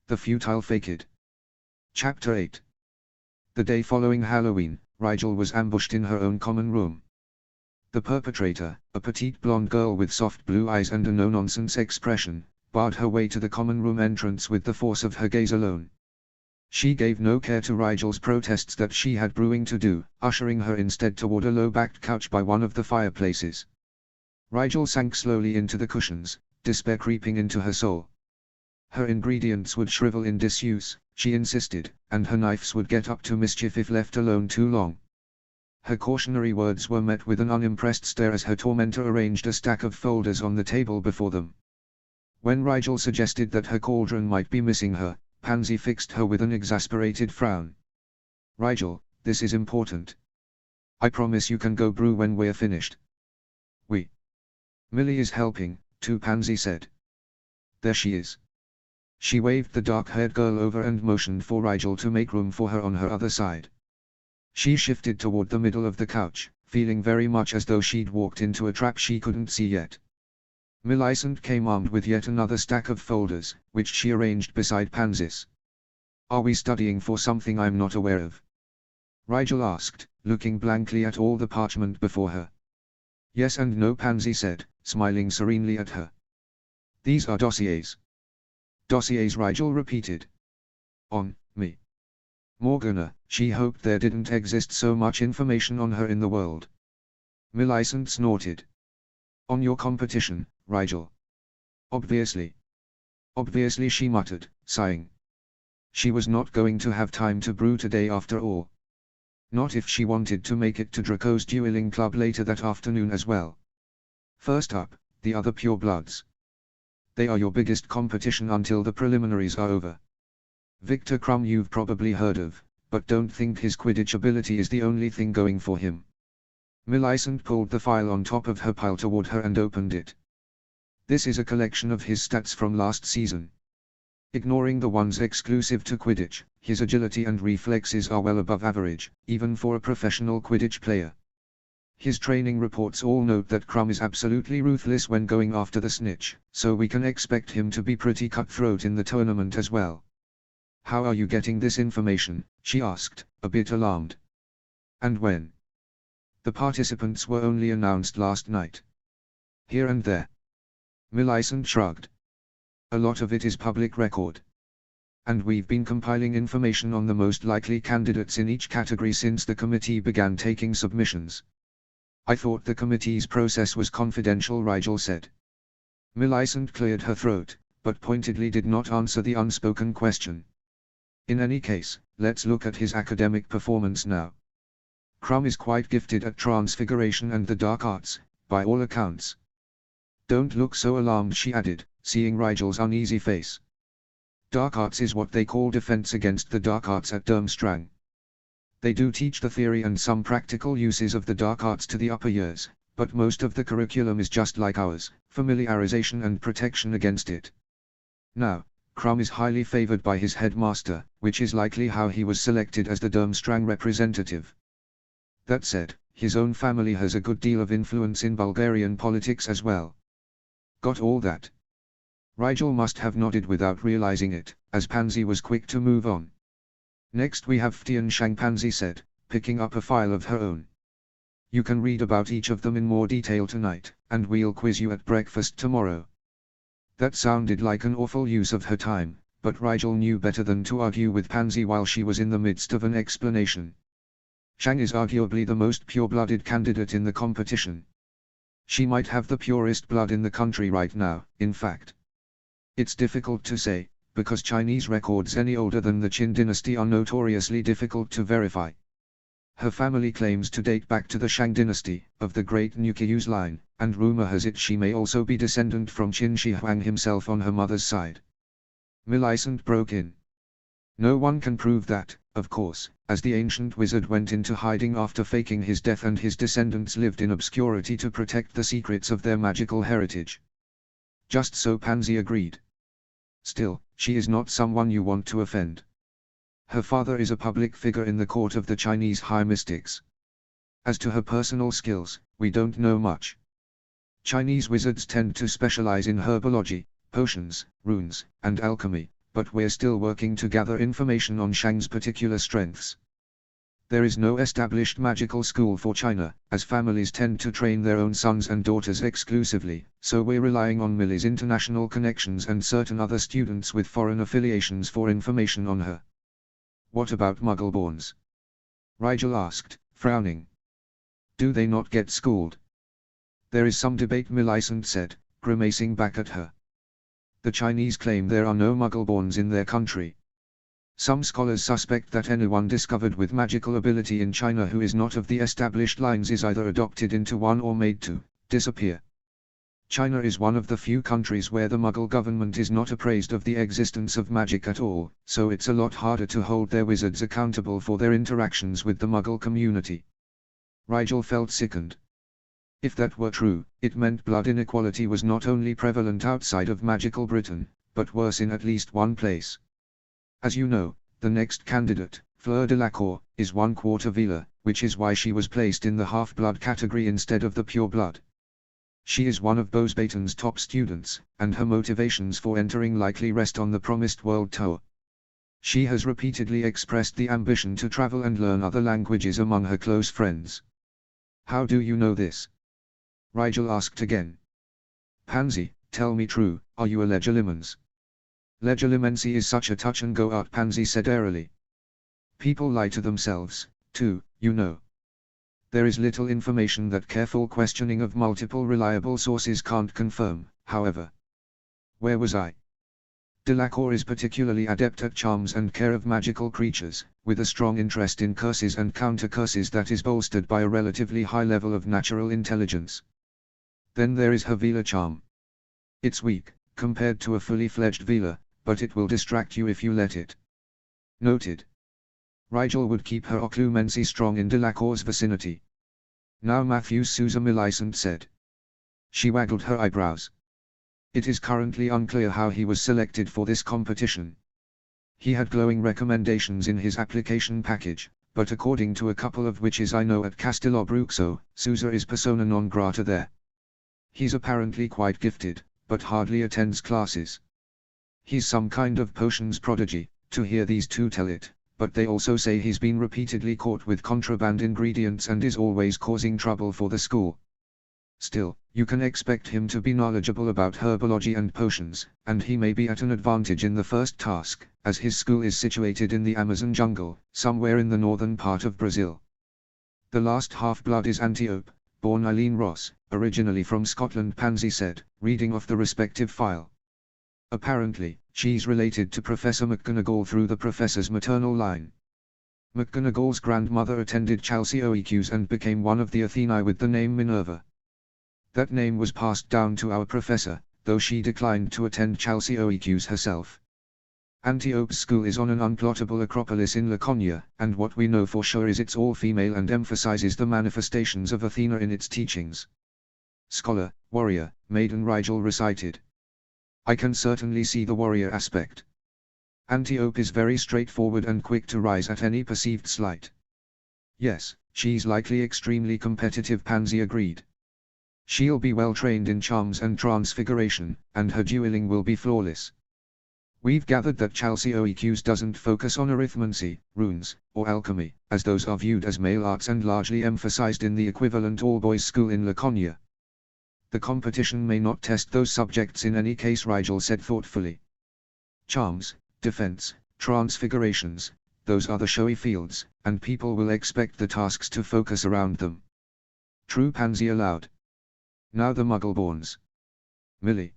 The Futile Facade. Chapter 8. The day following Halloween, Rigel was ambushed in her own common room. The perpetrator, a petite blonde girl with soft blue eyes and a no-nonsense expression, barred her way to the common room entrance with the force of her gaze alone. She gave no care to Rigel's protests that she had brewing to do, ushering her instead toward a low-backed couch by one of the fireplaces. Rigel sank slowly into the cushions, despair creeping into her soul. Her ingredients would shrivel in disuse, she insisted, and her knives would get up to mischief if left alone too long. Her cautionary words were met with an unimpressed stare as her tormentor arranged a stack of folders on the table before them. When Rigel suggested that her cauldron might be missing her, Pansy fixed her with an exasperated frown. "Rigel, this is important. I promise you can go brew when we're finished." Millie is helping, too," Pansy said. "There she is." She waved the dark-haired girl over and motioned for Rigel to make room for her on her other side. She shifted toward the middle of the couch, feeling very much as though she'd walked into a trap she couldn't see yet. Millicent came armed with yet another stack of folders, which she arranged beside Pansy's. "Are we studying for something I'm not aware of?" Rigel asked, looking blankly at all the parchment before her. "Yes and no," Pansy said, smiling serenely at her. "These are dossiers." "Dossiers," Rigel repeated. "On me." Morgana, she hoped there didn't exist so much information on her in the world. Millicent snorted. "On your competition, Rigel." Obviously, she muttered, sighing. She was not going to have time to brew today after all. Not if she wanted to make it to Draco's dueling club later that afternoon as well. First up, the other purebloods. They are your biggest competition until the preliminaries are over. Victor Crumb you've probably heard of, but don't think his Quidditch ability is the only thing going for him. Millicent pulled the file on top of her pile toward her and opened it. This is a collection of his stats from last season. Ignoring the ones exclusive to Quidditch, his agility and reflexes are well above average, even for a professional Quidditch player. His training reports all note that Crumb is absolutely ruthless when going after the snitch, so we can expect him to be pretty cutthroat in the tournament as well. "How are you getting this information?" she asked, a bit alarmed. "And when?" "The participants were only announced last night." "Here and there." Millicent shrugged. "A lot of it is public record. And we've been compiling information on the most likely candidates in each category since the committee began taking submissions." "I thought the committee's process was confidential," Rigel said. Millicent cleared her throat, but pointedly did not answer the unspoken question. "In any case, let's look at his academic performance now. Crumb is quite gifted at transfiguration and the dark arts, by all accounts." "Don't look so alarmed," she added, seeing Rigel's uneasy face. "Dark arts is what they call defense against the dark arts at Durmstrang. They do teach the theory and some practical uses of the dark arts to the upper years, but most of the curriculum is just like ours, familiarization and protection against it. Now, Crumb is highly favored by his headmaster, which is likely how he was selected as the Durmstrang representative. That said, his own family has a good deal of influence in Bulgarian politics as well. Got all that?" Rigel must have nodded without realizing it, as Pansy was quick to move on. "Next we have Tian Shang," Pansy said, picking up a file of her own. "You can read about each of them in more detail tonight, and we'll quiz you at breakfast tomorrow." That sounded like an awful use of her time, but Rigel knew better than to argue with Pansy while she was in the midst of an explanation. Shang is arguably the most pure-blooded candidate in the competition. She might have the purest blood in the country right now, in fact. It's difficult to say, because Chinese records any older than the Qin dynasty are notoriously difficult to verify. Her family claims to date back to the Shang dynasty, of the great Nukiu's line, and rumor has it she may also be descendant from Qin Shi Huang himself on her mother's side. Millicent broke in. "No one can prove that, of course, as the ancient wizard went into hiding after faking his death and his descendants lived in obscurity to protect the secrets of their magical heritage." "Just so," Pansy agreed. "Still, she is not someone you want to offend. Her father is a public figure in the court of the Chinese high mystics. As to her personal skills, we don't know much. Chinese wizards tend to specialize in herbology, potions, runes, and alchemy, but we're still working to gather information on Shang's particular strengths. There is no established magical school for China, as families tend to train their own sons and daughters exclusively, so we're relying on Millie's international connections and certain other students with foreign affiliations for information on her. What about Muggle-borns? Rigel asked, frowning. Do they not get schooled? There is some debate, Millicent said, grimacing back at her. The Chinese claim there are no Muggle-borns in their country. Some scholars suspect that anyone discovered with magical ability in China who is not of the established lines is either adopted into one or made to disappear. China is one of the few countries where the Muggle government is not apprised of the existence of magic at all, so it's a lot harder to hold their wizards accountable for their interactions with the Muggle community. Rigel felt sickened. If that were true, it meant blood inequality was not only prevalent outside of magical Britain, but worse in at least one place. As you know, the next candidate, Fleur Delacour, is 1/4 Veela, which is why she was placed in the half-blood category instead of the pure blood. She is one of Beauxbaton's top students, and her motivations for entering likely rest on the Promised World Tour. She has repeatedly expressed the ambition to travel and learn other languages among her close friends. How do you know this? Rigel asked again. Pansy, tell me true, are you a Legilimens? Legilimency is such a touch-and-go art, Pansy said airily. People lie to themselves, too, you know. There is little information that careful questioning of multiple reliable sources can't confirm, however. Where was I? Delacour is particularly adept at charms and care of magical creatures, with a strong interest in curses and counter-curses that is bolstered by a relatively high level of natural intelligence. Then there is her Veela charm. It's weak, compared to a fully fledged Veela, but it will distract you if you let it. Noted. Rigel would keep her occlumency strong in Delacour's vicinity. Now Matthews Sousa, Millicent said. She waggled her eyebrows. It is currently unclear how he was selected for this competition. He had glowing recommendations in his application package, but according to a couple of witches I know at Castelobruxo, Sousa is persona non grata there. He's apparently quite gifted, but hardly attends classes. He's some kind of potions prodigy, to hear these two tell it, but they also say he's been repeatedly caught with contraband ingredients and is always causing trouble for the school. Still, you can expect him to be knowledgeable about herbology and potions, and he may be at an advantage in the first task, as his school is situated in the Amazon jungle, somewhere in the northern part of Brazil. The last half-blood is Antiope, born Eileen Ross, originally from Scotland, Pansy said, reading off the respective file. Apparently, she's related to Professor McGonagall through the professor's maternal line. McGonagall's grandmother attended Chelsea OEQs and became one of the Athenae with the name Minerva. That name was passed down to our professor, though she declined to attend Chelsea OEQs herself. Antiope's school is on an unplottable acropolis in Laconia, and what we know for sure is it's all female and emphasizes the manifestations of Athena in its teachings. Scholar, warrior, maiden, Rigel recited. I can certainly see the warrior aspect. Antiope is very straightforward and quick to rise at any perceived slight. Yes, she's likely extremely competitive, Pansy agreed. She'll be well trained in charms and transfiguration, and her dueling will be flawless. We've gathered that Chelsea OEQs doesn't focus on arithmancy, runes, or alchemy, as those are viewed as male arts and largely emphasized in the equivalent all-boys school in Laconia. The competition may not test those subjects in any case, Rigel said thoughtfully. Charms, defense, transfigurations, those are the showy fields, and people will expect the tasks to focus around them. True, Pansy allowed. Now the Muggle-borns. Millie.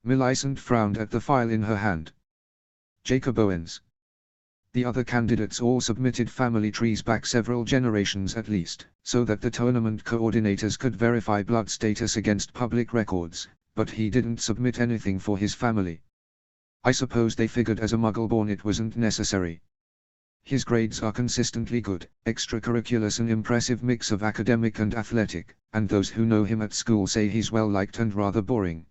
Millicent frowned at the file in her hand. Jacob Owens. The other candidates all submitted family trees back several generations at least, so that the tournament coordinators could verify blood status against public records, but he didn't submit anything for his family. I suppose they figured as a Muggle-born it wasn't necessary. His grades are consistently good, extracurriculars an impressive mix of academic and athletic, and those who know him at school say he's well liked and rather boring.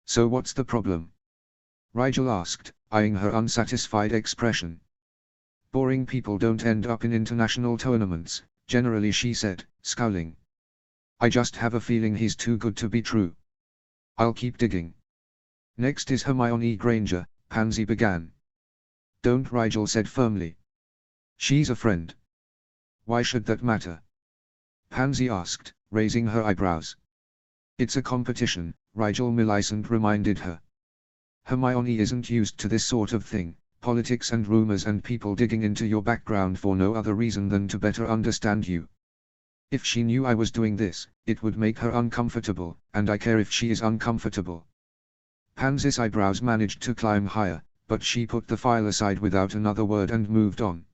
So what's the problem? Rigel asked, eyeing her unsatisfied expression. Boring people don't end up in international tournaments, generally, she said, scowling. I just have a feeling he's too good to be true. I'll keep digging. Next is Hermione Granger, Pansy began. Don't, Rigel said firmly. She's a friend. Why should that matter? Pansy asked, raising her eyebrows. It's a competition, Rigel Millicent reminded her. Hermione isn't used to this sort of thing, politics and rumors and people digging into your background for no other reason than to better understand you. If she knew I was doing this, it would make her uncomfortable, and I care if she is uncomfortable. Pansy's eyebrows managed to climb higher, but she put the file aside without another word and moved on.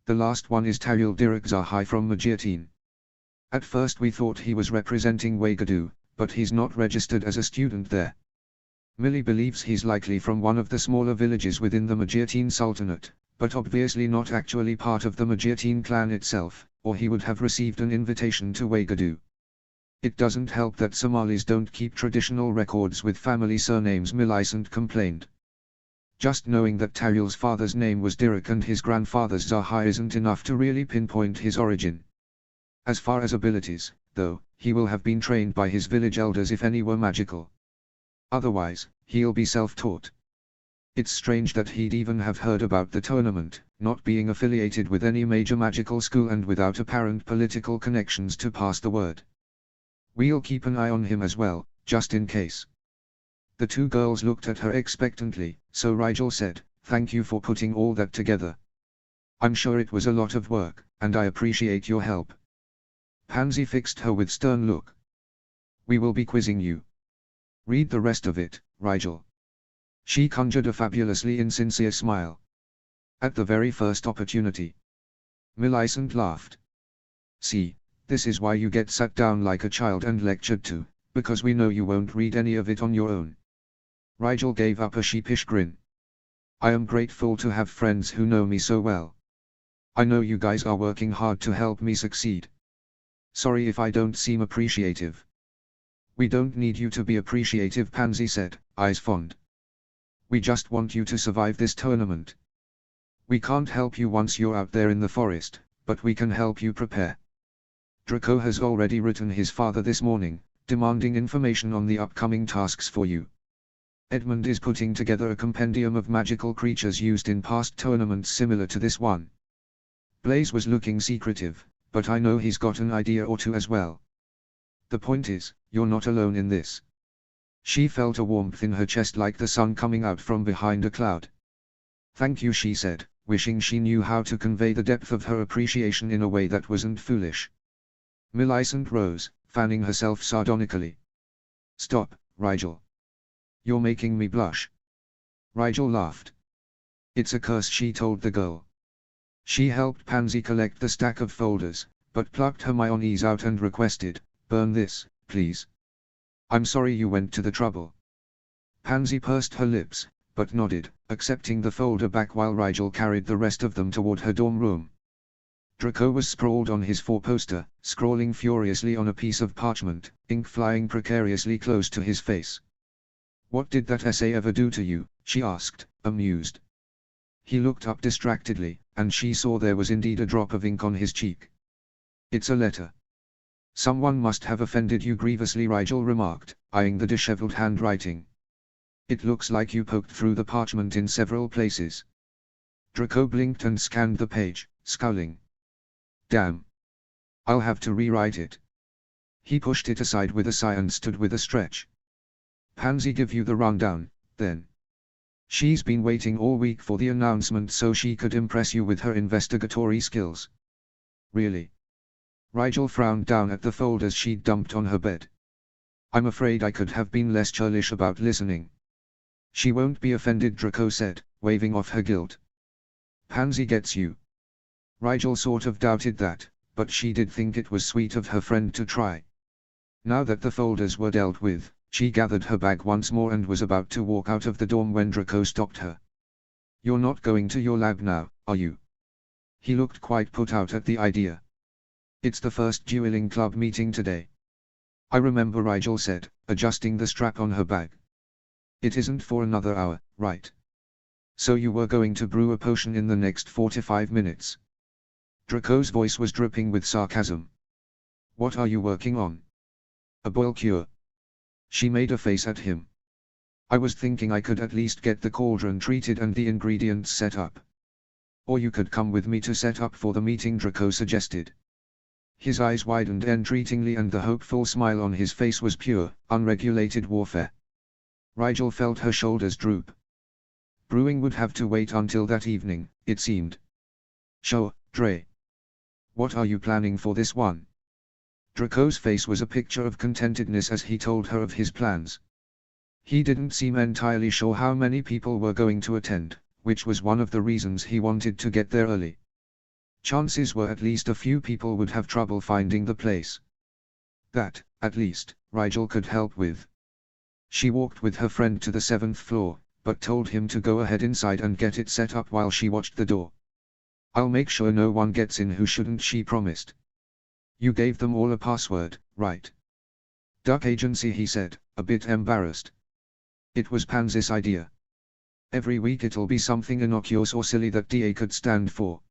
The last one is Tariel Dirk-Zahai from Magiatine. At first we thought he was representing Wagadu, but he's not registered as a student there. Millie believes he's likely from one of the smaller villages within the Magiatine Sultanate, but obviously not actually part of the Magiatine clan itself, or he would have received an invitation to Wagadu. It doesn't help that Somalis don't keep traditional records with family surnames, Millicent complained. Just knowing that Tariel's father's name was Dirk and his grandfather's Zahai isn't enough to really pinpoint his origin. As far as abilities, though, he will have been trained by his village elders if any were magical. Otherwise, he'll be self-taught. It's strange that he'd even have heard about the tournament, not being affiliated with any major magical school and without apparent political connections to pass the word. We'll keep an eye on him as well, just in case. The two girls looked at her expectantly, so Rigel said, "Thank you for putting all that together. I'm sure it was a lot of work, and I appreciate your help." Pansy fixed her with stern look. "We will be quizzing you. Read the rest of it, Rigel." She conjured a fabulously insincere smile. "At the very first opportunity." Millicent laughed. "See, this is why you get sat down like a child and lectured to, because we know you won't read any of it on your own." Rigel gave up a sheepish grin. "I am grateful to have friends who know me so well. I know you guys are working hard to help me succeed. Sorry if I don't seem appreciative." "We don't need you to be appreciative," Pansy said, eyes fond. "We just want you to survive this tournament. We can't help you once you're out there in the forest, but we can help you prepare. Draco has already written his father this morning, demanding information on the upcoming tasks for you. Edmund is putting together a compendium of magical creatures used in past tournaments similar to this one." Blaze was looking secretive, but I know he's got an idea or two as well. "The point is, you're not alone in this." She felt a warmth in her chest like the sun coming out from behind a cloud. "Thank you," she said, wishing she knew how to convey the depth of her appreciation in a way that wasn't foolish. Millicent rose, fanning herself sardonically. "Stop, Rigel. You're making me blush." Rigel laughed. "It's a curse," she told the girl. She helped Pansy collect the stack of folders, but plucked Hermione's out and requested, "Burn this, please. I'm sorry you went to the trouble." Pansy pursed her lips, but nodded, accepting the folder back while Rigel carried the rest of them toward her dorm room. Draco was sprawled on his four-poster, scrawling furiously on a piece of parchment, ink flying precariously close to his face. "What did that essay ever do to you?" she asked, amused. He looked up distractedly, and she saw there was indeed a drop of ink on his cheek. "It's a letter." "Someone must have offended you grievously," Rigel remarked, eyeing the disheveled handwriting. "It looks like you poked through the parchment in several places." Draco blinked and scanned the page, scowling. "Damn. I'll have to rewrite it." He pushed it aside with a sigh and stood with a stretch. "Pansy give you the rundown, then?" "She's been waiting all week for the announcement so she could impress you with her investigatory skills." "Really?" Rigel frowned down at the folders she'd dumped on her bed. "I'm afraid I could have been less churlish about listening." "She won't be offended," Draco said, waving off her guilt. "Pansy gets you." Rigel sort of doubted that, but she did think it was sweet of her friend to try. Now that the folders were dealt with, she gathered her bag once more and was about to walk out of the dorm when Draco stopped her. "You're not going to your lab now, are you?" He looked quite put out at the idea. "It's the first dueling club meeting today." "I remember," Rigel said, adjusting the strap on her bag. "It isn't for another hour, right? So you were going to brew a potion in the next 45 minutes. Draco's voice was dripping with sarcasm. "What are you working on?" "A boil cure." She made a face at him. I was thinking I could at least get the cauldron treated and the ingredients set up. Or you could come with me to set up for the meeting, Draco suggested. His eyes widened entreatingly and the hopeful smile on his face was pure, unregulated warfare. Rigel felt her shoulders droop. Brewing would have to wait until that evening, it seemed. Sure, Dre. What are you planning for this one? Draco's face was a picture of contentedness as he told her of his plans. He didn't seem entirely sure how many people were going to attend, which was one of the reasons he wanted to get there early. Chances were at least a few people would have trouble finding the place. That, at least, Rigel could help with. She walked with her friend to the 7th floor, but told him to go ahead inside and get it set up while she watched the door. I'll make sure no one gets in who shouldn't, she promised. You gave them all a password, right? Duck Agency, he said, a bit embarrassed. It was Pansy's idea. Every week it'll be something innocuous or silly that DA could stand for.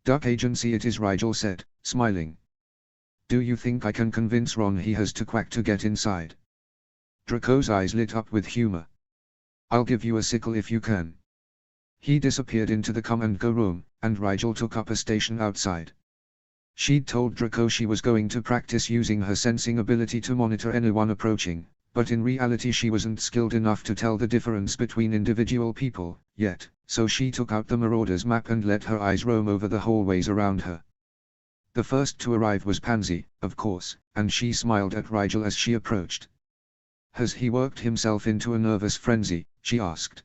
Duck Agency it is, Rigel said, smiling. Do you think I can convince Ron he has to quack to get inside? Draco's eyes lit up with humor. I'll give you a sickle if you can. He disappeared into the come and go room, and Rigel took up a station outside. She'd told Draco she was going to practice using her sensing ability to monitor anyone approaching, but in reality she wasn't skilled enough to tell the difference between individual people, yet, so she took out the Marauder's map and let her eyes roam over the hallways around her. The first to arrive was Pansy, of course, and she smiled at Rigel as she approached. Has he worked himself into a nervous frenzy, she asked.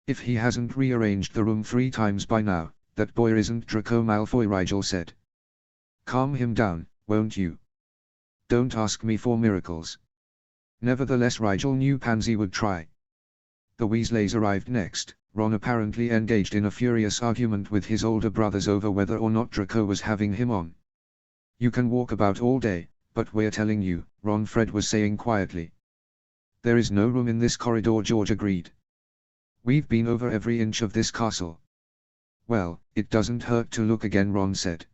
If he hasn't rearranged the room 3 times by now, that boy isn't Draco Malfoy, Rigel said. Calm him down, won't you? Don't ask me for miracles. Nevertheless, Rigel knew Pansy would try. The Weasleys arrived next, Ron apparently engaged in a furious argument with his older brothers over whether or not Draco was having him on. You can walk about all day, but we're telling you, Ron Fred was saying quietly. There is no room in this corridor, George agreed. We've been over every inch of this castle. Well, it doesn't hurt to look again, Ron said.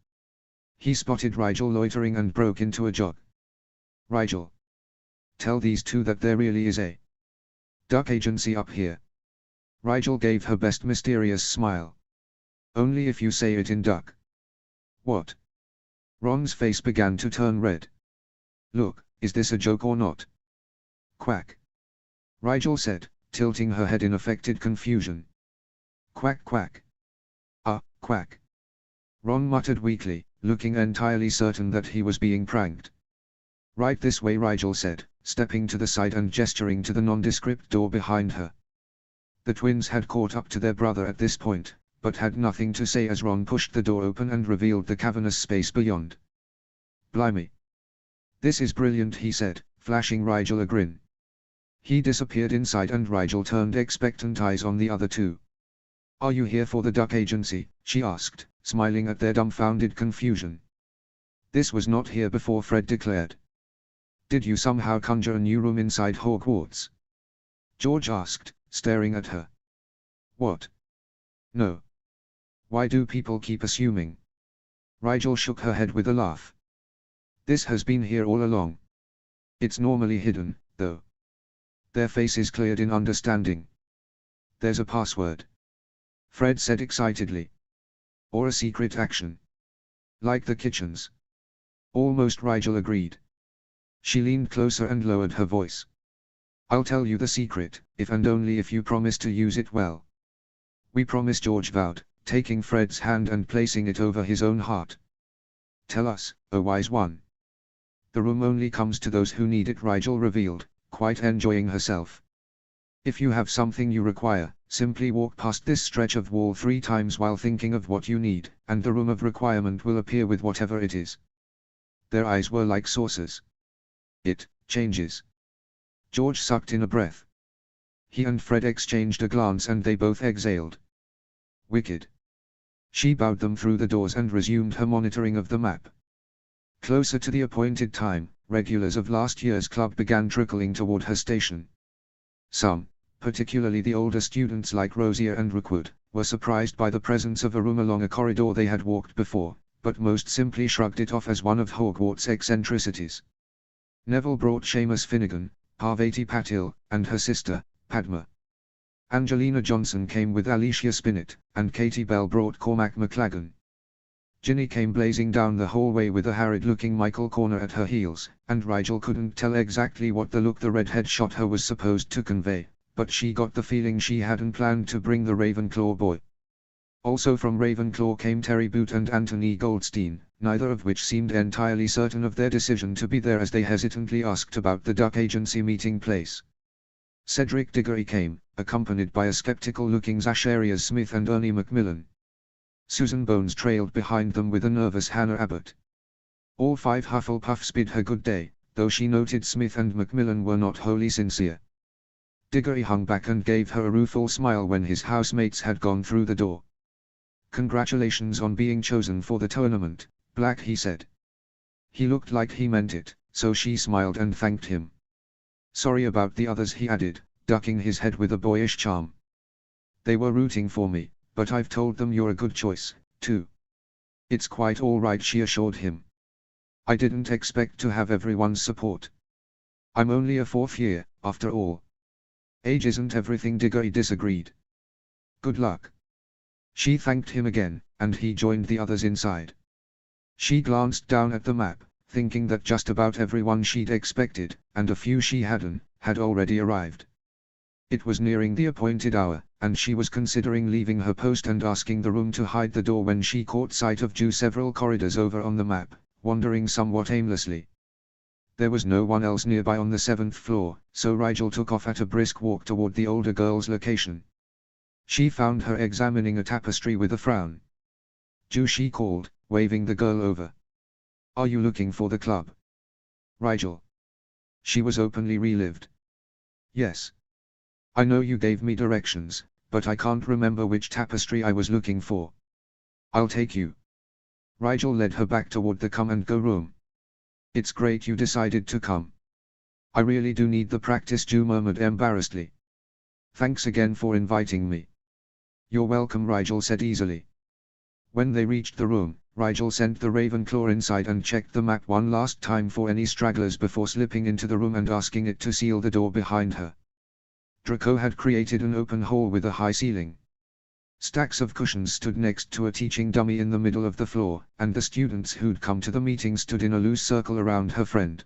He spotted Rigel loitering and broke into a jog. Rigel. Tell these two that there really is a Duck Agency up here. Rigel gave her best mysterious smile. Only if you say it in duck. What? Ron's face began to turn red. Look, is this a joke or not? Quack. Rigel said, tilting her head in affected confusion. Quack quack. Quack. Ron muttered weakly, looking entirely certain that he was being pranked. Right this way, Rigel said, stepping to the side and gesturing to the nondescript door behind her. The twins had caught up to their brother at this point, but had nothing to say as Ron pushed the door open and revealed the cavernous space beyond. Blimey. This is brilliant, he said, flashing Rigel a grin. He disappeared inside and Rigel turned expectant eyes on the other two. Are you here for the Duck Agency? She asked, smiling at their dumbfounded confusion. This was not here before, Fred declared. Did you somehow conjure a new room inside Hogwarts? George asked, staring at her. What? No. Why do people keep assuming? Rigel shook her head with a laugh. This has been here all along. It's normally hidden, though. Their faces cleared in understanding. There's a password. Fred said excitedly. Or a secret action. Like the kitchens. Almost, Rigel agreed. She leaned closer and lowered her voice. I'll tell you the secret, if and only if you promise to use it well. We promise, George vowed, taking Fred's hand and placing it over his own heart. Tell us, O wise one. The room only comes to those who need it, Rigel revealed, quite enjoying herself. If you have something you require, simply walk past this stretch of wall 3 times while thinking of what you need, and the room of requirement will appear with whatever it is. Their eyes were like saucers. It changes. George sucked in a breath. He and Fred exchanged a glance and they both exhaled. Wicked. She bowed them through the doors and resumed her monitoring of the map. Closer to the appointed time, regulars of last year's club began trickling toward her station. Some, particularly the older students like Rosier and Rookwood, were surprised by the presence of a room along a corridor they had walked before, but most simply shrugged it off as one of Hogwarts' eccentricities. Neville brought Seamus Finnegan, Parvati Patil, and her sister, Padma. Angelina Johnson came with Alicia Spinett, and Katie Bell brought Cormac McLagan. Ginny came blazing down the hallway with a harried-looking Michael Corner at her heels, and Rigel couldn't tell exactly what the look the redhead shot her was supposed to convey, but she got the feeling she hadn't planned to bring the Ravenclaw boy. Also from Ravenclaw came Terry Boot and Anthony Goldstein, neither of which seemed entirely certain of their decision to be there as they hesitantly asked about the Duck Agency meeting place. Cedric Diggory came, accompanied by a skeptical-looking Zacharias Smith and Ernie Macmillan. Susan Bones trailed behind them with a nervous Hannah Abbott. All five Hufflepuffs bid her good day, though she noted Smith and Macmillan were not wholly sincere. Diggory hung back and gave her a rueful smile when his housemates had gone through the door. "Congratulations on being chosen for the tournament, Black," he said. He looked like he meant it, so she smiled and thanked him. "Sorry about the others," he added, ducking his head with a boyish charm. "They were rooting for me, but I've told them you're a good choice, too." "It's quite all right," she assured him. "I didn't expect to have everyone's support. I'm only a fourth year, after all." "Age isn't everything," Diggory disagreed. "Good luck." She thanked him again, and he joined the others inside. She glanced down at the map, thinking that just about everyone she'd expected, and a few she hadn't, had already arrived. It was nearing the appointed hour, and she was considering leaving her post and asking the room to hide the door when she caught sight of Ju several corridors over on the map, wandering somewhat aimlessly. There was no one else nearby on the 7th floor, so Rigel took off at a brisk walk toward the older girl's location. She found her examining a tapestry with a frown. "Ju," she called, waving the girl over. "Are you looking for the club?" "Rigel." She was openly relieved. "Yes. I know you gave me directions, but I can't remember which tapestry I was looking for." "I'll take you." Rigel led her back toward the come-and-go room. "It's great you decided to come. I really do need the practice," Ju murmured embarrassedly. "Thanks again for inviting me." "You're welcome," Rigel said easily. When they reached the room, Rigel sent the Ravenclaw inside and checked the map one last time for any stragglers before slipping into the room and asking it to seal the door behind her. Draco had created an open hall with a high ceiling. Stacks of cushions stood next to a teaching dummy in the middle of the floor, and the students who'd come to the meeting stood in a loose circle around her friend.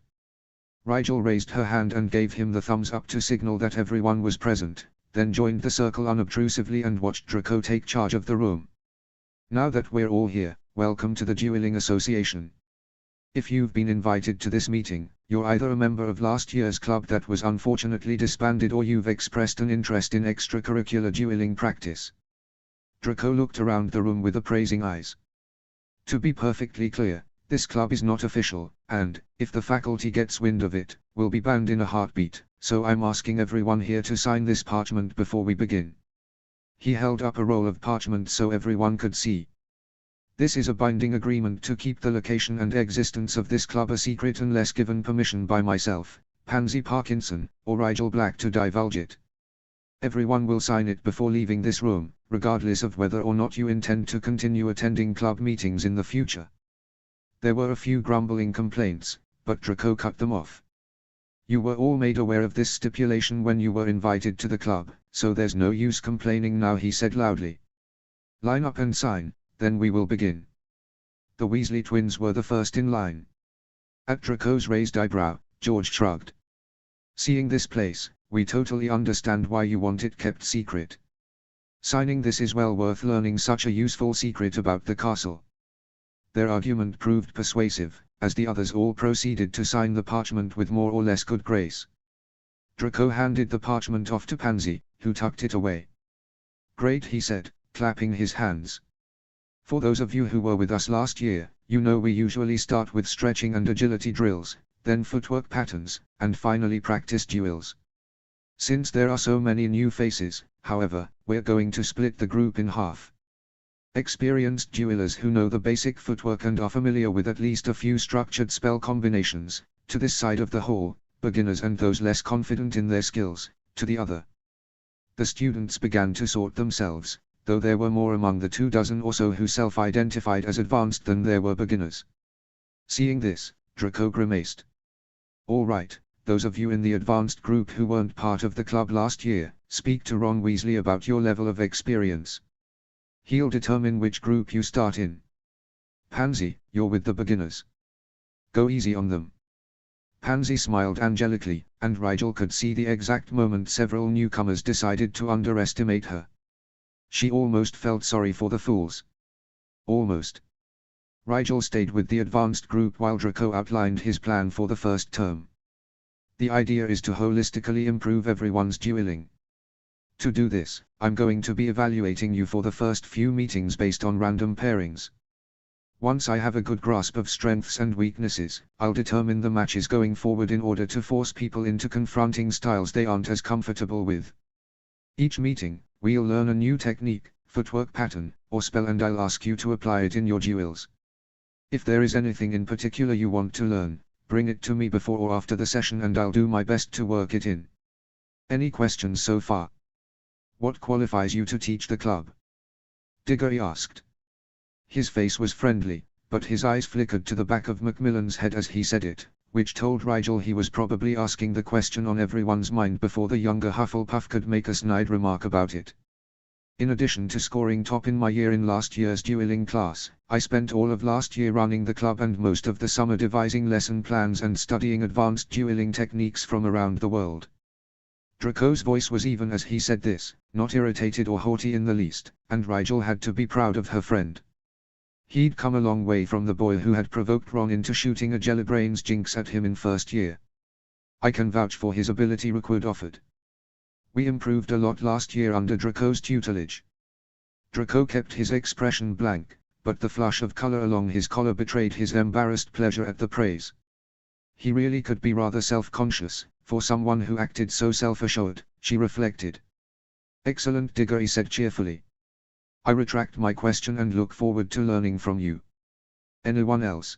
Rigel raised her hand and gave him the thumbs up to signal that everyone was present, then joined the circle unobtrusively and watched Draco take charge of the room. "Now that we're all here, welcome to the Dueling Association. If you've been invited to this meeting, you're either a member of last year's club that was unfortunately disbanded or you've expressed an interest in extracurricular dueling practice." Draco looked around the room with appraising eyes. "To be perfectly clear, this club is not official, and, if the faculty gets wind of it, will be banned in a heartbeat, so I'm asking everyone here to sign this parchment before we begin." He held up a roll of parchment so everyone could see. "This is a binding agreement to keep the location and existence of this club a secret unless given permission by myself, Pansy Parkinson, or Rigel Black to divulge it. Everyone will sign it before leaving this room, regardless of whether or not you intend to continue attending club meetings in the future." There were a few grumbling complaints, but Draco cut them off. "You were all made aware of this stipulation when you were invited to the club, so there's no use complaining now," he said loudly. "Line up and sign, then we will begin." The Weasley twins were the first in line. At Draco's raised eyebrow, George shrugged. "Seeing this place, we totally understand why you want it kept secret. Signing this is well worth learning such a useful secret about the castle." Their argument proved persuasive, as the others all proceeded to sign the parchment with more or less good grace. Draco handed the parchment off to Pansy, who tucked it away. "Great," he said, clapping his hands. "For those of you who were with us last year, you know we usually start with stretching and agility drills, then footwork patterns, and finally practice duels. Since there are so many new faces, however, we're going to split the group in half. Experienced duelers who know the basic footwork and are familiar with at least a few structured spell combinations, to this side of the hall, beginners and those less confident in their skills, to the other." The students began to sort themselves, though there were more among the 24 or so who self-identified as advanced than there were beginners. Seeing this, Draco grimaced. "All right, those of you in the advanced group who weren't part of the club last year, speak to Ron Weasley about your level of experience. He'll determine which group you start in. Pansy, you're with the beginners. Go easy on them. Pansy smiled angelically, and Rigel could see the exact moment several newcomers decided to underestimate her. She almost felt sorry for the fools. Almost. Rigel stayed with the advanced group while Draco outlined his plan for the first term. The idea is to holistically improve everyone's dueling. To do this, I'm going to be evaluating you for the first few meetings based on random pairings. Once I have a good grasp of strengths and weaknesses, I'll determine the matches going forward in order to force people into confronting styles they aren't as comfortable with. Each meeting, we'll learn a new technique, footwork pattern, or spell, and I'll ask you to apply it in your duels. If there is anything in particular you want to learn, bring it to me before or after the session and I'll do my best to work it in. Any questions so far? What qualifies you to teach the club? Diggory asked. His face was friendly, but his eyes flickered to the back of Macmillan's head as he said it, which told Rigel he was probably asking the question on everyone's mind before the younger Hufflepuff could make a snide remark about it. In addition to scoring top in my year in last year's dueling class, I spent all of last year running the club and most of the summer devising lesson plans and studying advanced dueling techniques from around the world. Draco's voice was even as he said this, not irritated or haughty in the least, and Rigel had to be proud of her friend. He'd come a long way from the boy who had provoked Ron into shooting a Jellybrain's jinx at him in first year. I can vouch for his ability, Rookwood offered. We improved a lot last year under Draco's tutelage. Draco kept his expression blank, but the flush of color along his collar betrayed his embarrassed pleasure at the praise. He really could be rather self-conscious, for someone who acted so self-assured, she reflected. Excellent, Diggory said cheerfully. I retract my question and look forward to learning from you. Anyone else?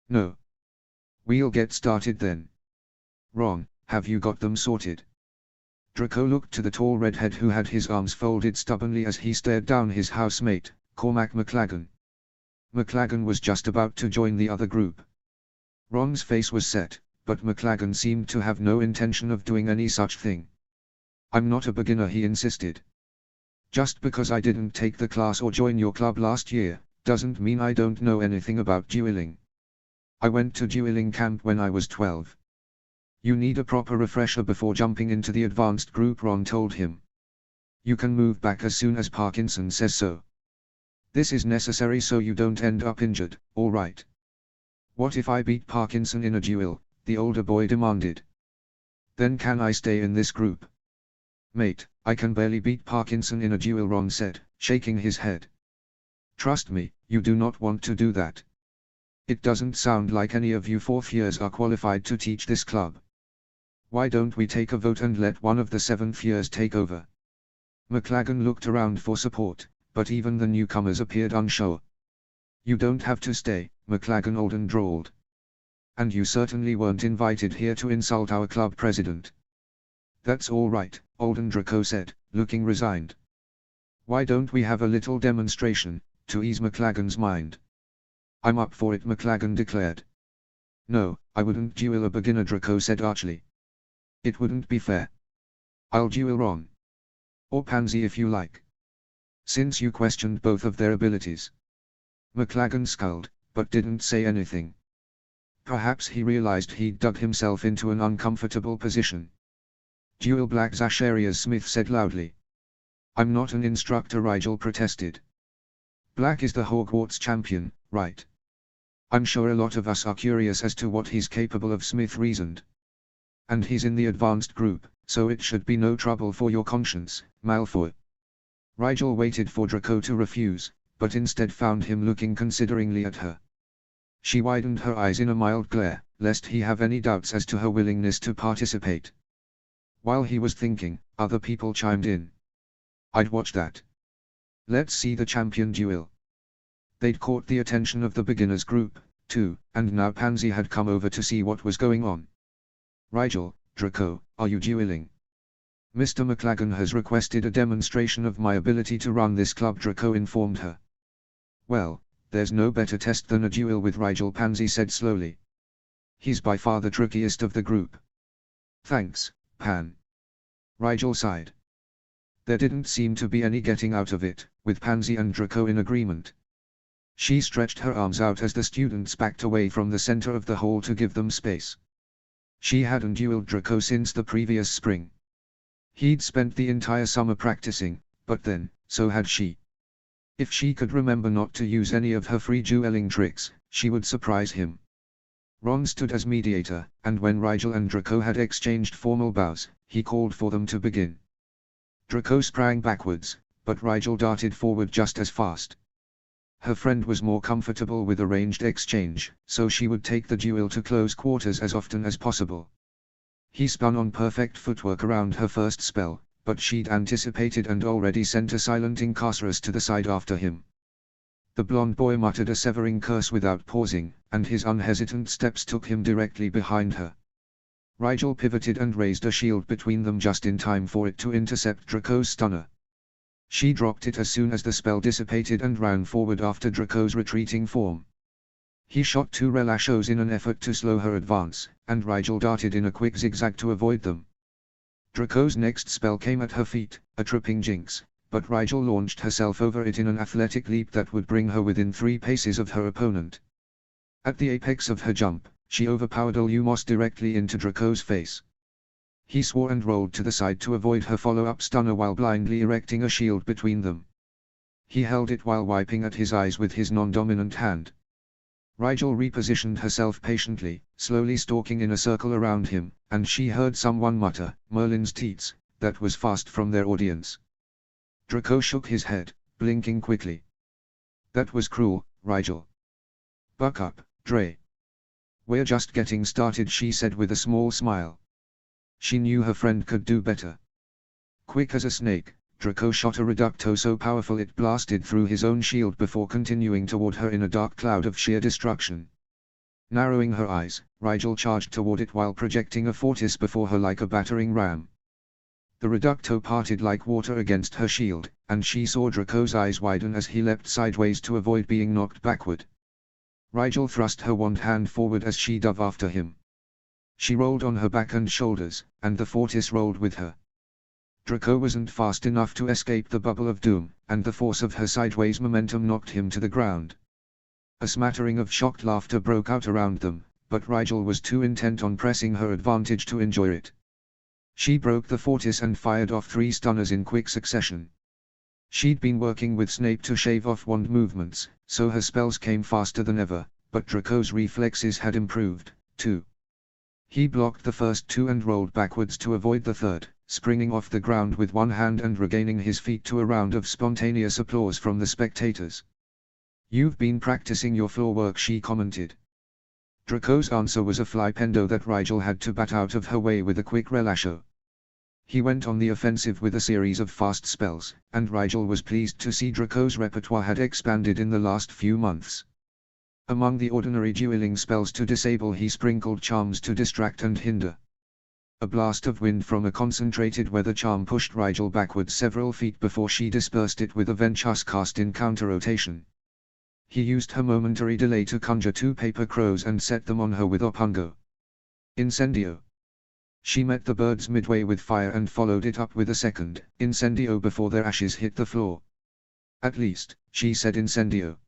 No. We'll get started then. Ron, have you got them sorted? Draco looked to the tall redhead who had his arms folded stubbornly as he stared down his housemate, Cormac McLagan. McLagan was just about to join the other group. Ron's face was set, but McLagan seemed to have no intention of doing any such thing. I'm not a beginner, he insisted. Just because I didn't take the class or join your club last year, doesn't mean I don't know anything about dueling. I went to dueling camp when I was 12. You need a proper refresher before jumping into the advanced group, Ron told him. You can move back as soon as Parkinson says so. This is necessary so you don't end up injured, all right? What if I beat Parkinson in a duel? The older boy demanded. Then can I stay in this group? Mate, I can barely beat Parkinson in a duel, Ron said, shaking his head. Trust me, you do not want to do that. It doesn't sound like any of you fourth years are qualified to teach this club. Why don't we take a vote and let one of the seventh years take over? McLagan looked around for support, but even the newcomers appeared unsure. You don't have to stay, McLagan Alden drawled. And you certainly weren't invited here to insult our club president. That's all right, Alden Draco said, looking resigned. Why don't we have a little demonstration, to ease McLagan's mind? I'm up for it, McLagan declared. No, I wouldn't duel a beginner, Draco said archly. It wouldn't be fair. I'll duel Ron. Or Pansy if you like. Since you questioned both of their abilities. McLagan scowled, but didn't say anything. Perhaps he realized he'd dug himself into an uncomfortable position. Duel Black Zacharias Smith said loudly. I'm not an instructor, Rigel protested. Black is the Hogwarts champion, right? I'm sure a lot of us are curious as to what he's capable of, Smith reasoned. And he's in the advanced group, so it should be no trouble for your conscience, Malfoy. Rigel waited for Draco to refuse, but instead found him looking consideringly at her. She widened her eyes in a mild glare, lest he have any doubts as to her willingness to participate. While he was thinking, other people chimed in. I'd watch that. Let's see the champion duel. They'd caught the attention of the beginners group, too, and now Pansy had come over to see what was going on. Rigel, Draco, are you dueling? Mr. McLagan has requested a demonstration of my ability to run this club, Draco informed her. Well, there's no better test than a duel with Rigel, Pansy said slowly. He's by far the trickiest of the group. Thanks, Pan. Rigel sighed. There didn't seem to be any getting out of it, with Pansy and Draco in agreement. She stretched her arms out as the students backed away from the center of the hall to give them space. She hadn't dueled Draco since the previous spring. He'd spent the entire summer practicing, but then, so had she. If she could remember not to use any of her free dueling tricks, she would surprise him. Ron stood as mediator, and when Rigel and Draco had exchanged formal bows, he called for them to begin. Draco sprang backwards, but Rigel darted forward just as fast. Her friend was more comfortable with a ranged exchange, so she would take the duel to close quarters as often as possible. He spun on perfect footwork around her first spell, but she'd anticipated and already sent a silent Incarcerus to the side after him. The blonde boy muttered a severing curse without pausing, and his unhesitant steps took him directly behind her. Rigel pivoted and raised a shield between them just in time for it to intercept Draco's stunner. She dropped it as soon as the spell dissipated and ran forward after Draco's retreating form. He shot 2 relashos in an effort to slow her advance, and Rigel darted in a quick zigzag to avoid them. Draco's next spell came at her feet, a tripping jinx, but Rigel launched herself over it in an athletic leap that would bring her within 3 paces of her opponent. At the apex of her jump, she overpowered Lumos directly into Draco's face. He swore and rolled to the side to avoid her follow-up stunner while blindly erecting a shield between them. He held it while wiping at his eyes with his non-dominant hand. Rigel repositioned herself patiently, slowly stalking in a circle around him, and she heard someone mutter, "Merlin's teats," that was fast from their audience. Draco shook his head, blinking quickly. "That was cruel, Rigel. Buck up, Dre. We're just getting started," she said with a small smile. She knew her friend could do better. Quick as a snake, Draco shot a reducto so powerful it blasted through his own shield before continuing toward her in a dark cloud of sheer destruction. Narrowing her eyes, Rigel charged toward it while projecting a fortis before her like a battering ram. The reducto parted like water against her shield, and she saw Draco's eyes widen as he leapt sideways to avoid being knocked backward. Rigel thrust her wand hand forward as she dove after him. She rolled on her back and shoulders, and the fortis rolled with her. Draco wasn't fast enough to escape the bubble of doom, and the force of her sideways momentum knocked him to the ground. A smattering of shocked laughter broke out around them, but Rigel was too intent on pressing her advantage to enjoy it. She broke the fortis and fired off 3 stunners in quick succession. She'd been working with Snape to shave off wand movements, so her spells came faster than ever, but Draco's reflexes had improved, too. He blocked the first 2 and rolled backwards to avoid the third, springing off the ground with one hand and regaining his feet to a round of spontaneous applause from the spectators. "You've been practicing your floor work," she commented. Draco's answer was a flypendo that Rigel had to bat out of her way with a quick relasho. He went on the offensive with a series of fast spells, and Rigel was pleased to see Draco's repertoire had expanded in the last few months. Among the ordinary dueling spells to disable, he sprinkled charms to distract and hinder. A blast of wind from a concentrated weather charm pushed Rigel backwards several feet before she dispersed it with a Ventus cast in counter-rotation. He used her momentary delay to conjure 2 paper crows and set them on her with Opungo. Incendio. She met the birds midway with fire and followed it up with a second Incendio before their ashes hit the floor. "At least," she said Incendio.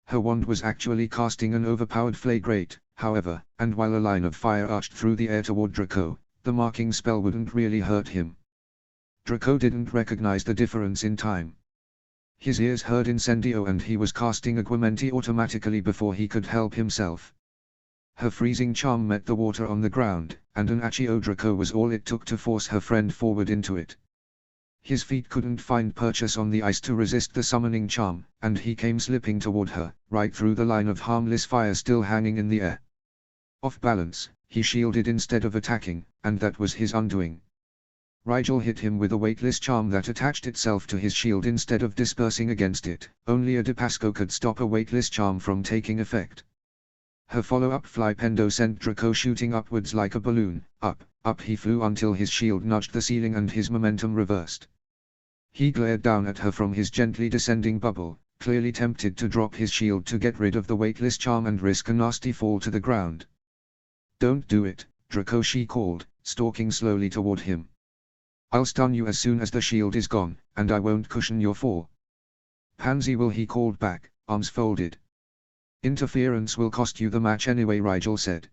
Her wand was actually casting an overpowered flagrate, however, and while a line of fire arched through the air toward Draco, the marking spell wouldn't really hurt him. Draco didn't recognize the difference in time. His ears heard Incendio and he was casting Aguamenti automatically before he could help himself. Her freezing charm met the water on the ground, and an Accio Draco was all it took to force her friend forward into it. His feet couldn't find purchase on the ice to resist the summoning charm, and he came slipping toward her, right through the line of harmless fire still hanging in the air. Off balance, he shielded instead of attacking, and that was his undoing. Rigel hit him with a weightless charm that attached itself to his shield instead of dispersing against it. Only a Dipasco could stop a weightless charm from taking effect. Her follow-up flypendo sent Draco shooting upwards like a balloon. Up he flew until his shield nudged the ceiling and his momentum reversed. He glared down at her from his gently descending bubble, clearly tempted to drop his shield to get rid of the weightless charm and risk a nasty fall to the ground. "Don't do it, Draco," she called, stalking slowly toward him. I'll stun you as soon as the shield is gone, and I won't cushion your fall. Pansy will, he called back, arms folded. Interference will cost you the match anyway, Rigel said.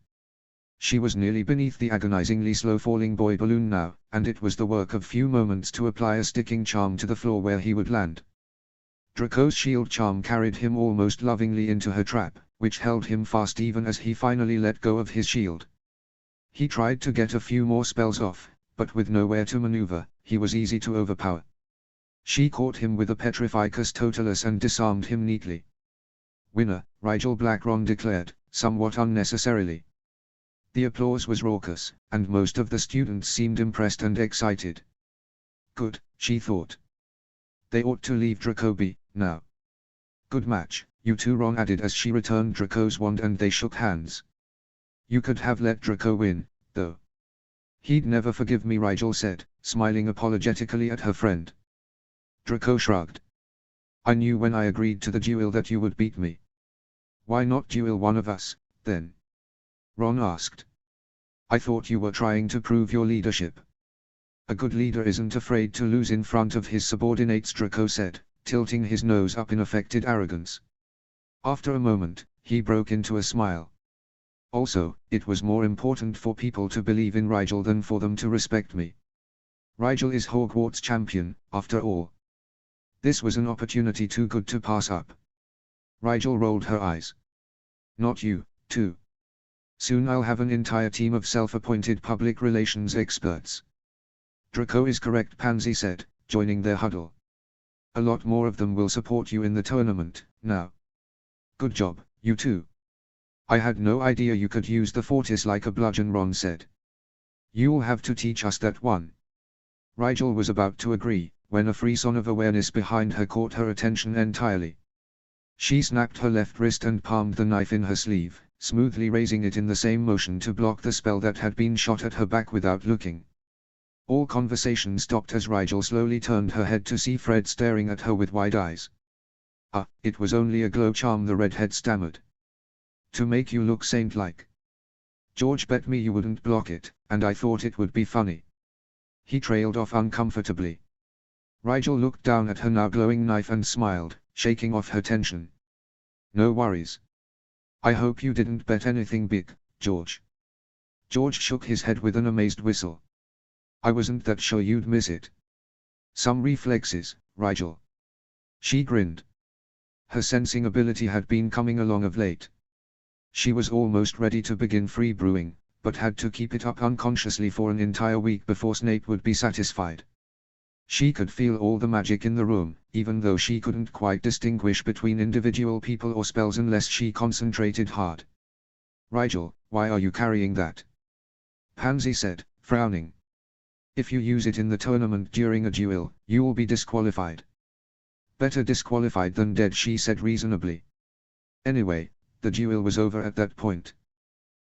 She was nearly beneath the agonizingly slow-falling boy balloon now, and it was the work of few moments to apply a sticking charm to the floor where he would land. Draco's shield charm carried him almost lovingly into her trap, which held him fast even as he finally let go of his shield. He tried to get a few more spells off, but with nowhere to maneuver, he was easy to overpower. She caught him with a Petrificus Totalis and disarmed him neatly. Winner, Rigel Blackron declared, somewhat unnecessarily. The applause was raucous, and most of the students seemed impressed and excited. Good, she thought. They ought to leave Draco be, now. Good match, you two, Ron added as she returned Draco's wand and they shook hands. You could have let Draco win, though. He'd never forgive me, Rigel said, smiling apologetically at her friend. Draco shrugged. I knew when I agreed to the duel that you would beat me. Why not duel one of us, then? Ron asked. I thought you were trying to prove your leadership. A good leader isn't afraid to lose in front of his subordinates, Draco said, tilting his nose up in affected arrogance. After a moment, he broke into a smile. Also, it was more important for people to believe in Rigel than for them to respect me. Rigel is Hogwarts champion, after all. This was an opportunity too good to pass up. Rigel rolled her eyes. Not you, too. Soon I'll have an entire team of self-appointed public relations experts. Draco is correct, Pansy said, joining their huddle. A lot more of them will support you in the tournament, now. Good job, you two. I had no idea you could use the Fortis like a bludgeon, Ron said. You'll have to teach us that one. Rigel was about to agree, when a frisson of awareness behind her caught her attention entirely. She snapped her left wrist and palmed the knife in her sleeve, smoothly raising it in the same motion to block the spell that had been shot at her back without looking. All conversation stopped as Rigel slowly turned her head to see Fred staring at her with wide eyes. Ah, it was only a glow charm, the redhead stammered. To make you look saint-like. George bet me you wouldn't block it, and I thought it would be funny. He trailed off uncomfortably. Rigel looked down at her now glowing knife and smiled, shaking off her tension. No worries. I hope you didn't bet anything big, George. George shook his head with an amazed whistle. I wasn't that sure you'd miss it. Some reflexes, Rigel. She grinned. Her sensing ability had been coming along of late. She was almost ready to begin free brewing, but had to keep it up unconsciously for an entire week before Snape would be satisfied. She could feel all the magic in the room, even though she couldn't quite distinguish between individual people or spells unless she concentrated hard. Rigel, why are you carrying that? Pansy said, frowning. If you use it in the tournament during a duel, you'll be disqualified. Better disqualified than dead, she said reasonably. Anyway, the duel was over at that point.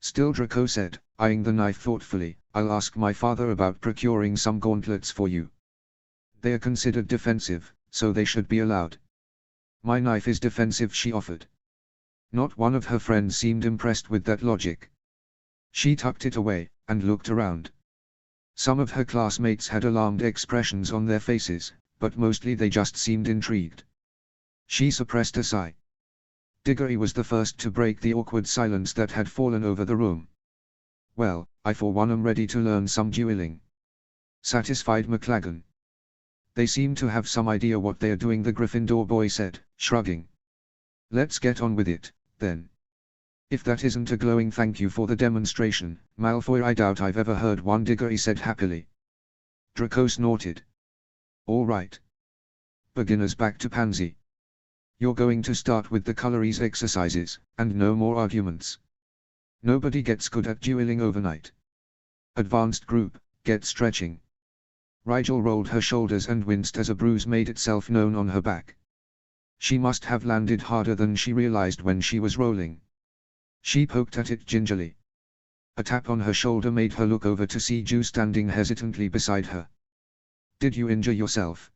Still, Draco said, eyeing the knife thoughtfully, I'll ask my father about procuring some gauntlets for you. They are considered defensive, so they should be allowed. My knife is defensive, she offered. Not one of her friends seemed impressed with that logic. She tucked it away, and looked around. Some of her classmates had alarmed expressions on their faces, but mostly they just seemed intrigued. She suppressed a sigh. Diggory was the first to break the awkward silence that had fallen over the room. Well, I for one am ready to learn some dueling. Satisfied McLaggen. They seem to have some idea what they are doing, the Gryffindor boy said, shrugging. Let's get on with it, then. If that isn't a glowing thank you for the demonstration, Malfoy, I doubt I've ever heard one, Diggory said happily. Draco snorted. All right. Beginners back to Pansy. You're going to start with the Colories exercises, and no more arguments. Nobody gets good at dueling overnight. Advanced group, get stretching. Rigel rolled her shoulders and winced as a bruise made itself known on her back. She must have landed harder than she realized when she was rolling. She poked at it gingerly. A tap on her shoulder made her look over to see Ju standing hesitantly beside her. Did you injure yourself?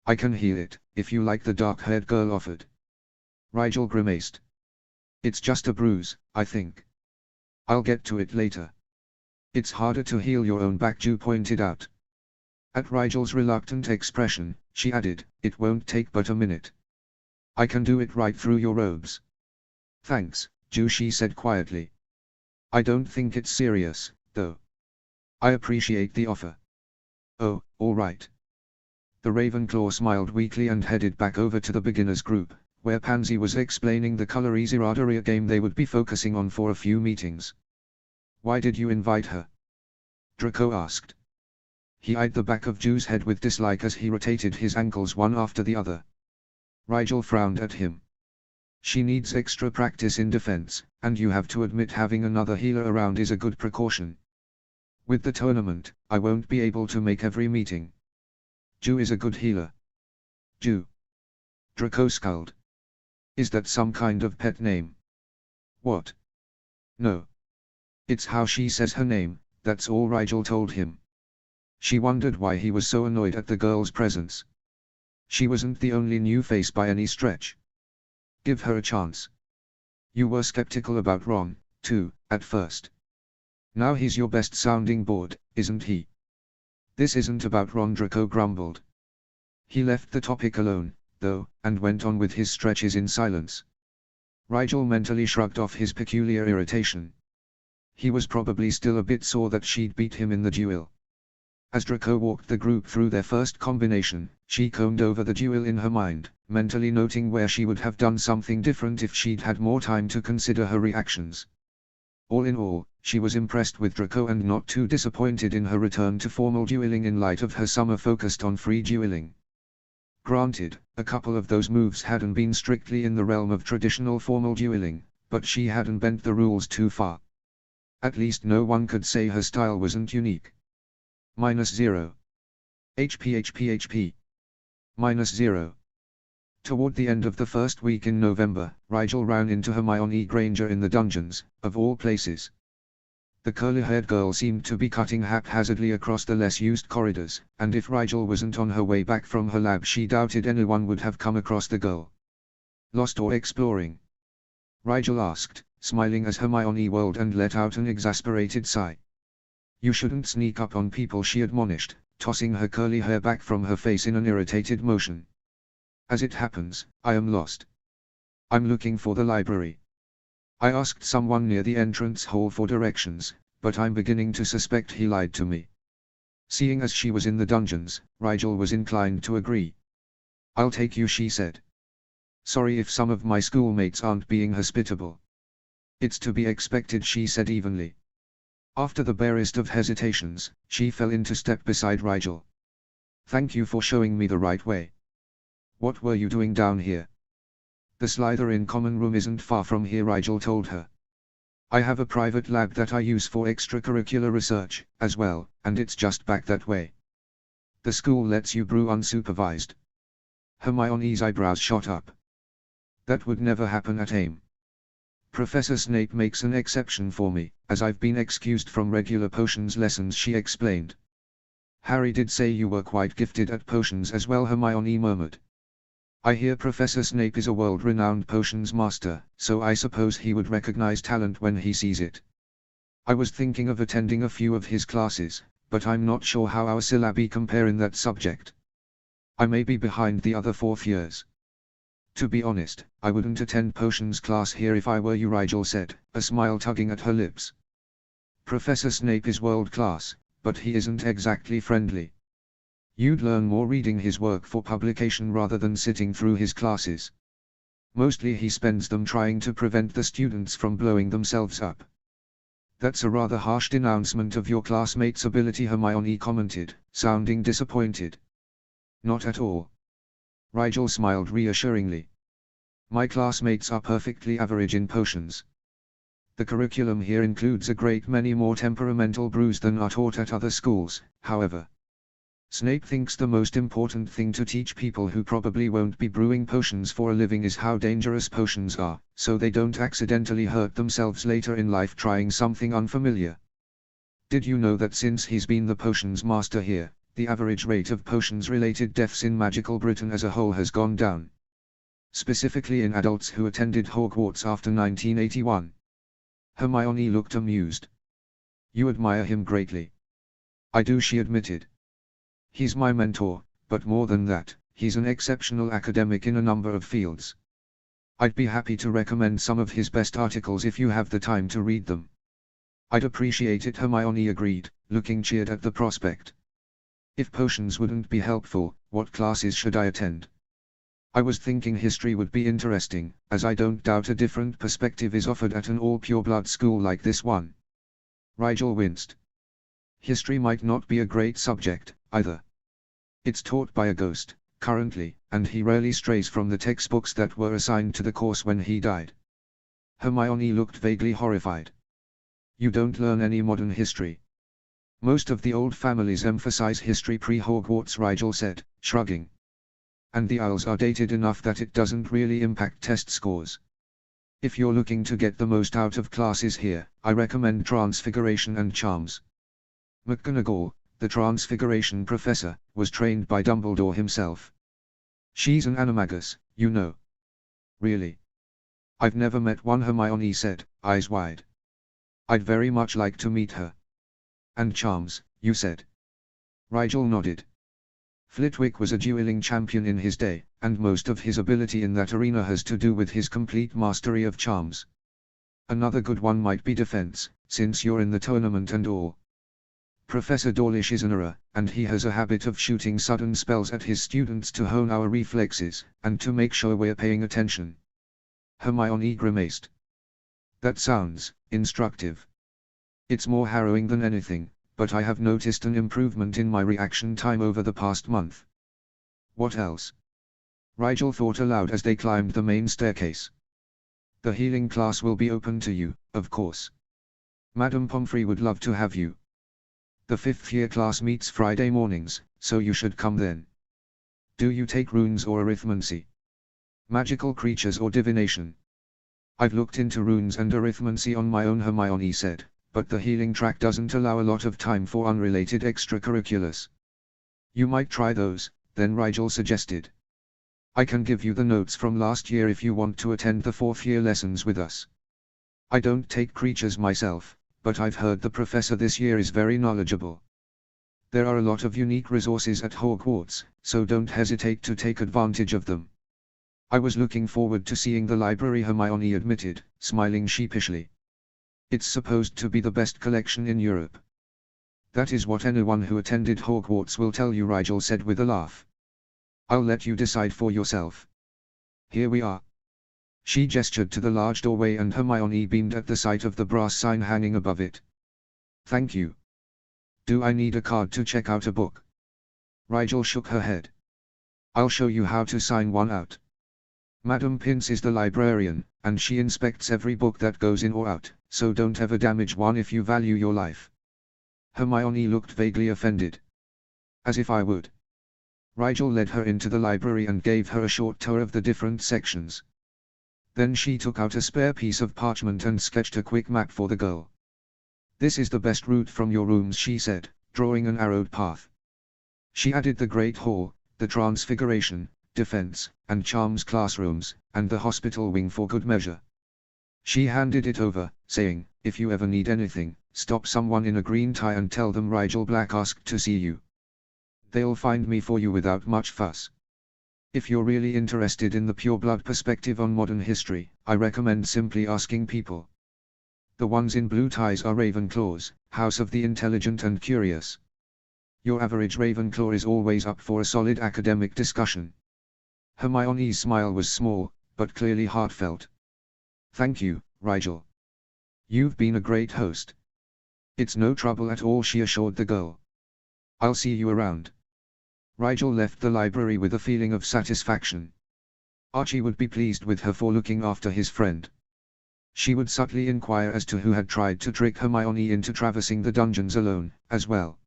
I can heal it, if you like, the dark-haired girl offered. Rigel grimaced. It's just a bruise, I think. I'll get to it later. It's harder to heal your own back, Ju pointed out. At Rigel's reluctant expression, she added, it won't take but a minute. I can do it right through your robes. Thanks, Ju, she said quietly. I don't think it's serious, though. I appreciate the offer. Oh, all right. The Ravenclaw smiled weakly and headed back over to the beginners group, where Pansy was explaining the Color Easiraderia game they would be focusing on for a few meetings. Why did you invite her? Draco asked. He eyed the back of Ju's head with dislike as he rotated his ankles one after the other. Rigel frowned at him. She needs extra practice in defense, and you have to admit having another healer around is a good precaution. With the tournament, I won't be able to make every meeting. Ju is a good healer. Ju. Draco scowled. Is that some kind of pet name? What? No. It's how she says her name, that's all Rigel told him. She wondered why he was so annoyed at the girl's presence. She wasn't the only new face by any stretch. Give her a chance. You were skeptical about Ron, too, at first. Now he's your best sounding board, isn't he? This isn't about Ron, Draco grumbled. He left the topic alone, though, and went on with his stretches in silence. Rigel mentally shrugged off his peculiar irritation. He was probably still a bit sore that she'd beat him in the duel. As Draco walked the group through their first combination, she combed over the duel in her mind, mentally noting where she would have done something different if she'd had more time to consider her reactions. All in all, she was impressed with Draco and not too disappointed in her return to formal dueling in light of her summer focused on free dueling. Granted, a couple of those moves hadn't been strictly in the realm of traditional formal dueling, but she hadn't bent the rules too far. At least no one could say her style wasn't unique. -0. HP. -0. Toward the end of the first week in November, Rigel ran into Hermione Granger in the dungeons, of all places. The curly-haired girl seemed to be cutting haphazardly across the less-used corridors, and if Rigel wasn't on her way back from her lab, she doubted anyone would have come across the girl. Lost or exploring? Rigel asked, smiling as Hermione whirled and let out an exasperated sigh. You shouldn't sneak up on people, she admonished, tossing her curly hair back from her face in an irritated motion. As it happens, I am lost. I'm looking for the library. I asked someone near the entrance hall for directions, but I'm beginning to suspect he lied to me. Seeing as she was in the dungeons, Rigel was inclined to agree. I'll take you, she said. Sorry if some of my schoolmates aren't being hospitable. It's to be expected, she said evenly. After the barest of hesitations, she fell into step beside Rigel. Thank you for showing me the right way. What were you doing down here? The Slytherin common room isn't far from here, Rigel told her. I have a private lab that I use for extracurricular research, as well, and it's just back that way. The school lets you brew unsupervised. Hermione's eyebrows shot up. That would never happen at AIM. Professor Snape makes an exception for me, as I've been excused from regular potions lessons, she explained. Harry did say you were quite gifted at potions as well, Hermione murmured. I hear Professor Snape is a world-renowned potions master, so I suppose he would recognize talent when he sees it. I was thinking of attending a few of his classes, but I'm not sure how our syllabi compare in that subject. I may be behind the other fourth years. To be honest, I wouldn't attend potions class here if I were you, Rigel said, a smile tugging at her lips. Professor Snape is world-class, but he isn't exactly friendly. You'd learn more reading his work for publication rather than sitting through his classes. Mostly he spends them trying to prevent the students from blowing themselves up. That's a rather harsh denouncement of your classmate's ability, Hermione commented, sounding disappointed. Not at all. Rigel smiled reassuringly. My classmates are perfectly average in potions. The curriculum here includes a great many more temperamental brews than are taught at other schools, however. Snape thinks the most important thing to teach people who probably won't be brewing potions for a living is how dangerous potions are, so they don't accidentally hurt themselves later in life trying something unfamiliar. Did you know that since he's been the potions master here, the average rate of potions-related deaths in magical Britain as a whole has gone down? Specifically in adults who attended Hogwarts after 1981. Hermione looked amused. You admire him greatly. I do, she admitted. He's my mentor, but more than that, he's an exceptional academic in a number of fields. I'd be happy to recommend some of his best articles if you have the time to read them. I'd appreciate it, Hermione agreed, looking cheered at the prospect. If potions wouldn't be helpful, what classes should I attend? I was thinking history would be interesting, as I don't doubt a different perspective is offered at an all-pureblood school like this one. Rigel winced. History might not be a great subject, either. It's taught by a ghost, currently, and he rarely strays from the textbooks that were assigned to the course when he died. Hermione looked vaguely horrified. You don't learn any modern history. Most of the old families emphasize history pre-Hogwarts, Rigel said, shrugging. And the Isles are dated enough that it doesn't really impact test scores. If you're looking to get the most out of classes here, I recommend Transfiguration and Charms. McGonagall, the Transfiguration professor, was trained by Dumbledore himself. She's an animagus, you know. Really? I've never met one, Hermione said, eyes wide. I'd very much like to meet her. And Charms, you said? Rigel nodded. Flitwick was a dueling champion in his day, and most of his ability in that arena has to do with his complete mastery of charms. Another good one might be defense, since you're in the tournament and all. Professor Dawlish is an Auror, and he has a habit of shooting sudden spells at his students to hone our reflexes, and to make sure we're paying attention. Hermione grimaced. That sounds instructive. It's more harrowing than anything, but I have noticed an improvement in my reaction time over the past month. What else? Rigel thought aloud as they climbed the main staircase. The healing class will be open to you, of course. Madame Pomfrey would love to have you. The 5th year class meets Friday mornings, so you should come then. Do you take runes or arithmancy? Magical creatures or divination? I've looked into runes and arithmancy on my own, Hermione said, but the healing track doesn't allow a lot of time for unrelated extracurriculars. You might try those, then Rigel suggested. I can give you the notes from last year if you want to attend the 4th year lessons with us. I don't take creatures myself, but I've heard the professor this year is very knowledgeable. There are a lot of unique resources at Hogwarts, so don't hesitate to take advantage of them. I was looking forward to seeing the library, Hermione admitted, smiling sheepishly. It's supposed to be the best collection in Europe. That is what anyone who attended Hogwarts will tell you, Rigel said with a laugh. I'll let you decide for yourself. Here we are. She gestured to the large doorway and Hermione beamed at the sight of the brass sign hanging above it. Thank you. Do I need a card to check out a book? Rigel shook her head. I'll show you how to sign one out. Madame Pince is the librarian, and she inspects every book that goes in or out, so don't ever damage one if you value your life. Hermione looked vaguely offended. As if I would. Rigel led her into the library and gave her a short tour of the different sections. Then she took out a spare piece of parchment and sketched a quick map for the girl. This is the best route from your rooms, she said, drawing an arrowed path. She added the Great Hall, the Transfiguration, Defense, and Charms classrooms, and the hospital wing for good measure. She handed it over, saying, if you ever need anything, stop someone in a green tie and tell them Rigel Black asked to see you. They'll find me for you without much fuss. If you're really interested in the pure-blood perspective on modern history, I recommend simply asking people. The ones in blue ties are Ravenclaws, House of the Intelligent and Curious. Your average Ravenclaw is always up for a solid academic discussion. Hermione's smile was small, but clearly heartfelt. Thank you, Rigel. You've been a great host. It's no trouble at all, she assured the girl. I'll see you around. Rigel left the library with a feeling of satisfaction. Archie would be pleased with her for looking after his friend. She would subtly inquire as to who had tried to trick Hermione into traversing the dungeons alone, as well.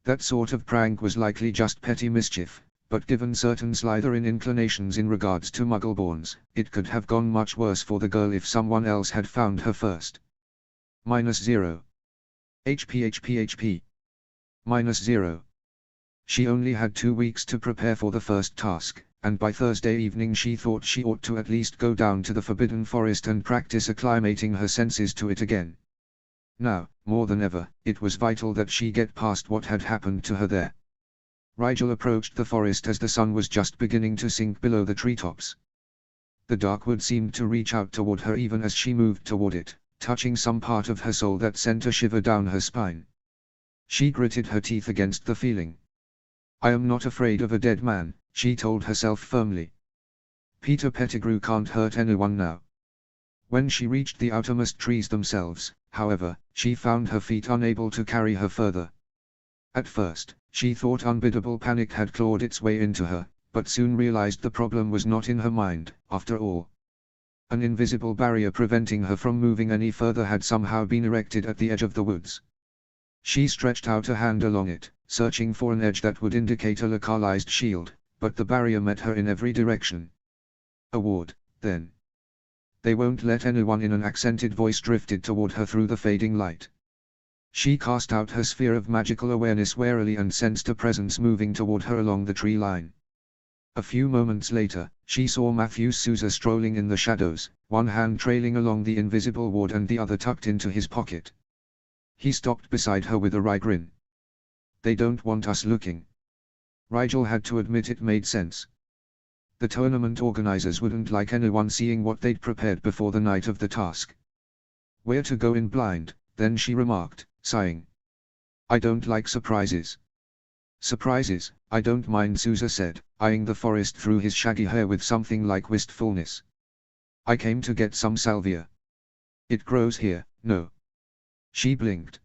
That sort of prank was likely just petty mischief, but given certain Slytherin inclinations in regards to Muggleborns, it could have gone much worse for the girl if someone else had found her first. -0. HP. -0. She only had 2 weeks to prepare for the first task, and by Thursday evening she thought she ought to at least go down to the Forbidden Forest and practice acclimating her senses to it again. Now, more than ever, it was vital that she get past what had happened to her there. Rigel approached the forest as the sun was just beginning to sink below the treetops. The dark wood seemed to reach out toward her even as she moved toward it, touching some part of her soul that sent a shiver down her spine. She gritted her teeth against the feeling. "I am not afraid of a dead man," she told herself firmly. "Peter Pettigrew can't hurt anyone now." When she reached the outermost trees themselves, however, she found her feet unable to carry her further. At first, she thought unbiddable panic had clawed its way into her, but soon realized the problem was not in her mind, after all. An invisible barrier preventing her from moving any further had somehow been erected at the edge of the woods. She stretched out a hand along it, searching for an edge that would indicate a localized shield, but the barrier met her in every direction. "A ward, then. They won't let anyone in," an accented voice drifted toward her through the fading light. She cast out her sphere of magical awareness warily and sensed a presence moving toward her along the tree line. A few moments later, she saw Matthew Souza strolling in the shadows, one hand trailing along the invisible ward and the other tucked into his pocket. He stopped beside her with a wry grin. "They don't want us looking." Rigel had to admit it made sense. The tournament organizers wouldn't like anyone seeing what they'd prepared before the night of the task. "Where to go in blind," then she remarked, sighing. "I don't like surprises." "Surprises, I don't mind," Souza said, eyeing the forest through his shaggy hair with something like wistfulness. "I came to get some salvia. It grows here, no?" She blinked.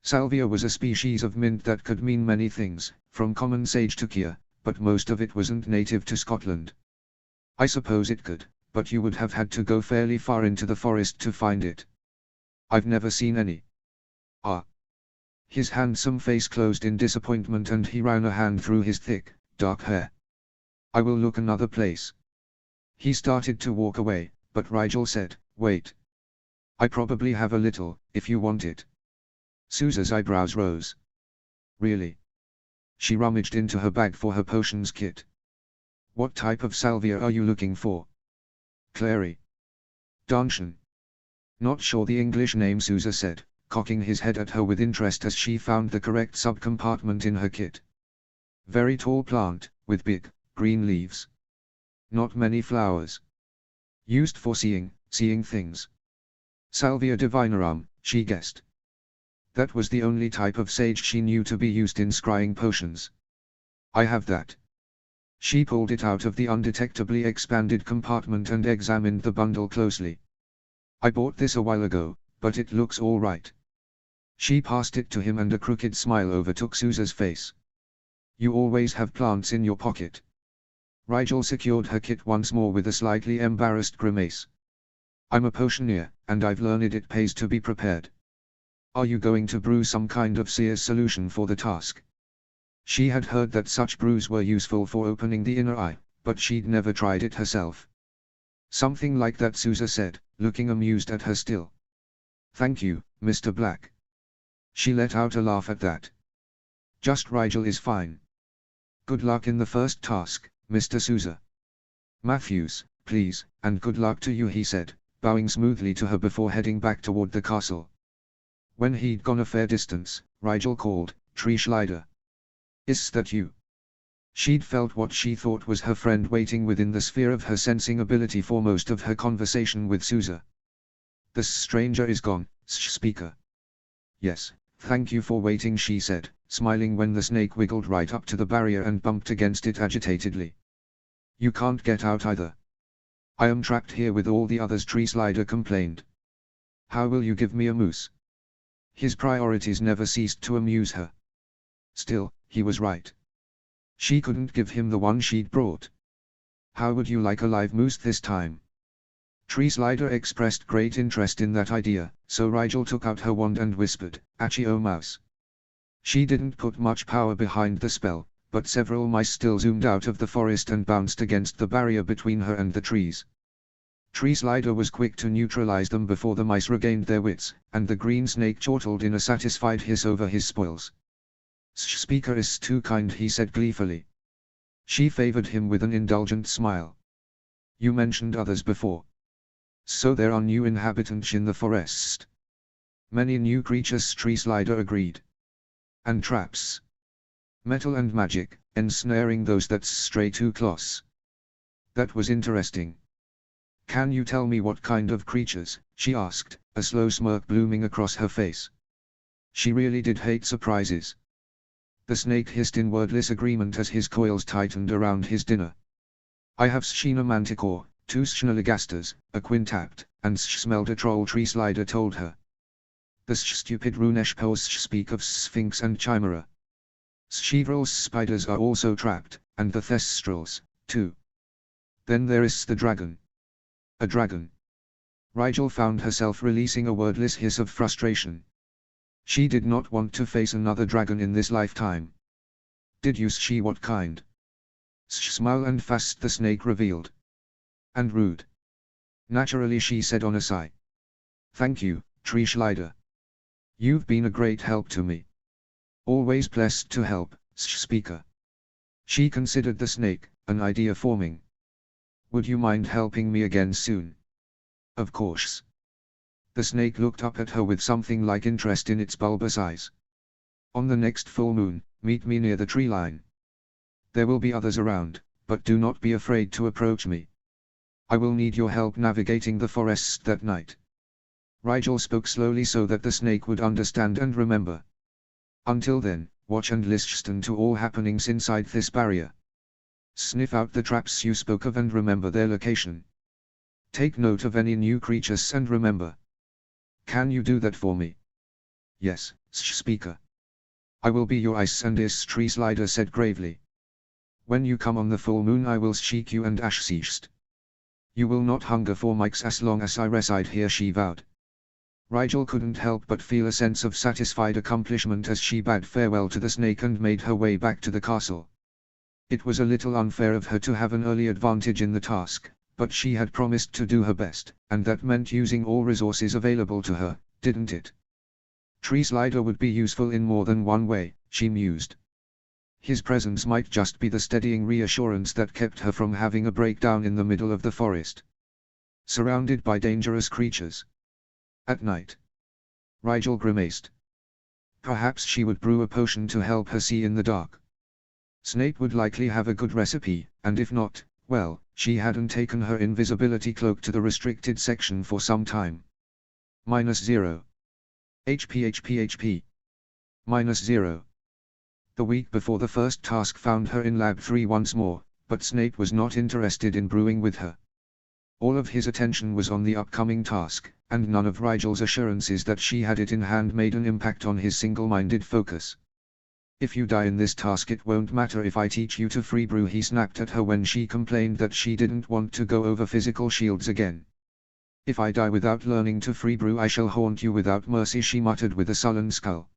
Salvia was a species of mint that could mean many things, from common sage to kia, but most of it wasn't native to Scotland. "I suppose it could, but you would have had to go fairly far into the forest to find it. I've never seen any." "Ah." His handsome face closed in disappointment and he ran a hand through his thick, dark hair. "I will look another place." He started to walk away, but Rigel said, "Wait. I probably have a little, if you want it." Souza's eyebrows rose. "Really?" She rummaged into her bag for her potions kit. "What type of salvia are you looking for?" "Clary. Danshan." "Not sure the English name," Souza said, cocking his head at her with interest as she found the correct subcompartment in her kit. "Very tall plant, with big, green leaves. Not many flowers. Used for seeing things." Salvia divinorum, she guessed. That was the only type of sage she knew to be used in scrying potions. "I have that." She pulled it out of the undetectably expanded compartment and examined the bundle closely. "I bought this a while ago, but it looks all right." She passed it to him and a crooked smile overtook Souza's face. "You always have plants in your pocket." Rigel secured her kit once more with a slightly embarrassed grimace. "I'm a potioneer, and I've learned it pays to be prepared." "Are you going to brew some kind of seer's solution for the task?" She had heard that such brews were useful for opening the inner eye, but she'd never tried it herself. "Something like that," Souza said, looking amused at her still. "Thank you, Mr. Black." She let out a laugh at that. "Just Rigel is fine. Good luck in the first task, Mr. Souza." "Matthews, please, and good luck to you," he said, bowing smoothly to her before heading back toward the castle. When he'd gone a fair distance, Rigel called, "Tree Schleider. Is that you?" She'd felt what she thought was her friend waiting within the sphere of her sensing ability for most of her conversation with Souza. "The stranger is gone, speaker." "Yes, thank you for waiting," she said, smiling when the snake wiggled right up to the barrier and bumped against it agitatedly. "You can't get out either." "I am trapped here with all the others," Tree Slider complained. "How will you give me a moose?" His priorities never ceased to amuse her. Still, he was right. She couldn't give him the one she'd brought. "How would you like a live moose this time?" Tree Slider expressed great interest in that idea, so Rigel took out her wand and whispered, "Achio mouse." She didn't put much power behind the spell, but several mice still zoomed out of the forest and bounced against the barrier between her and the trees. Tree Slider was quick to neutralize them before the mice regained their wits, and the green snake chortled in a satisfied hiss over his spoils. "Speaker is too kind," he said gleefully. She favored him with an indulgent smile. "You mentioned others before. So there are new inhabitants in the forest?" Many new creatures, Tree Slider agreed. And traps. Metal and magic, ensnaring those that stray too close. That was interesting. Can you tell me what kind of creatures? She asked, a slow smirk blooming across her face. She really did hate surprises. The snake hissed in wordless agreement as his coils tightened around his dinner. I have seen a manticore, 2 schnurligasters, a quintapt, and smelled a troll, Tree Slider told her. The stupid runeshpos speak of sphinx and chimera. Several spiders are also trapped, and the thestrals, too. Then there is the dragon. A dragon. Rigel found herself releasing a wordless hiss of frustration. She did not want to face another dragon in this lifetime. Did you see what kind? Small and fast, the snake revealed. And rude. Naturally, she said on a sigh. Thank you, Tree Slider. You've been a great help to me. Always blessed to help, speaker. She considered the snake, an idea forming. Would you mind helping me again soon? Of course. The snake looked up at her with something like interest in its bulbous eyes. On the next full moon, meet me near the tree line. There will be others around, but do not be afraid to approach me. I will need your help navigating the forests that night. Rigel spoke slowly so that the snake would understand and remember. Until then, watch and listen to all happenings inside this barrier. Sniff out the traps you spoke of and remember their location. Take note of any new creatures and remember. Can you do that for me? Yes, speaker. I will be your ice and ears, Tree Slider said gravely. When you come on the full moon I will seek you and assist. You will not hunger for mics as long as I reside here, she vowed. Rigel couldn't help but feel a sense of satisfied accomplishment as she bade farewell to the snake and made her way back to the castle. It was a little unfair of her to have an early advantage in the task, but she had promised to do her best, and that meant using all resources available to her, didn't it? Tree Slider would be useful in more than one way, she mused. His presence might just be the steadying reassurance that kept her from having a breakdown in the middle of the forest. Surrounded by dangerous creatures. At night. Rigel grimaced. Perhaps she would brew a potion to help her see in the dark. Snape would likely have a good recipe, and if not, well, she hadn't taken her invisibility cloak to the restricted section for some time. -0. HP. -0. The week before the first task found her in Lab 3 once more, but Snape was not interested in brewing with her. All of his attention was on the upcoming task, and none of Rigel's assurances that she had it in hand made an impact on his single-minded focus. If you die in this task it won't matter if I teach you to free brew, he snapped at her when she complained that she didn't want to go over physical shields again. If I die without learning to free brew I shall haunt you without mercy, she muttered with a sullen scowl.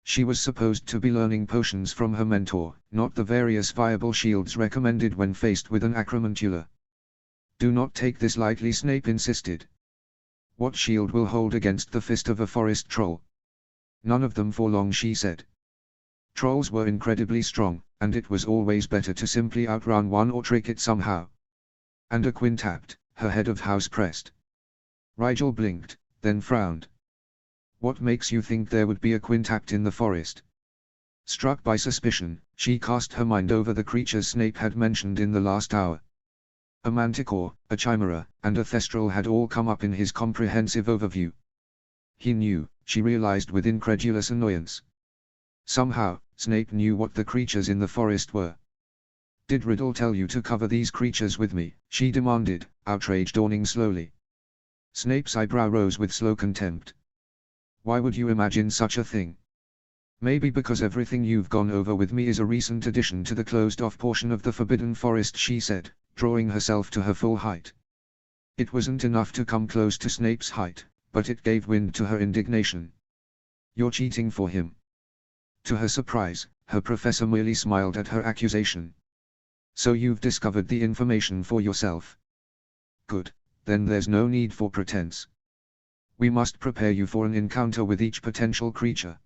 She was supposed to be learning potions from her mentor, not the various viable shields recommended when faced with an acromantula. Do not take this lightly, Snape insisted. What shield will hold against the fist of a forest troll? None of them for long, she said. Trolls were incredibly strong, and it was always better to simply outrun one or trick it somehow. And a quintapt, her head of house pressed. Rigel blinked, then frowned. What makes you think there would be a quintapt in the forest? Struck by suspicion, she cast her mind over the creatures Snape had mentioned in the last hour. A manticore, a chimera, and a thestral had all come up in his comprehensive overview. He knew, she realized with incredulous annoyance. Somehow, Snape knew what the creatures in the forest were. Did Riddle tell you to cover these creatures with me? She demanded, outrage dawning slowly. Snape's eyebrow rose with slow contempt. Why would you imagine such a thing? Maybe because everything you've gone over with me is a recent addition to the closed-off portion of the Forbidden Forest, she said, drawing herself to her full height. It wasn't enough to come close to Snape's height, but it gave wind to her indignation. You're cheating for him. To her surprise, her professor merely smiled at her accusation. So you've discovered the information for yourself. Good, then there's no need for pretense. We must prepare you for an encounter with each potential creature.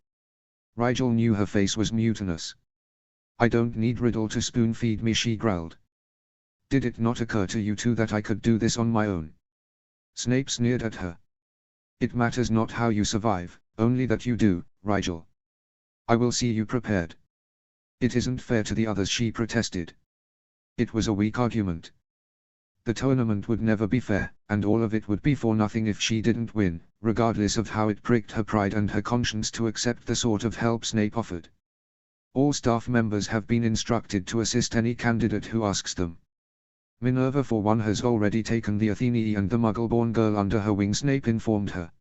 Rigel knew her face was mutinous. I don't need Riddle to spoon-feed me, she growled. Did it not occur to you two that I could do this on my own? Snape sneered at her. It matters not how you survive, only that you do, Rigel. I will see you prepared. It isn't fair to the others, she protested. It was a weak argument. The tournament would never be fair, and all of it would be for nothing if she didn't win, regardless of how it pricked her pride and her conscience to accept the sort of help Snape offered. All staff members have been instructed to assist any candidate who asks them. Minerva for one has already taken the Athenee and the Muggle-born girl under her wing, Snape informed her.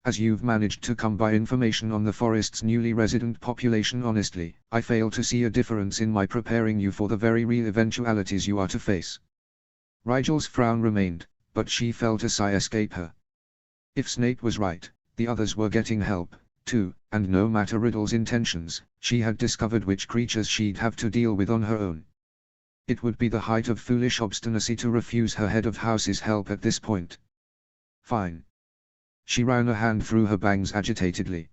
As you've managed to come by information on the forest's newly resident population honestly, I fail to see a difference in my preparing you for the very real eventualities you are to face. Rigel's frown remained, but she felt a sigh escape her. If Snape was right, the others were getting help, too, and no matter Riddle's intentions, she had discovered which creatures she'd have to deal with on her own. It would be the height of foolish obstinacy to refuse her head of house's help at this point. Fine. She ran a hand through her bangs agitatedly.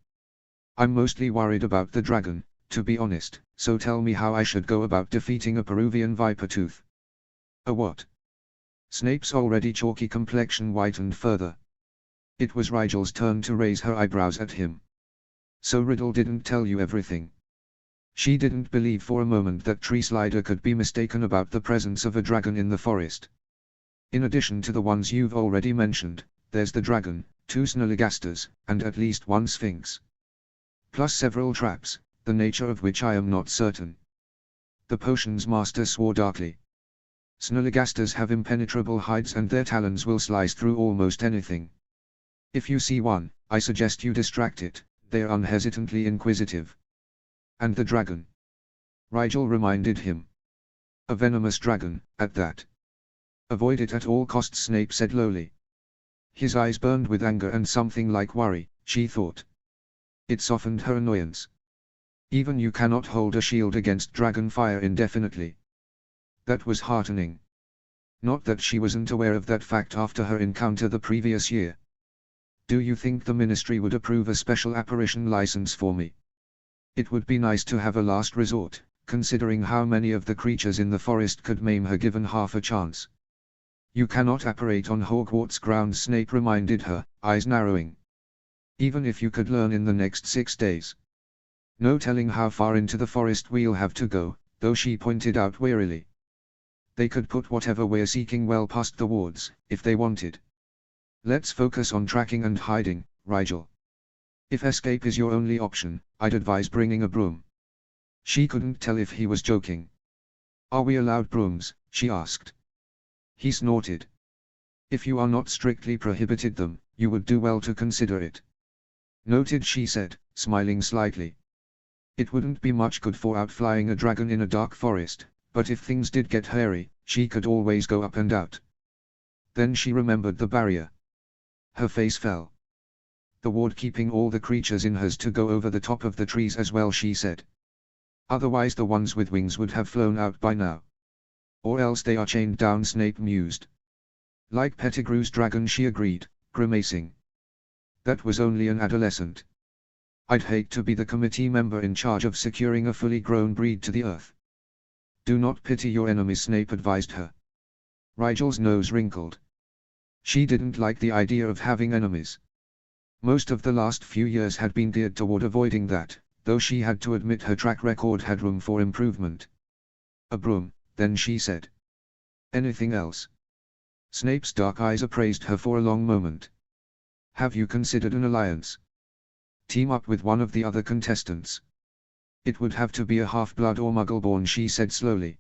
I'm mostly worried about the dragon, to be honest, so tell me how I should go about defeating a Peruvian viper tooth. A what? Snape's already chalky complexion whitened further. It was Rigel's turn to raise her eyebrows at him. So Riddle didn't tell you everything. She didn't believe for a moment that Treeslider could be mistaken about the presence of a dragon in the forest. In addition to the ones you've already mentioned, there's the dragon, 2 Snallygastas, and at least 1 Sphinx. Plus several traps, the nature of which I am not certain. The potion's master swore darkly. Snallygastas have impenetrable hides and their talons will slice through almost anything. If you see one, I suggest you distract it, they're unhesitantly inquisitive. And the dragon? Rigel reminded him. A venomous dragon, at that. Avoid it at all costs, Snape said lowly. His eyes burned with anger and something like worry, she thought. It softened her annoyance. Even you cannot hold a shield against dragon fire indefinitely. That was heartening. Not that she wasn't aware of that fact after her encounter the previous year. Do you think the Ministry would approve a special apparition license for me? It would be nice to have a last resort, considering how many of the creatures in the forest could maim her given half a chance. You cannot apparate on Hogwarts grounds, Snape reminded her, eyes narrowing. Even if you could learn in the next 6 days. No telling how far into the forest we'll have to go, though, she pointed out wearily. They could put whatever we're seeking well past the wards, if they wanted. Let's focus on tracking and hiding, Rigel. If escape is your only option, I'd advise bringing a broom. She couldn't tell if he was joking. Are we allowed brooms? She asked. He snorted. If you are not strictly prohibited them, you would do well to consider it. Noted, she said, smiling slightly. It wouldn't be much good for outflying a dragon in a dark forest, but if things did get hairy, she could always go up and out. Then she remembered the barrier. Her face fell. The ward keeping all the creatures in has to go over the top of the trees as well, she said. Otherwise the ones with wings would have flown out by now. Or else they are chained down, Snape mused. Like Pettigrew's dragon, she agreed, grimacing. That was only an adolescent. I'd hate to be the committee member in charge of securing a fully grown breed to the earth. Do not pity your enemies, Snape advised her. Rigel's nose wrinkled. She didn't like the idea of having enemies. Most of the last few years had been geared toward avoiding that, though she had to admit her track record had room for improvement. A broom, then, she said. Anything else? Snape's dark eyes appraised her for a long moment. Have you considered an alliance? Team up with one of the other contestants. It would have to be a half-blood or Muggle-born, she said slowly.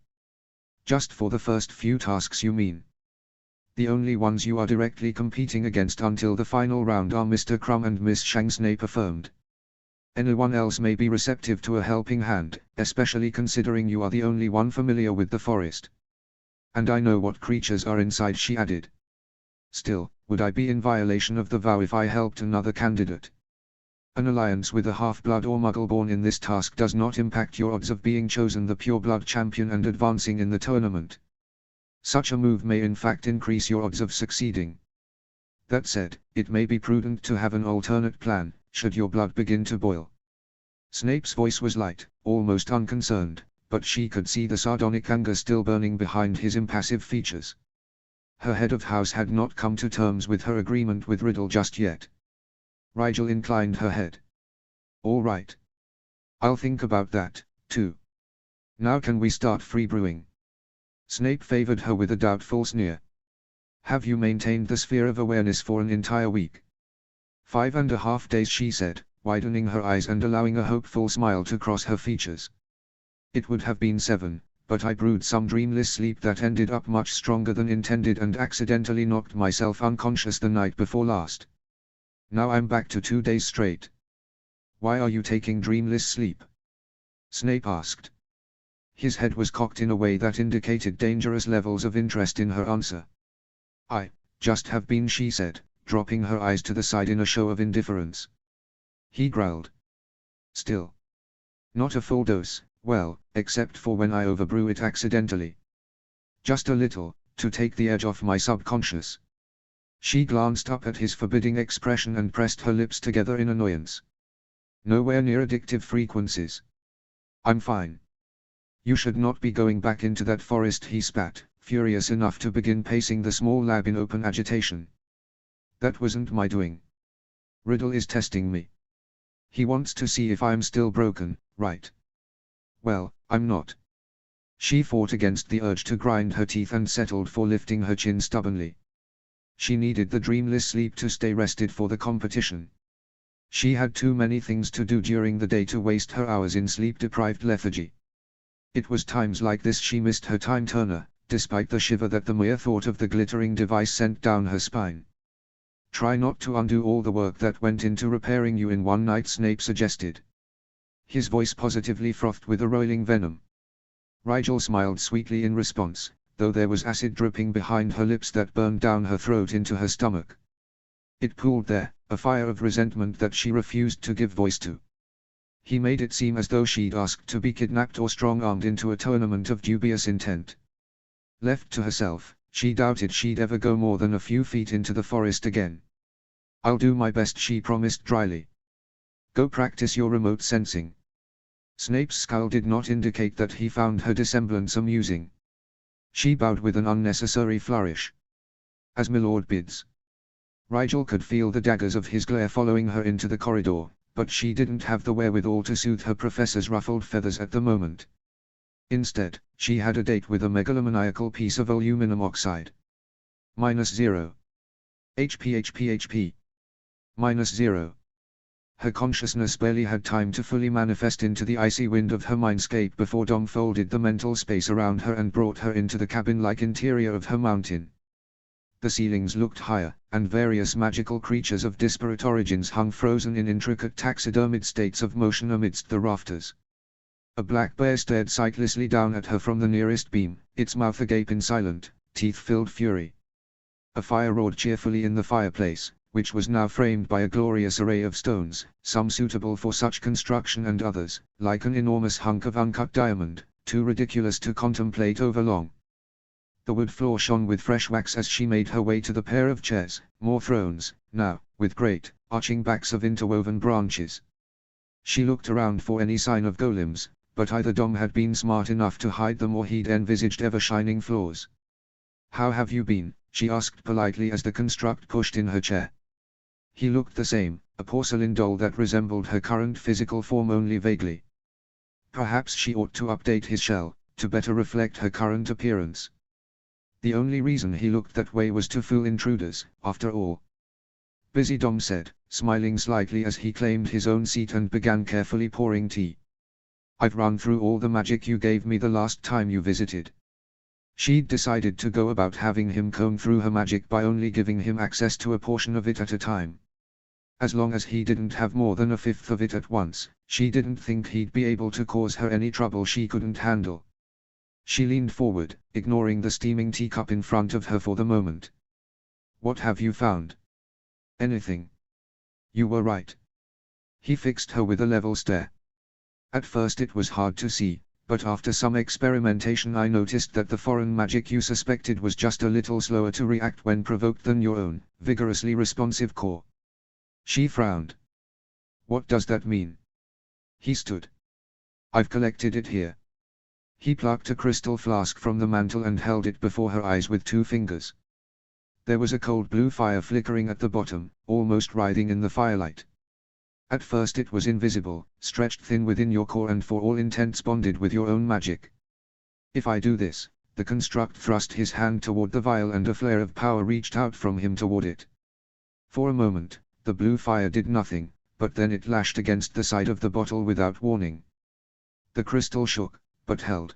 Just for the first few tasks, you mean? The only ones you are directly competing against until the final round are Mr. Crumb and Miss Shang, Snape affirmed. Anyone else may be receptive to a helping hand, especially considering you are the only one familiar with the forest. And I know what creatures are inside, she added. Still, would I be in violation of the vow if I helped another candidate? An alliance with a half-blood or Muggle-born in this task does not impact your odds of being chosen the pure-blood champion and advancing in the tournament. Such a move may in fact increase your odds of succeeding. That said, it may be prudent to have an alternate plan, should your blood begin to boil. Snape's voice was light, almost unconcerned, but she could see the sardonic anger still burning behind his impassive features. Her head of house had not come to terms with her agreement with Riddle just yet. Rigel inclined her head. All right. I'll think about that, too. Now can we start free brewing? Snape favored her with a doubtful sneer. Have you maintained the sphere of awareness for an entire week? 5.5 days, she said, widening her eyes and allowing a hopeful smile to cross her features. It would have been 7, but I brewed some dreamless sleep that ended up much stronger than intended and accidentally knocked myself unconscious the night before last. Now I'm back to 2 days straight. Why are you taking dreamless sleep? Snape asked. His head was cocked in a way that indicated dangerous levels of interest in her answer. I just have been, she said, dropping her eyes to the side in a show of indifference. He growled. Still. Not a full dose, well, except for when I overbrew it accidentally. Just a little, to take the edge off my subconscious. She glanced up at his forbidding expression and pressed her lips together in annoyance. Nowhere near addictive frequencies. I'm fine. You should not be going back into that forest, he spat, furious enough to begin pacing the small lab in open agitation. That wasn't my doing. Riddle is testing me. He wants to see if I'm still broken, right? Well, I'm not. She fought against the urge to grind her teeth and settled for lifting her chin stubbornly. She needed the dreamless sleep to stay rested for the competition. She had too many things to do during the day to waste her hours in sleep-deprived lethargy. It was times like this she missed her time turner, despite the shiver that the mere thought of the glittering device sent down her spine. Try not to undo all the work that went into repairing you in one night, Snape suggested. His voice positively frothed with a roiling venom. Rigel smiled sweetly in response, though there was acid dripping behind her lips that burned down her throat into her stomach. It pooled there, a fire of resentment that she refused to give voice to. He made it seem as though she'd asked to be kidnapped or strong-armed into a tournament of dubious intent. Left to herself, she doubted she'd ever go more than a few feet into the forest again. I'll do my best, she promised dryly. Go practice your remote sensing. Snape's scowl did not indicate that he found her dissemblance amusing. She bowed with an unnecessary flourish. As Milord bids. Rigel could feel the daggers of his glare following her into the corridor, but she didn't have the wherewithal to soothe her professor's ruffled feathers at the moment. Instead, she had a date with a megalomaniacal piece of aluminum oxide. -0. HP. -0. Her consciousness barely had time to fully manifest into the icy wind of her mindscape before Dom folded the mental space around her and brought her into the cabin-like interior of her mountain. The ceilings looked higher, and various magical creatures of disparate origins hung frozen in intricate taxidermied states of motion amidst the rafters. A black bear stared sightlessly down at her from the nearest beam, its mouth agape in silent, teeth-filled fury. A fire roared cheerfully in the fireplace, which was now framed by a glorious array of stones, some suitable for such construction and others, like an enormous hunk of uncut diamond, too ridiculous to contemplate overlong. The wood floor shone with fresh wax as she made her way to the pair of chairs, more thrones, now, with great, arching backs of interwoven branches. She looked around for any sign of golems, but either Dom had been smart enough to hide them or he'd envisaged ever-shining floors. How have you been? She asked politely as the construct pushed in her chair. He looked the same, a porcelain doll that resembled her current physical form only vaguely. Perhaps she ought to update his shell, to better reflect her current appearance. The only reason he looked that way was to fool intruders, after all. Busy, Dom said, smiling slightly as he claimed his own seat and began carefully pouring tea. I've run through all the magic you gave me the last time you visited. She'd decided to go about having him comb through her magic by only giving him access to a portion of it at a time. As long as he didn't have more than a fifth of it at once, she didn't think he'd be able to cause her any trouble she couldn't handle. She leaned forward, ignoring the steaming teacup in front of her for the moment. What have you found? Anything. You were right. He fixed her with a level stare. At first it was hard to see, but after some experimentation I noticed that the foreign magic you suspected was just a little slower to react when provoked than your own, vigorously responsive core. She frowned. What does that mean? He stood. I've collected it here. He plucked a crystal flask from the mantel and held it before her eyes with 2 fingers. There was a cold blue fire flickering at the bottom, almost writhing in the firelight. At first it was invisible, stretched thin within your core and for all intents bonded with your own magic. If I do this, the construct thrust his hand toward the vial and a flare of power reached out from him toward it. For a moment, the blue fire did nothing, but then it lashed against the side of the bottle without warning. The crystal shook, but held.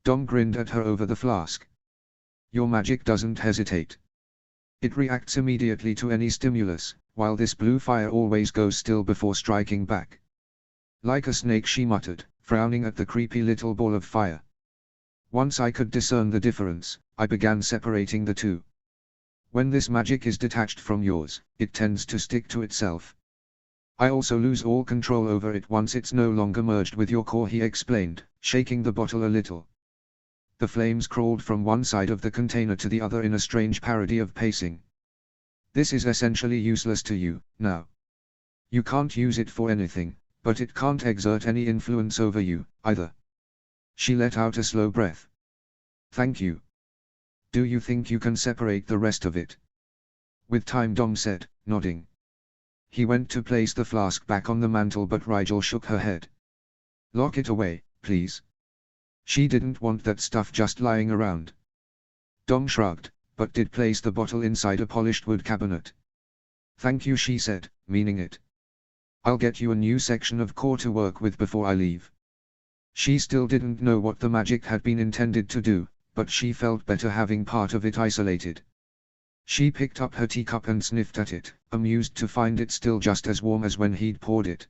Dom grinned at her over the flask. Your magic doesn't hesitate. It reacts immediately to any stimulus, while this blue fire always goes still before striking back. Like a snake, she muttered, frowning at the creepy little ball of fire. Once I could discern the difference, I began separating the two. When this magic is detached from yours, it tends to stick to itself. I also lose all control over it once it's no longer merged with your core, he explained, shaking the bottle a little. The flames crawled from one side of the container to the other in a strange parody of pacing. This is essentially useless to you, now. You can't use it for anything, but it can't exert any influence over you, either. She let out a slow breath. Thank you. Do you think you can separate the rest of it? With time, Dom said, nodding. He went to place the flask back on the mantle, but Rigel shook her head. Lock it away, please. She didn't want that stuff just lying around. Dom shrugged, but did place the bottle inside a polished wood cabinet. Thank you, she said, meaning it. I'll get you a new section of core to work with before I leave. She still didn't know what the magic had been intended to do, but she felt better having part of it isolated. She picked up her teacup and sniffed at it, amused to find it still just as warm as when he'd poured it.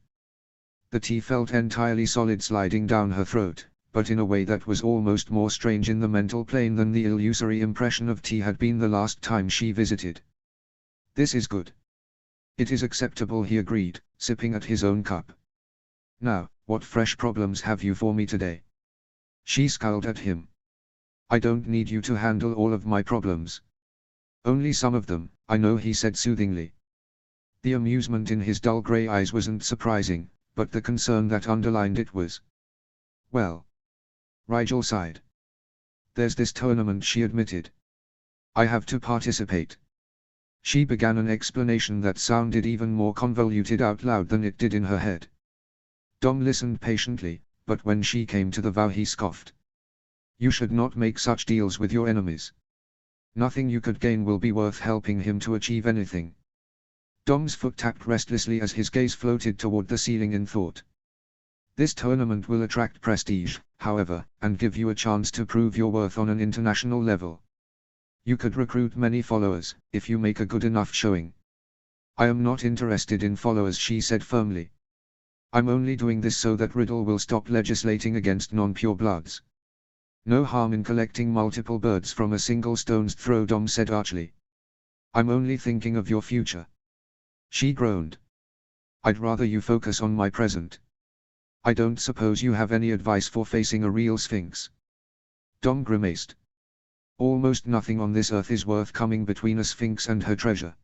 The tea felt entirely solid sliding down her throat, but in a way that was almost more strange in the mental plane than the illusory impression of tea had been the last time she visited. This is good. It is acceptable, he agreed, sipping at his own cup. Now, what fresh problems have you for me today? She scowled at him. I don't need you to handle all of my problems. Only some of them, I know, he said soothingly. The amusement in his dull grey eyes wasn't surprising, but the concern that underlined it was. Well. Rigel sighed. There's this tournament, she admitted. I have to participate. She began an explanation that sounded even more convoluted out loud than it did in her head. Dom listened patiently, but when she came to the vow he scoffed. You should not make such deals with your enemies. Nothing you could gain will be worth helping him to achieve anything. Dom's foot tapped restlessly as his gaze floated toward the ceiling in thought. This tournament will attract prestige, however, and give you a chance to prove your worth on an international level. You could recruit many followers, if you make a good enough showing. I am not interested in followers, she said firmly. I'm only doing this so that Riddle will stop legislating against non-pure bloods. No harm in collecting multiple birds from a single stone's throw, Dom said archly. I'm only thinking of your future. She groaned. I'd rather you focus on my present. I don't suppose you have any advice for facing a real sphinx? Dom grimaced. Almost nothing on this earth is worth coming between a sphinx and her treasure.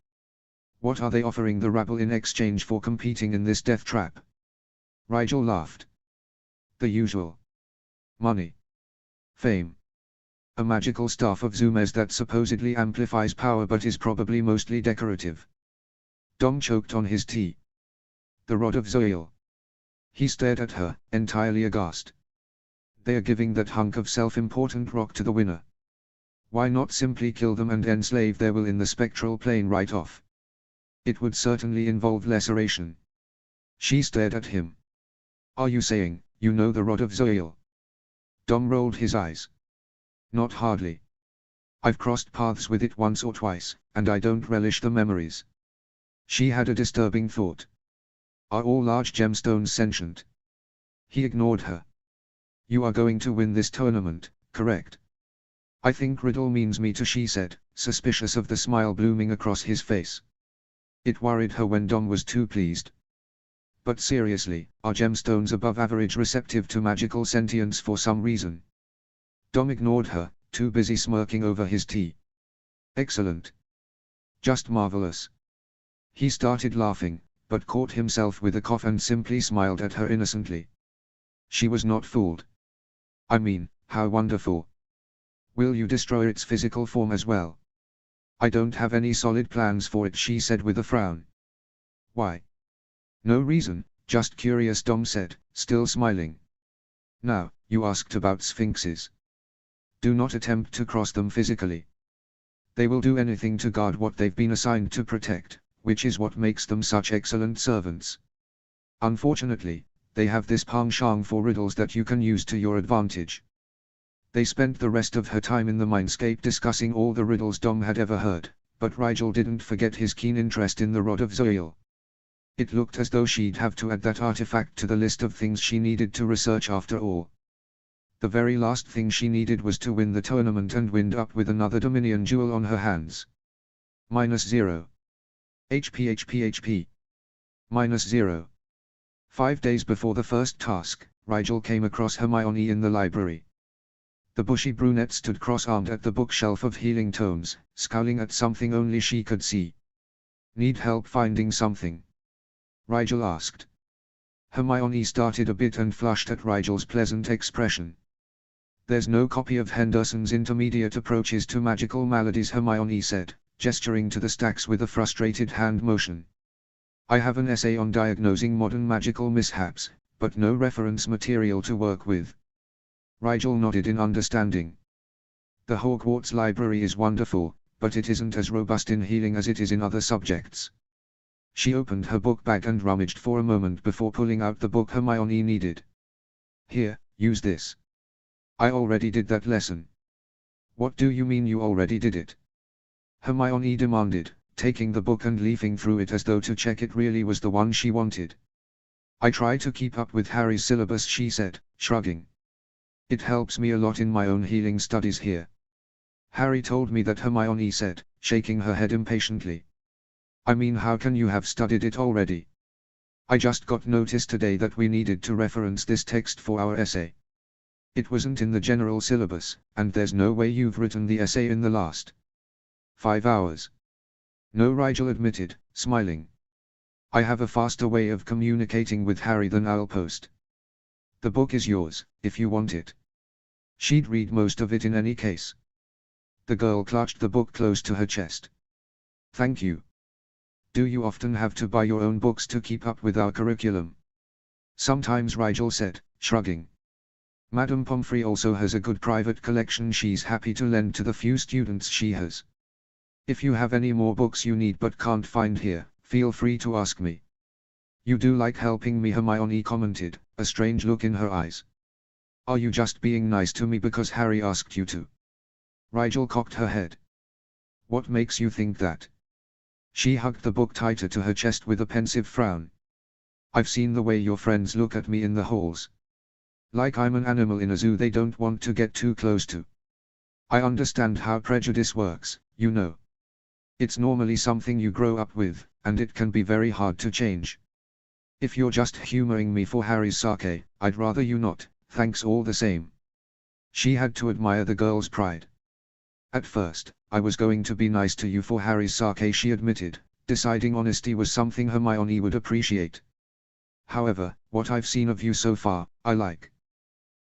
What are they offering the rabble in exchange for competing in this death trap? Rigel laughed. The usual. Money. Fame. A magical staff of Zumez that supposedly amplifies power but is probably mostly decorative. Dom choked on his tea. The Rod of Zoil. He stared at her, entirely aghast. They are giving that hunk of self-important rock to the winner. Why not simply kill them and enslave their will in the spectral plane right off? It would certainly involve laceration. She stared at him. Are you saying, you know the Rod of Zoil? Dom rolled his eyes. Not hardly. I've crossed paths with it once or twice, and I don't relish the memories. She had a disturbing thought. Are all large gemstones sentient? He ignored her. You are going to win this tournament, correct? I think Riddle means me to, she said, suspicious of the smile blooming across his face. It worried her when Dom was too pleased. But seriously, are gemstones above average receptive to magical sentience for some reason? Dom ignored her, too busy smirking over his tea. Excellent. Just marvelous. He started laughing, but caught himself with a cough and simply smiled at her innocently. She was not fooled. I mean, how wonderful. Will you destroy its physical form as well? I don't have any solid plans for it, she said with a frown. Why? No reason, just curious, Dom said, still smiling. Now, you asked about sphinxes. Do not attempt to cross them physically. They will do anything to guard what they've been assigned to protect, which is what makes them such excellent servants. Unfortunately, they have this penchant for riddles that you can use to your advantage. They spent the rest of her time in the mindscape discussing all the riddles Dom had ever heard, but Rigel didn't forget his keen interest in the Rod of Zoil. It looked as though she'd have to add that artifact to the list of things she needed to research after all. The very last thing she needed was to win the tournament and wind up with another Dominion jewel on her hands. -0. HP. -0. 5 days before the first task, Rigel came across Hermione in the library. The bushy brunette stood cross-armed at the bookshelf of healing tomes, scowling at something only she could see. Need help finding something? Rigel asked. Hermione started a bit and flushed at Rigel's pleasant expression. There's no copy of Henderson's Intermediate Approaches to Magical Maladies, Hermione said, gesturing to the stacks with a frustrated hand motion. I have an essay on diagnosing modern magical mishaps, but no reference material to work with. Rigel nodded in understanding. The Hogwarts library is wonderful, but it isn't as robust in healing as it is in other subjects. She opened her book bag and rummaged for a moment before pulling out the book Hermione needed. Here, use this. I already did that lesson. What do you mean you already did it? Hermione demanded, taking the book and leafing through it as though to check it really was the one she wanted. I try to keep up with Harry's syllabus, she said, shrugging. It helps me a lot in my own healing studies here. Harry told me that, Hermione said, shaking her head impatiently. I mean, how can you have studied it already? I just got notice today that we needed to reference this text for our essay. It wasn't in the general syllabus, and there's no way you've written the essay in the last 5 hours. No, Rigel admitted, smiling. I have a faster way of communicating with Harry than I'll post. The book is yours, if you want it. She'd read most of it in any case. The girl clutched the book close to her chest. Thank you. Do you often have to buy your own books to keep up with our curriculum? Sometimes, Rigel said, shrugging. Madame Pomfrey also has a good private collection she's happy to lend to the few students she has. If you have any more books you need but can't find here, feel free to ask me. You do like helping me, Hermione commented, a strange look in her eyes. Are you just being nice to me because Harry asked you to? Rigel cocked her head. What makes you think that? She hugged the book tighter to her chest with a pensive frown. I've seen the way your friends look at me in the halls. Like I'm an animal in a zoo they don't want to get too close to. I understand how prejudice works, you know. It's normally something you grow up with, and it can be very hard to change. If you're just humoring me for Harry's sake, I'd rather you not, thanks all the same. She had to admire the girl's pride. At first, I was going to be nice to you for Harry's sake, she admitted, deciding honesty was something Hermione would appreciate. However, what I've seen of you so far, I like.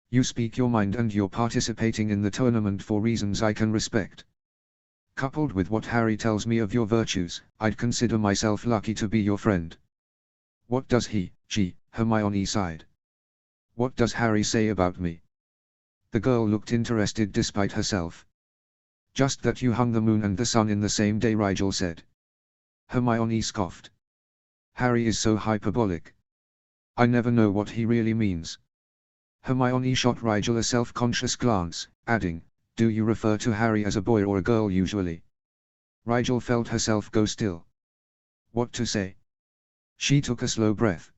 You speak your mind and you're participating in the tournament for reasons I can respect. Coupled with what Harry tells me of your virtues, I'd consider myself lucky to be your friend. What does Hermione sighed. What does Harry say about me? The girl looked interested despite herself. Just that you hung the moon and the sun in the same day, Rigel said. Hermione scoffed. Harry is so hyperbolic. I never know what he really means. Hermione shot Rigel a self-conscious glance, adding, do you refer to Harry as a boy or a girl usually? Rigel felt herself go still. What to say? She took a slow breath.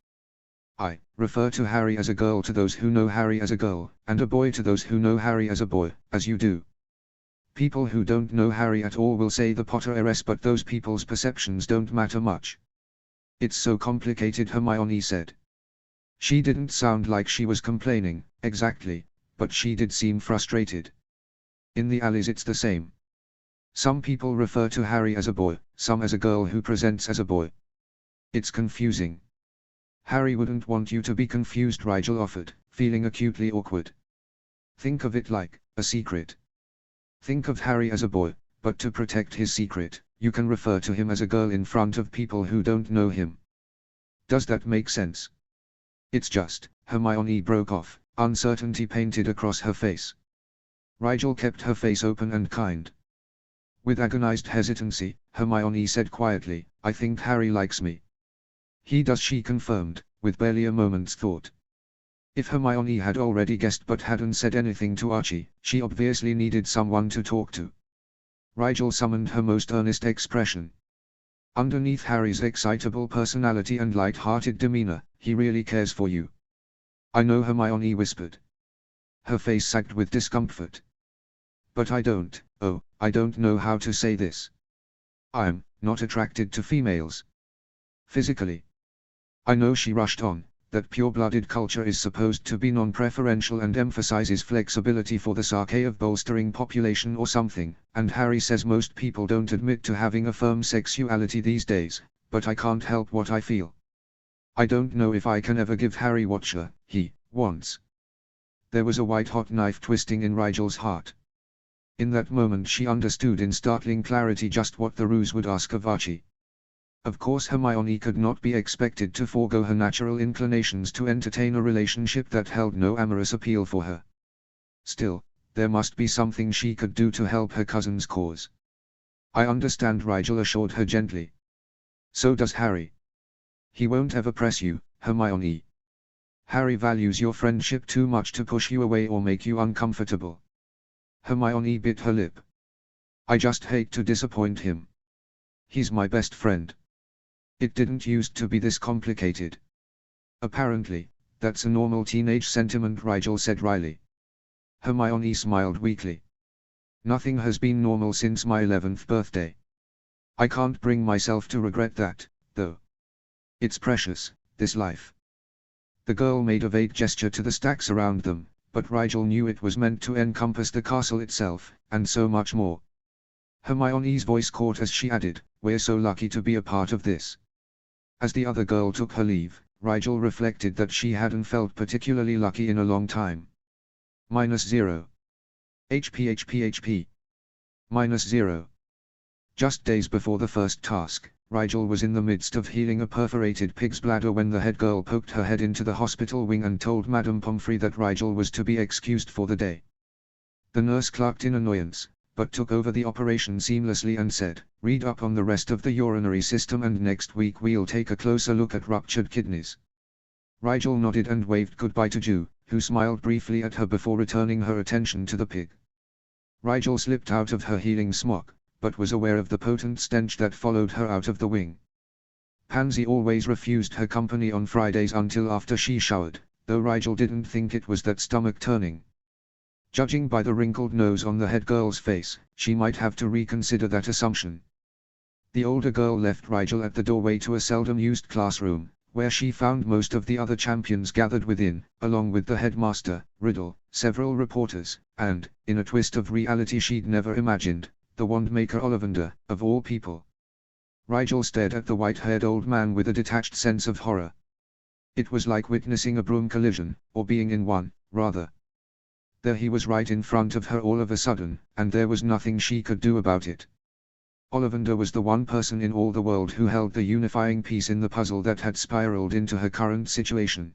I refer to Harry as a girl to those who know Harry as a girl, and a boy to those who know Harry as a boy, as you do. People who don't know Harry at all will say the Potteress, but those people's perceptions don't matter much. It's so complicated, Hermione said. She didn't sound like she was complaining, exactly, but she did seem frustrated. In the alleys it's the same. Some people refer to Harry as a boy, some as a girl who presents as a boy. It's confusing. Harry wouldn't want you to be confused, Rigel offered, feeling acutely awkward. Think of it like a secret. Think of Harry as a boy, but to protect his secret, you can refer to him as a girl in front of people who don't know him. Does that make sense? It's just, Hermione broke off, uncertainty painted across her face. Rigel kept her face open and kind. With agonized hesitancy, Hermione said quietly, I think Harry likes me. He does, she confirmed, with barely a moment's thought. If Hermione had already guessed but hadn't said anything to Archie, she obviously needed someone to talk to. Rigel summoned her most earnest expression. Underneath Harry's excitable personality and light-hearted demeanor, he really cares for you. I know, Hermione whispered. Her face sagged with discomfort. But I don't know how to say this. I'm not attracted to females. Physically. I know, she rushed on, that pure-blooded culture is supposed to be non-preferential and emphasizes flexibility for the sake of bolstering population or something, and Harry says most people don't admit to having a firm sexuality these days, but I can't help what I feel. I don't know if I can ever give Harry what he wants. There was a white-hot knife twisting in Rigel's heart. In that moment she understood in startling clarity just what the ruse would ask of Archie. Of course Hermione could not be expected to forego her natural inclinations to entertain a relationship that held no amorous appeal for her. Still, there must be something she could do to help her cousin's cause. I understand, Rigel assured her gently. So does Harry. He won't ever press you, Hermione. Harry values your friendship too much to push you away or make you uncomfortable. Hermione bit her lip. I just hate to disappoint him. He's my best friend. It didn't used to be this complicated. Apparently, that's a normal teenage sentiment, Rigel said wryly. Hermione smiled weakly. Nothing has been normal since my 11th birthday. I can't bring myself to regret that, though. It's precious, this life. The girl made a vague gesture to the stacks around them, but Rigel knew it was meant to encompass the castle itself, and so much more. Hermione's voice caught as she added, we're so lucky to be a part of this. As the other girl took her leave, Rigel reflected that she hadn't felt particularly lucky in a long time. -0. HP. -0. Just days before the first task, Rigel was in the midst of healing a perforated pig's bladder when the head girl poked her head into the hospital wing and told Madame Pomfrey that Rigel was to be excused for the day. The nurse clucked in annoyance, but took over the operation seamlessly and said, read up on the rest of the urinary system and next week we'll take a closer look at ruptured kidneys. Rigel nodded and waved goodbye to Ju, who smiled briefly at her before returning her attention to the pig. Rigel slipped out of her healing smock, but was aware of the potent stench that followed her out of the wing. Pansy always refused her company on Fridays until after she showered, though Rigel didn't think it was that stomach-turning. Judging by the wrinkled nose on the head girl's face, she might have to reconsider that assumption. The older girl left Rigel at the doorway to a seldom-used classroom, where she found most of the other champions gathered within, along with the headmaster, Riddle, several reporters, and, in a twist of reality she'd never imagined, the Wandmaker Ollivander, of all people. Rigel stared at the white-haired old man with a detached sense of horror. It was like witnessing a broom collision, or being in one, rather. There he was right in front of her all of a sudden, and there was nothing she could do about it. Ollivander was the one person in all the world who held the unifying piece in the puzzle that had spiraled into her current situation.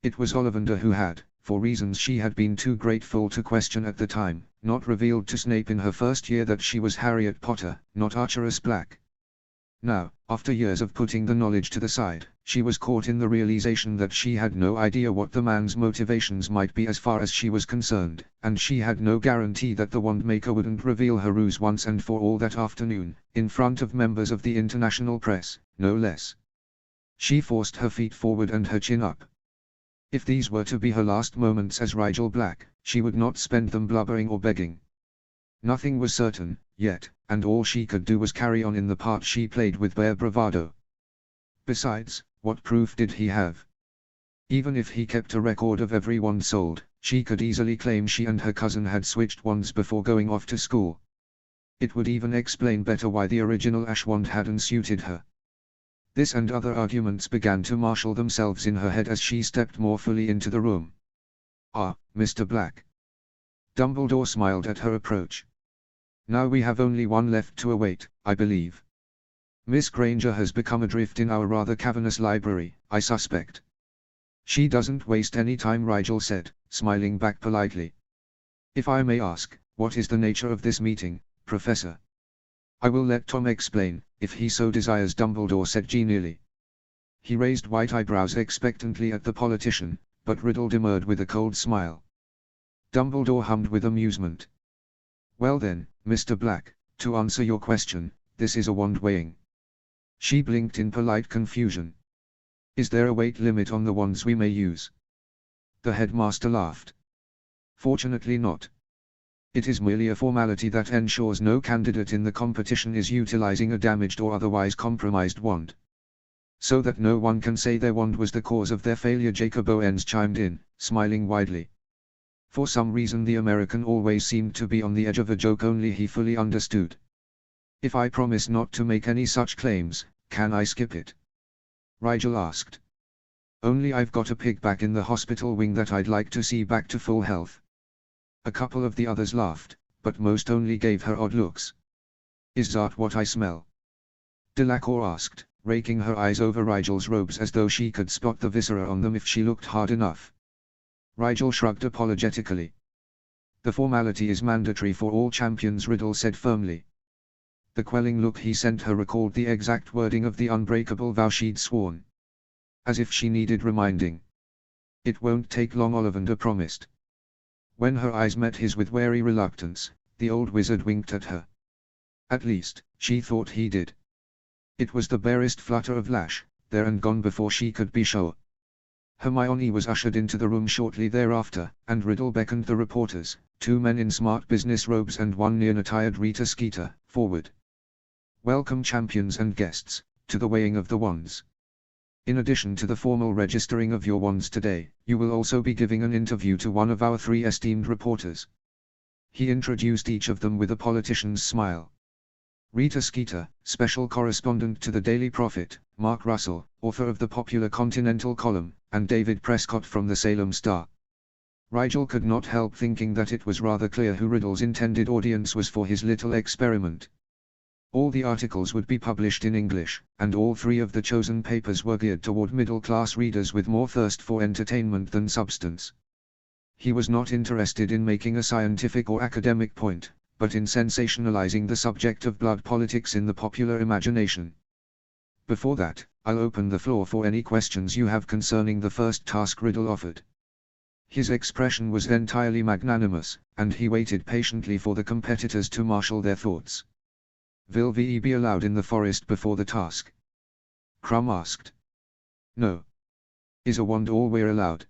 It was Ollivander who had, for reasons she had been too grateful to question at the time, not revealed to Snape in her first year that she was Harriet Potter, not Archirus Black. Now, after years of putting the knowledge to the side, she was caught in the realization that she had no idea what the man's motivations might be as far as she was concerned, and she had no guarantee that the Wandmaker wouldn't reveal her ruse once and for all that afternoon, in front of members of the international press, no less. She forced her feet forward and her chin up. If these were to be her last moments as Rigel Black, she would not spend them blubbering or begging. Nothing was certain, yet, and all she could do was carry on in the part she played with bare bravado. Besides, what proof did he have? Even if he kept a record of every wand sold, she could easily claim she and her cousin had switched wands before going off to school. It would even explain better why the original ash wand hadn't suited her. This and other arguments began to marshal themselves in her head as she stepped more fully into the room. "Ah, Mr. Black." Dumbledore smiled at her approach. Now we have only one left to await, I believe. Miss Granger has become adrift in our rather cavernous library, I suspect. She doesn't waste any time, Rigel said, smiling back politely. If I may ask, what is the nature of this meeting, Professor? I will let Tom explain, if he so desires, Dumbledore said genially. He raised white eyebrows expectantly at the politician, but Riddle demurred with a cold smile. Dumbledore hummed with amusement. Well then, Mr. Black, to answer your question, this is a wand weighing. She blinked in polite confusion. Is there a weight limit on the wands we may use? The headmaster laughed. Fortunately not. It is merely a formality that ensures no candidate in the competition is utilizing a damaged or otherwise compromised wand. So that no one can say their wand was the cause of their failure, Jacob Owens chimed in, smiling widely. For some reason the American always seemed to be on the edge of a joke only he fully understood. If I promise not to make any such claims, can I skip it? Rigel asked. Only I've got a pig back in the hospital wing that I'd like to see back to full health. A couple of the others laughed, but most only gave her odd looks. Is that what I smell? Delacour asked, raking her eyes over Rigel's robes as though she could spot the viscera on them if she looked hard enough. Rigel shrugged apologetically. The formality is mandatory for all champions, Riddle said firmly. The quelling look he sent her recalled the exact wording of the unbreakable vow she'd sworn. As if she needed reminding. It won't take long, Ollivander promised. When her eyes met his with wary reluctance, the old wizard winked at her. At least, she thought he did. It was the barest flutter of lash, there and gone before she could be sure. Hermione was ushered into the room shortly thereafter, and Riddle beckoned the reporters, 2 men in smart business robes and 1 neon-attired Rita Skeeter, forward. Welcome champions and guests, to the weighing of the wands. In addition to the formal registering of your wands today, you will also be giving an interview to one of our 3 esteemed reporters. He introduced each of them with a politician's smile. Rita Skeeter, special correspondent to the Daily Prophet, Mark Russell, author of the popular Continental column, and David Prescott from the Salem Star. Rigel could not help thinking that it was rather clear who Riddle's intended audience was for his little experiment. All the articles would be published in English, and all 3 of the chosen papers were geared toward middle-class readers with more thirst for entertainment than substance. He was not interested in making a scientific or academic point, but in sensationalizing the subject of blood politics in the popular imagination. Before that, I'll open the floor for any questions you have concerning the first task Riddle offered. His expression was entirely magnanimous, and he waited patiently for the competitors to marshal their thoughts. Will we be allowed in the forest before the task? Crumb asked. No. Is a wand all we're allowed?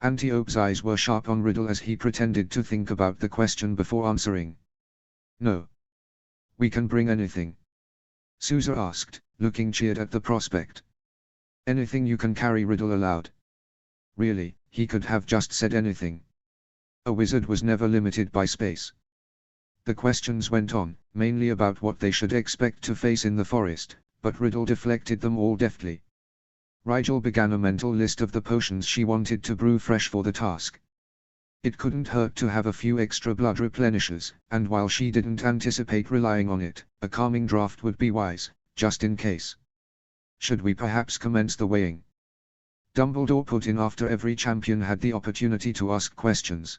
Antiope's eyes were sharp on Riddle as he pretended to think about the question before answering. No. We can bring anything. Sousa asked, looking cheered at the prospect. Anything you can carry, Riddle allowed. Really, he could have just said anything. A wizard was never limited by space. The questions went on, mainly about what they should expect to face in the forest, but Riddle deflected them all deftly. Rigel began a mental list of the potions she wanted to brew fresh for the task. It couldn't hurt to have a few extra blood replenishers, and while she didn't anticipate relying on it, a calming draught would be wise, just in case. Should we perhaps commence the weighing? Dumbledore put in after every champion had the opportunity to ask questions.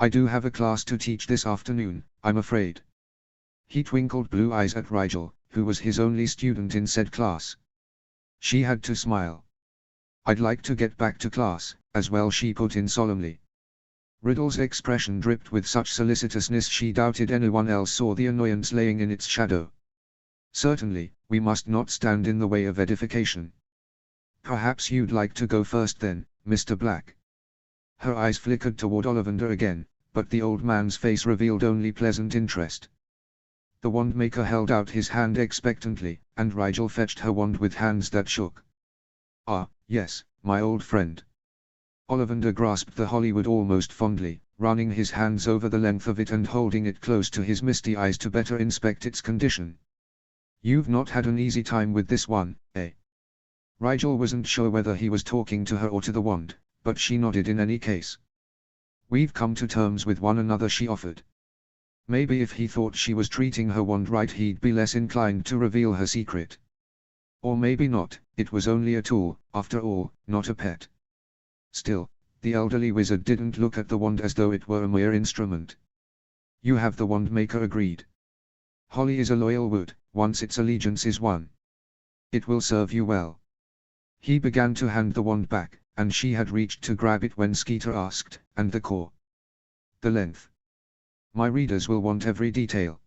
I do have a class to teach this afternoon, I'm afraid. He twinkled blue eyes at Rigel, who was his only student in said class. She had to smile. I'd like to get back to class, as well, she put in solemnly. Riddle's expression dripped with such solicitousness she doubted anyone else saw the annoyance laying in its shadow. Certainly, we must not stand in the way of edification. Perhaps you'd like to go first then, Mr. Black. Her eyes flickered toward Ollivander again, but the old man's face revealed only pleasant interest. The wandmaker held out his hand expectantly, and Rigel fetched her wand with hands that shook. Ah, yes, my old friend. Ollivander grasped the Hollywood almost fondly, running his hands over the length of it and holding it close to his misty eyes to better inspect its condition. You've not had an easy time with this one, eh? Rigel wasn't sure whether he was talking to her or to the wand, but she nodded in any case. We've come to terms with one another, she offered. Maybe if he thought she was treating her wand right he'd be less inclined to reveal her secret. Or maybe not, it was only a tool, after all, not a pet. Still, the elderly wizard didn't look at the wand as though it were a mere instrument. You have the wand maker agreed. Holly is a loyal wood, once its allegiance is won. It will serve you well. He began to hand the wand back, and she had reached to grab it when Skeeter asked, and the core? The length? My readers will want every detail.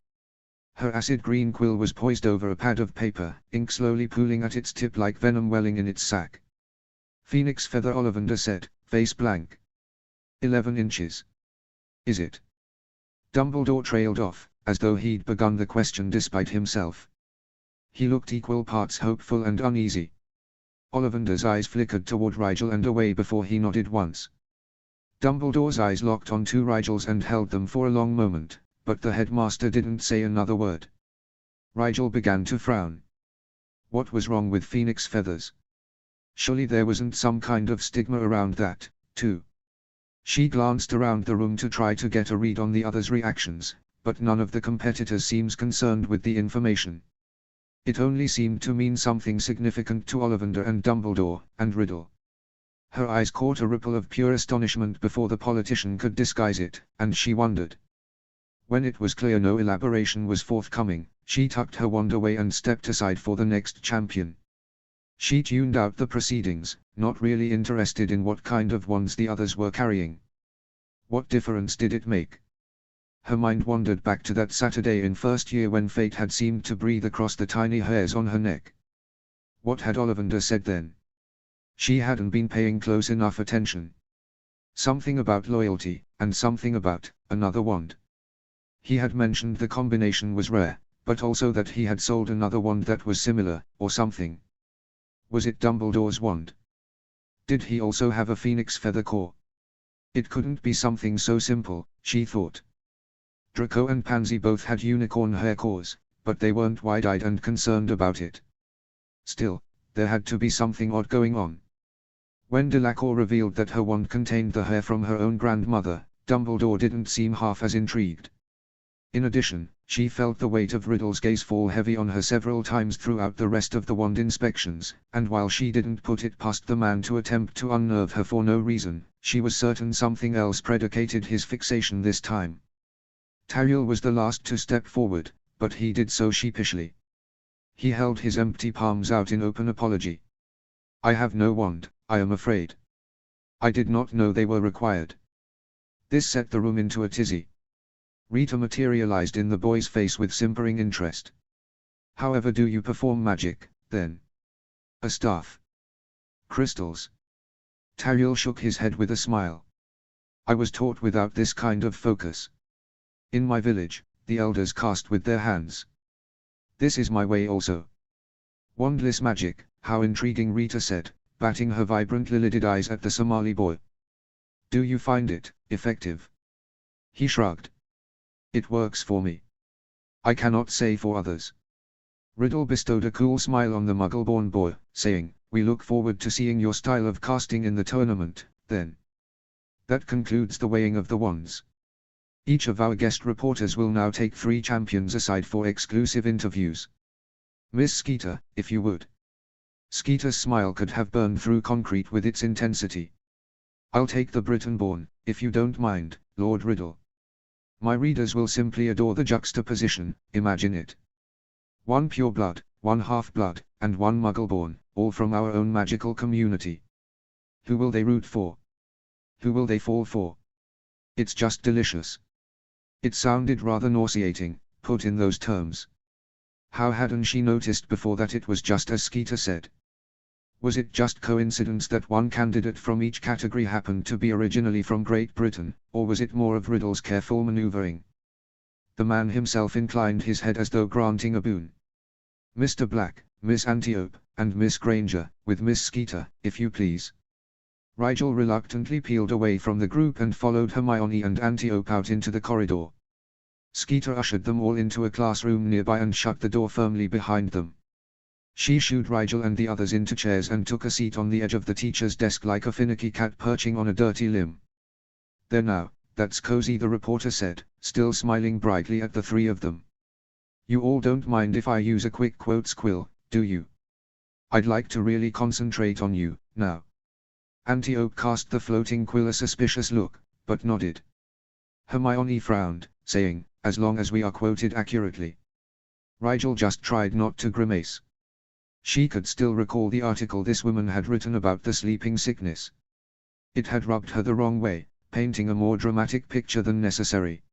Her acid green quill was poised over a pad of paper, ink slowly pooling at its tip like venom welling in its sac. Phoenix feather, Ollivander said, face blank. 11 inches. Is it? Dumbledore trailed off, as though he'd begun the question despite himself. He looked equal parts hopeful and uneasy. Ollivander's eyes flickered toward Rigel and away before he nodded once. Dumbledore's eyes locked onto Rigel's and held them for a long moment, but the headmaster didn't say another word. Rigel began to frown. What was wrong with Phoenix feathers? Surely there wasn't some kind of stigma around that, too. She glanced around the room to try to get a read on the others' reactions, but none of the competitors seemed concerned with the information. It only seemed to mean something significant to Ollivander and Dumbledore, and Riddle. Her eyes caught a ripple of pure astonishment before the politician could disguise it, and she wondered. When it was clear no elaboration was forthcoming, she tucked her wand away and stepped aside for the next champion. She tuned out the proceedings, not really interested in what kind of wands the others were carrying. What difference did it make? Her mind wandered back to that Saturday in first year when fate had seemed to breathe across the tiny hairs on her neck. What had Ollivander said then? She hadn't been paying close enough attention. Something about loyalty, and something about another wand. He had mentioned the combination was rare, but also that he had sold another wand that was similar, or something. Was it Dumbledore's wand? Did he also have a phoenix feather core? It couldn't be something so simple, she thought. Draco and Pansy both had unicorn hair cores, but they weren't wide-eyed and concerned about it. Still, there had to be something odd going on. When Delacour revealed that her wand contained the hair from her own grandmother, Dumbledore didn't seem half as intrigued. In addition, she felt the weight of Riddle's gaze fall heavy on her several times throughout the rest of the wand inspections, and while she didn't put it past the man to attempt to unnerve her for no reason, she was certain something else predicated his fixation this time. Tariel was the last to step forward, but he did so sheepishly. He held his empty palms out in open apology. I have no wand, I am afraid. I did not know they were required. This set the room into a tizzy. Rita materialized in the boy's face with simpering interest. However do you perform magic, then? A staff? Crystals? Tariel shook his head with a smile. I was taught without this kind of focus. In my village, the elders cast with their hands. This is my way also. Wandless magic, how intriguing, Rita said, batting her vibrant lilided eyes at the Somali boy. Do you find it effective? He shrugged. It works for me. I cannot say for others. Riddle bestowed a cool smile on the muggle-born boy, saying, we look forward to seeing your style of casting in the tournament, then. That concludes the weighing of the wands. Each of our guest reporters will now take 3 champions aside for exclusive interviews. Miss Skeeter, if you would. Skeeter's smile could have burned through concrete with its intensity. I'll take the Britain-born, if you don't mind, Lord Riddle. My readers will simply adore the juxtaposition, imagine it. 1 pure blood, 1 half-blood, and 1 muggle-born, all from our own magical community. Who will they root for? Who will they fall for? It's just delicious. It sounded rather nauseating, put in those terms. How hadn't she noticed before that it was just as Skeeter said? Was it just coincidence that one candidate from each category happened to be originally from Great Britain, or was it more of Riddle's careful maneuvering? The man himself inclined his head as though granting a boon. Mr. Black, Miss Antiope, and Miss Granger, with Miss Skeeter, if you please. Rigel reluctantly peeled away from the group and followed Hermione and Antiope out into the corridor. Skeeter ushered them all into a classroom nearby and shut the door firmly behind them. She shooed Rigel and the others into chairs and took a seat on the edge of the teacher's desk like a finicky cat perching on a dirty limb. There now, That's cozy, the reporter said, still smiling brightly at the three of them. You all don't mind if I use a quick quotes quill, do you? I'd like to really concentrate on you, now. Antiope cast the floating quill a suspicious look, but nodded. Hermione frowned, saying, as long as we are quoted accurately. Rigel just tried not to grimace. She could still recall the article this woman had written about the sleeping sickness. It had rubbed her the wrong way, painting a more dramatic picture than necessary.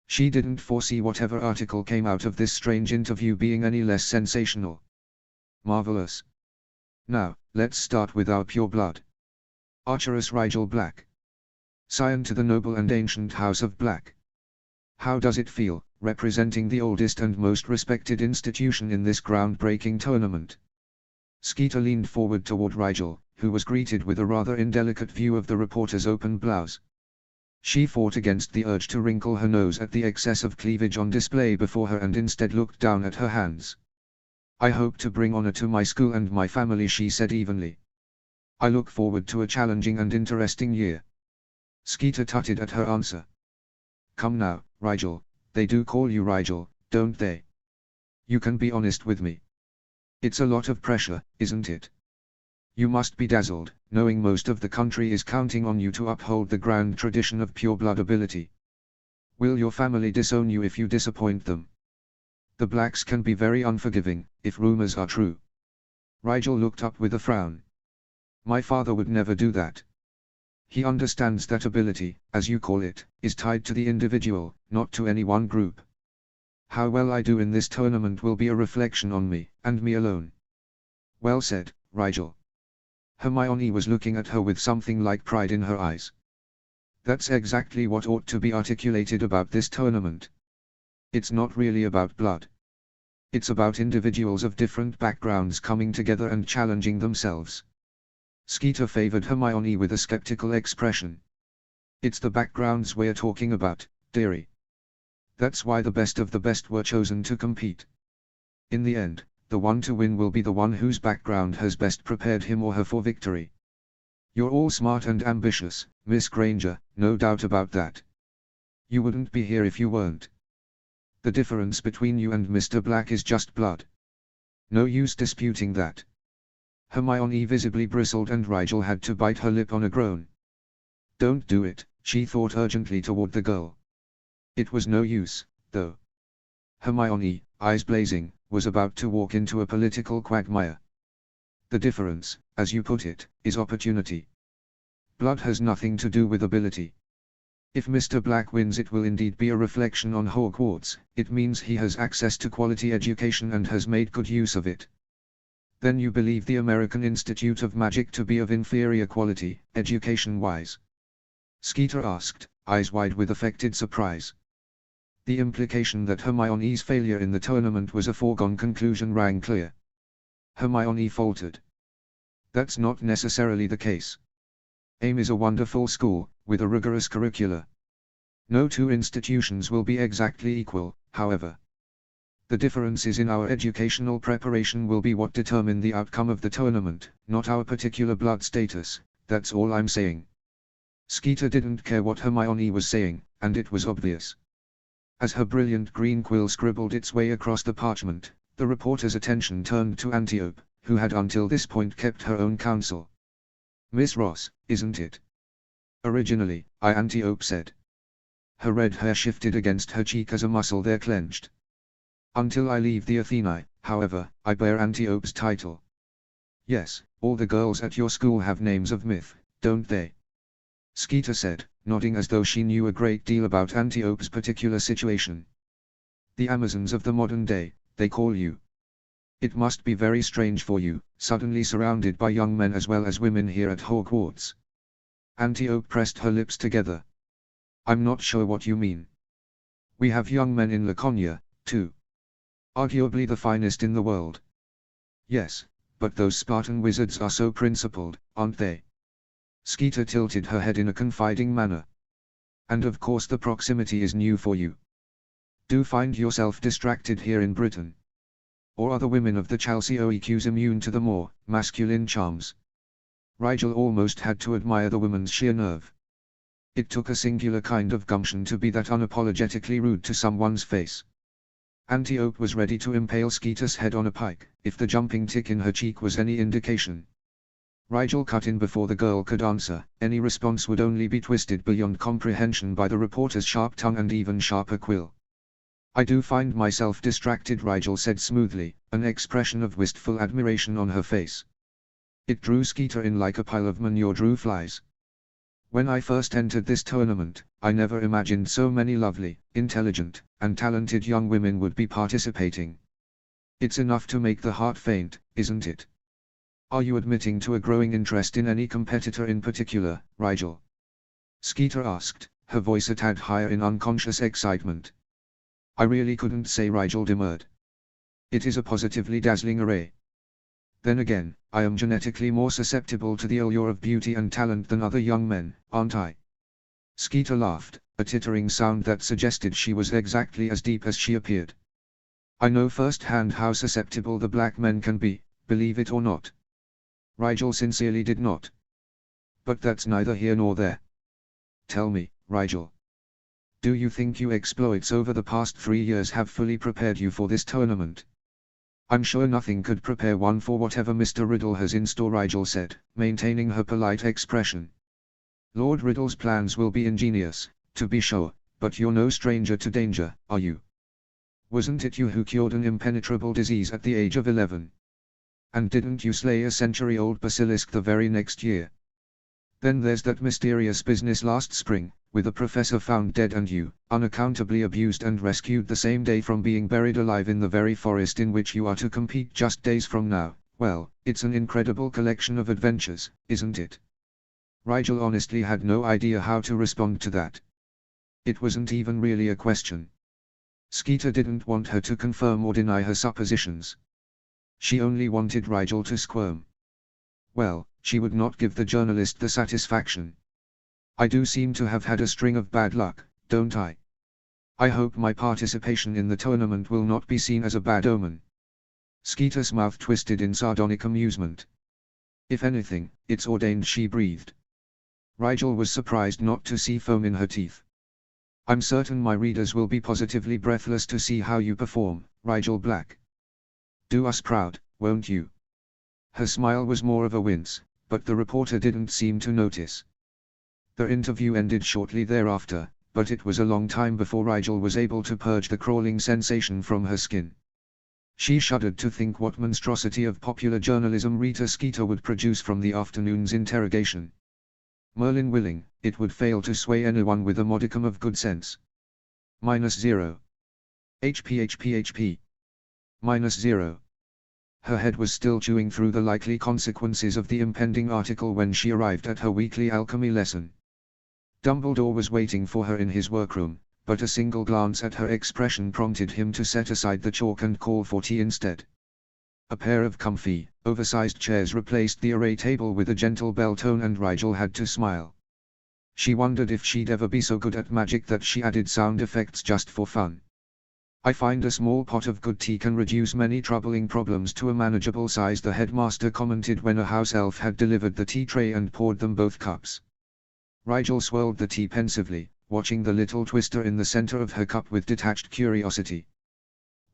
She didn't foresee whatever article came out of this strange interview being any less sensational. Marvelous. Now, let's start with our pure blood. Archeress Rigel Black. Scion to the noble and ancient House of Black. How does it feel, representing the oldest and most respected institution in this groundbreaking tournament? Skeeter leaned forward toward Rigel, who was greeted with a rather indelicate view of the reporter's open blouse. She fought against the urge to wrinkle her nose at the excess of cleavage on display before her and instead looked down at her hands. I hope to bring honor to my school and my family, she said evenly. I look forward to a challenging and interesting year. Skeeter tutted at her answer. Come now, Rigel, they do call you Rigel, don't they? You can be honest with me. It's a lot of pressure, isn't it? You must be dazzled, knowing most of the country is counting on you to uphold the grand tradition of pure blood ability. Will your family disown you if you disappoint them? The Blacks can be very unforgiving, if rumors are true. Rigel looked up with a frown. My father would never do that. He understands that ability, as you call it, is tied to the individual, not to any one group. How well I do in this tournament will be a reflection on me, and me alone. Well said, Rigel. Hermione was looking at her with something like pride in her eyes. That's exactly what ought to be articulated about this tournament. It's not really about blood. It's about individuals of different backgrounds coming together and challenging themselves. Skeeter favored Hermione with a skeptical expression. It's the backgrounds we're talking about, dearie. That's why the best of the best were chosen to compete. In the end, the one to win will be the one whose background has best prepared him or her for victory. You're all smart and ambitious, Miss Granger, no doubt about that. You wouldn't be here if you weren't. The difference between you and Mr. Black is just blood. No use disputing that. Hermione visibly bristled and Rigel had to bite her lip on a groan. Don't do it, she thought urgently toward the girl. It was no use, though. Hermione, eyes blazing, was about to walk into a political quagmire. The difference, as you put it, is opportunity. Blood has nothing to do with ability. If Mr. Black wins, it will indeed be a reflection on Hogwarts. It means he has access to quality education and has made good use of it. Then you believe the American Institute of Magic to be of inferior quality, education-wise? Skeeter asked, eyes wide with affected surprise. The implication that Hermione's failure in the tournament was a foregone conclusion rang clear. Hermione faltered. That's not necessarily the case. AIM is a wonderful school, with a rigorous curricula. No two institutions will be exactly equal, however. The differences in our educational preparation will be what determine the outcome of the tournament, not our particular blood status, that's all I'm saying. Skeeter didn't care what Hermione was saying, and it was obvious. As her brilliant green quill scribbled its way across the parchment, the reporter's attention turned to Antiope, who had until this point kept her own counsel. Miss Ross, isn't it? Originally, Antiope said. Her red hair shifted against her cheek as a muscle there clenched. Until I leave the Athenae, however, I bear Antiope's title. Yes, all the girls at your school have names of myth, don't they? Skeeter said, nodding as though she knew a great deal about Antiope's particular situation. The Amazons of the modern day, they call you. It must be very strange for you, suddenly surrounded by young men as well as women here at Hogwarts. Antiope pressed her lips together. I'm not sure what you mean. We have young men in Laconia, too. Arguably the finest in the world. Yes, but those Spartan wizards are so principled, aren't they? Skeeter tilted her head in a confiding manner. And of course the proximity is new for you. Do find yourself distracted here in Britain? Or are the women of the Chelsea OEQs immune to the more masculine charms? Rigel almost had to admire the woman's sheer nerve. It took a singular kind of gumption to be that unapologetically rude to someone's face. Antiope was ready to impale Skeeter's head on a pike, if the jumping tick in her cheek was any indication. Rigel cut in before the girl could answer. Any response would only be twisted beyond comprehension by the reporter's sharp tongue and even sharper quill. "I do find myself distracted," Rigel said smoothly, an expression of wistful admiration on her face. It drew Skeeter in like a pile of manure drew flies. "When I first entered this tournament, I never imagined so many lovely, intelligent, and talented young women would be participating. It's enough to make the heart faint, isn't it?" "Are you admitting to a growing interest in any competitor in particular, Rigel?" Skeeter asked, her voice a tad higher in unconscious excitement. "I really couldn't say," Rigel demurred. "It is a positively dazzling array. Then again, I am genetically more susceptible to the allure of beauty and talent than other young men, aren't I?" Skeeter laughed, a tittering sound that suggested she was exactly as deep as she appeared. "I know firsthand how susceptible the black men can be, believe it or not." Rigel sincerely did not. "But that's neither here nor there. Tell me, Rigel. Do you think your exploits over the past 3 years have fully prepared you for this tournament?" "I'm sure nothing could prepare one for whatever Mr. Riddle has in store," Rigel said, maintaining her polite expression. "Lord Riddle's plans will be ingenious, to be sure, but you're no stranger to danger, are you? Wasn't it you who cured an impenetrable disease at the age of 11? And didn't you slay a century-old basilisk the very next year? Then there's that mysterious business last spring, with a professor found dead and you, unaccountably abused and rescued the same day from being buried alive in the very forest in which you are to compete just days from now. Well, it's an incredible collection of adventures, isn't it?" Rigel honestly had no idea how to respond to that. It wasn't even really a question. Skeeter didn't want her to confirm or deny her suppositions. She only wanted Rigel to squirm. Well, she would not give the journalist the satisfaction. "I do seem to have had a string of bad luck, don't I? I hope my participation in the tournament will not be seen as a bad omen." Skeeter's mouth twisted in sardonic amusement. "If anything, it's ordained," she breathed. Rigel was surprised not to see foam in her teeth. "I'm certain my readers will be positively breathless to see how you perform, Rigel Black. Do us proud, won't you?" Her smile was more of a wince, but the reporter didn't seem to notice. The interview ended shortly thereafter, but it was a long time before Rigel was able to purge the crawling sensation from her skin. She shuddered to think what monstrosity of popular journalism Rita Skeeter would produce from the afternoon's interrogation. Merlin willing, it would fail to sway anyone with a modicum of good sense. -0. HP. -0. Her head was still chewing through the likely consequences of the impending article when she arrived at her weekly alchemy lesson. Dumbledore was waiting for her in his workroom, but a single glance at her expression prompted him to set aside the chalk and call for tea instead. A pair of comfy, oversized chairs replaced the array table with a gentle bell tone, and Rigel had to smile. She wondered if she'd ever be so good at magic that she added sound effects just for fun. "I find a small pot of good tea can reduce many troubling problems to a manageable size," the headmaster commented when a house elf had delivered the tea tray and poured them both cups. Rigel swirled the tea pensively, watching the little twister in the center of her cup with detached curiosity.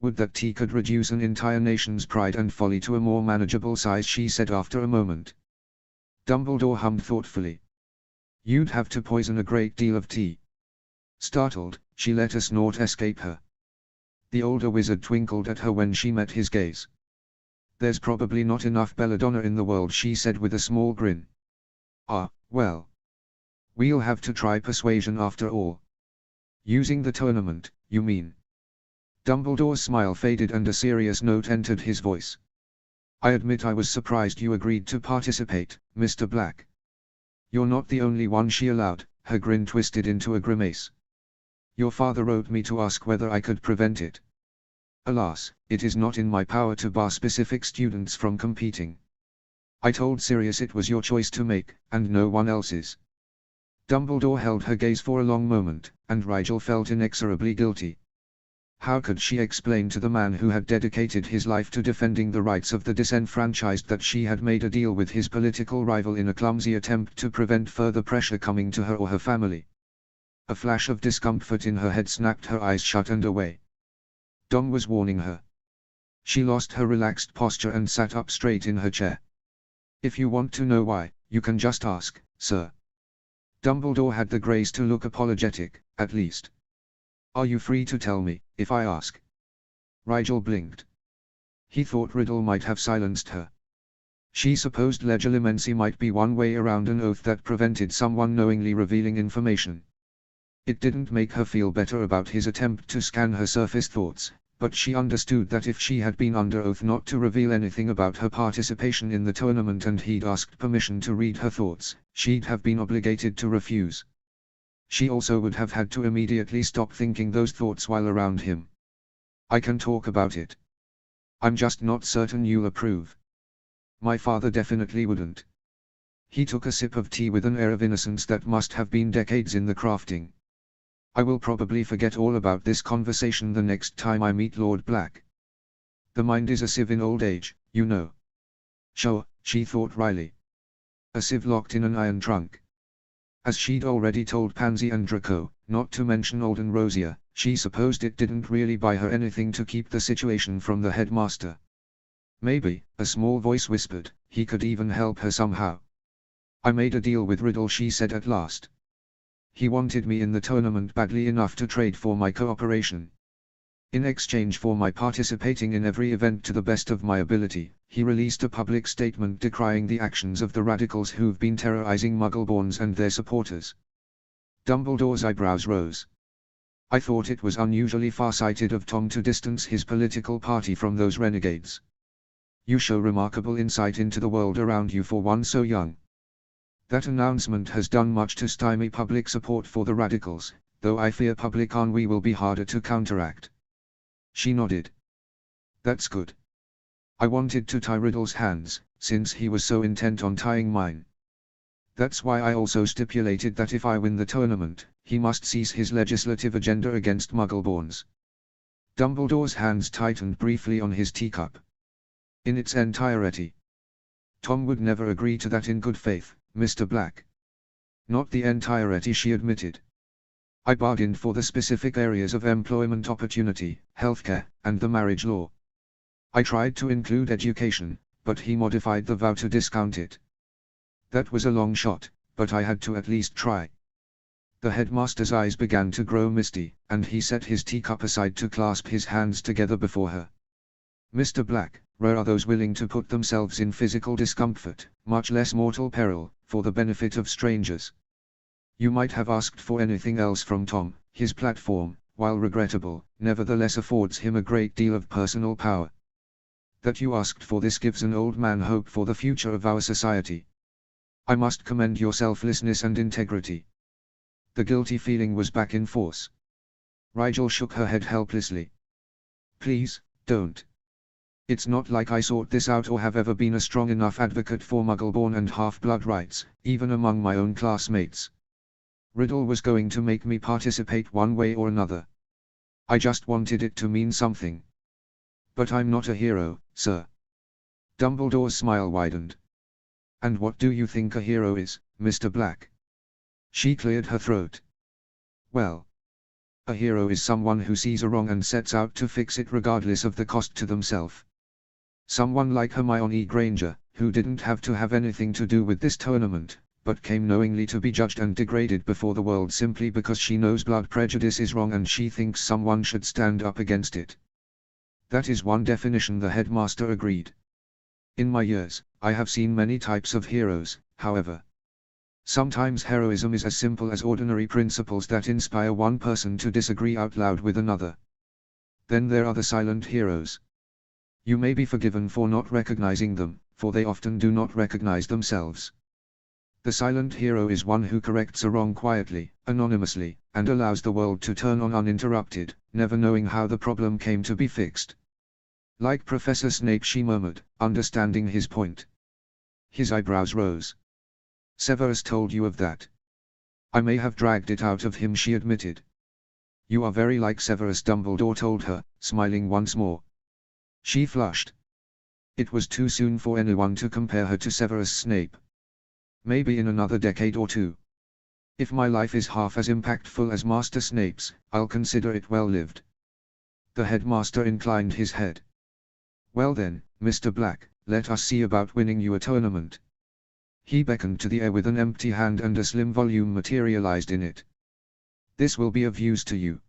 "Would that tea could reduce an entire nation's pride and folly to a more manageable size," she said after a moment. Dumbledore hummed thoughtfully. "You'd have to poison a great deal of tea." Startled, she let a snort escape her. The older wizard twinkled at her when she met his gaze. "There's probably not enough belladonna in the world," she said with a small grin. "Ah, well. We'll have to try persuasion after all." "Using the tournament, you mean?" Dumbledore's smile faded and a serious note entered his voice. "I admit I was surprised you agreed to participate, Mr. Black." "You're not the only one," she allowed, her grin twisted into a grimace. "Your father wrote me to ask whether I could prevent it. Alas, it is not in my power to bar specific students from competing. I told Sirius it was your choice to make, and no one else's." Dumbledore held her gaze for a long moment, and Rigel felt inexorably guilty. How could she explain to the man who had dedicated his life to defending the rights of the disenfranchised that she had made a deal with his political rival in a clumsy attempt to prevent further pressure coming to her or her family? A flash of discomfort in her head snapped her eyes shut and away. Tom was warning her. She lost her relaxed posture and sat up straight in her chair. If you want to know why, you can just ask, sir. Dumbledore had the grace to look apologetic, at least. Are you free to tell me, if I ask? Rigel blinked. He thought Riddle might have silenced her. She supposed legilimency might be one way around an oath that prevented someone knowingly revealing information. It didn't make her feel better about his attempt to scan her surface thoughts, but she understood that if she had been under oath not to reveal anything about her participation in the tournament and he'd asked permission to read her thoughts, she'd have been obligated to refuse. She also would have had to immediately stop thinking those thoughts while around him. I can talk about it. I'm just not certain you'll approve. My father definitely wouldn't. He took a sip of tea with an air of innocence that must have been decades in the crafting. I will probably forget all about this conversation the next time I meet Lord Black. The mind is a sieve in old age, you know. Sure, she thought wryly. A sieve locked in an iron trunk. As she'd already told Pansy and Draco, not to mention Old and Rosier, she supposed it didn't really buy her anything to keep the situation from the headmaster. Maybe, a small voice whispered, he could even help her somehow. I made a deal with Riddle, she said at last. He wanted me in the tournament badly enough to trade for my cooperation. In exchange for my participating in every event to the best of my ability, he released a public statement decrying the actions of the radicals who've been terrorizing Muggleborns and their supporters. Dumbledore's eyebrows rose. I thought it was unusually far-sighted of Tom to distance his political party from those renegades. You show remarkable insight into the world around you for one so young. That announcement has done much to stymie public support for the radicals, though I fear public ennui will be harder to counteract. She nodded. That's good. I wanted to tie Riddle's hands, since he was so intent on tying mine. That's why I also stipulated that if I win the tournament, he must cease his legislative agenda against Muggleborns. Dumbledore's hands tightened briefly on his teacup. In its entirety. Tom would never agree to that in good faith, Mr. Black. Not the entirety, she admitted. I bargained for the specific areas of employment opportunity, healthcare, and the marriage law. I tried to include education, but he modified the vow to discount it. That was a long shot, but I had to at least try. The headmaster's eyes began to grow misty, and he set his teacup aside to clasp his hands together before her. Mr. Black, rare are those willing to put themselves in physical discomfort, much less mortal peril, for the benefit of strangers. You might have asked for anything else from Tom. His platform, while regrettable, nevertheless affords him a great deal of personal power. That you asked for this gives an old man hope for the future of our society. I must commend your selflessness and integrity. The guilty feeling was back in force. Rigel shook her head helplessly. Please, don't. It's not like I sought this out or have ever been a strong enough advocate for Muggleborn and half-blood rights, even among my own classmates. Riddle was going to make me participate one way or another. I just wanted it to mean something. But I'm not a hero, sir. Dumbledore's smile widened. And what do you think a hero is, Mr. Black? She cleared her throat. Well, a hero is someone who sees a wrong and sets out to fix it regardless of the cost to themselves. Someone like Hermione Granger, who didn't have to have anything to do with this tournament, but came knowingly to be judged and degraded before the world simply because she knows blood prejudice is wrong and she thinks someone should stand up against it. That is one definition, the headmaster agreed. In my years, I have seen many types of heroes, however. Sometimes heroism is as simple as ordinary principles that inspire one person to disagree out loud with another. Then there are the silent heroes. You may be forgiven for not recognizing them, for they often do not recognize themselves. The silent hero is one who corrects a wrong quietly, anonymously, and allows the world to turn on uninterrupted, never knowing how the problem came to be fixed. Like Professor Snape, she murmured, understanding his point. His eyebrows rose. Severus told you of that. I may have dragged it out of him, she admitted. You are very like Severus, Dumbledore told her, smiling once more. She flushed. It was too soon for anyone to compare her to Severus Snape. Maybe in another decade or two. If my life is half as impactful as Master Snape's, I'll consider it well lived. The headmaster inclined his head. Well then, Mr. Black, let us see about winning you a tournament. He beckoned to the air with an empty hand and a slim volume materialized in it. This will be of use to you.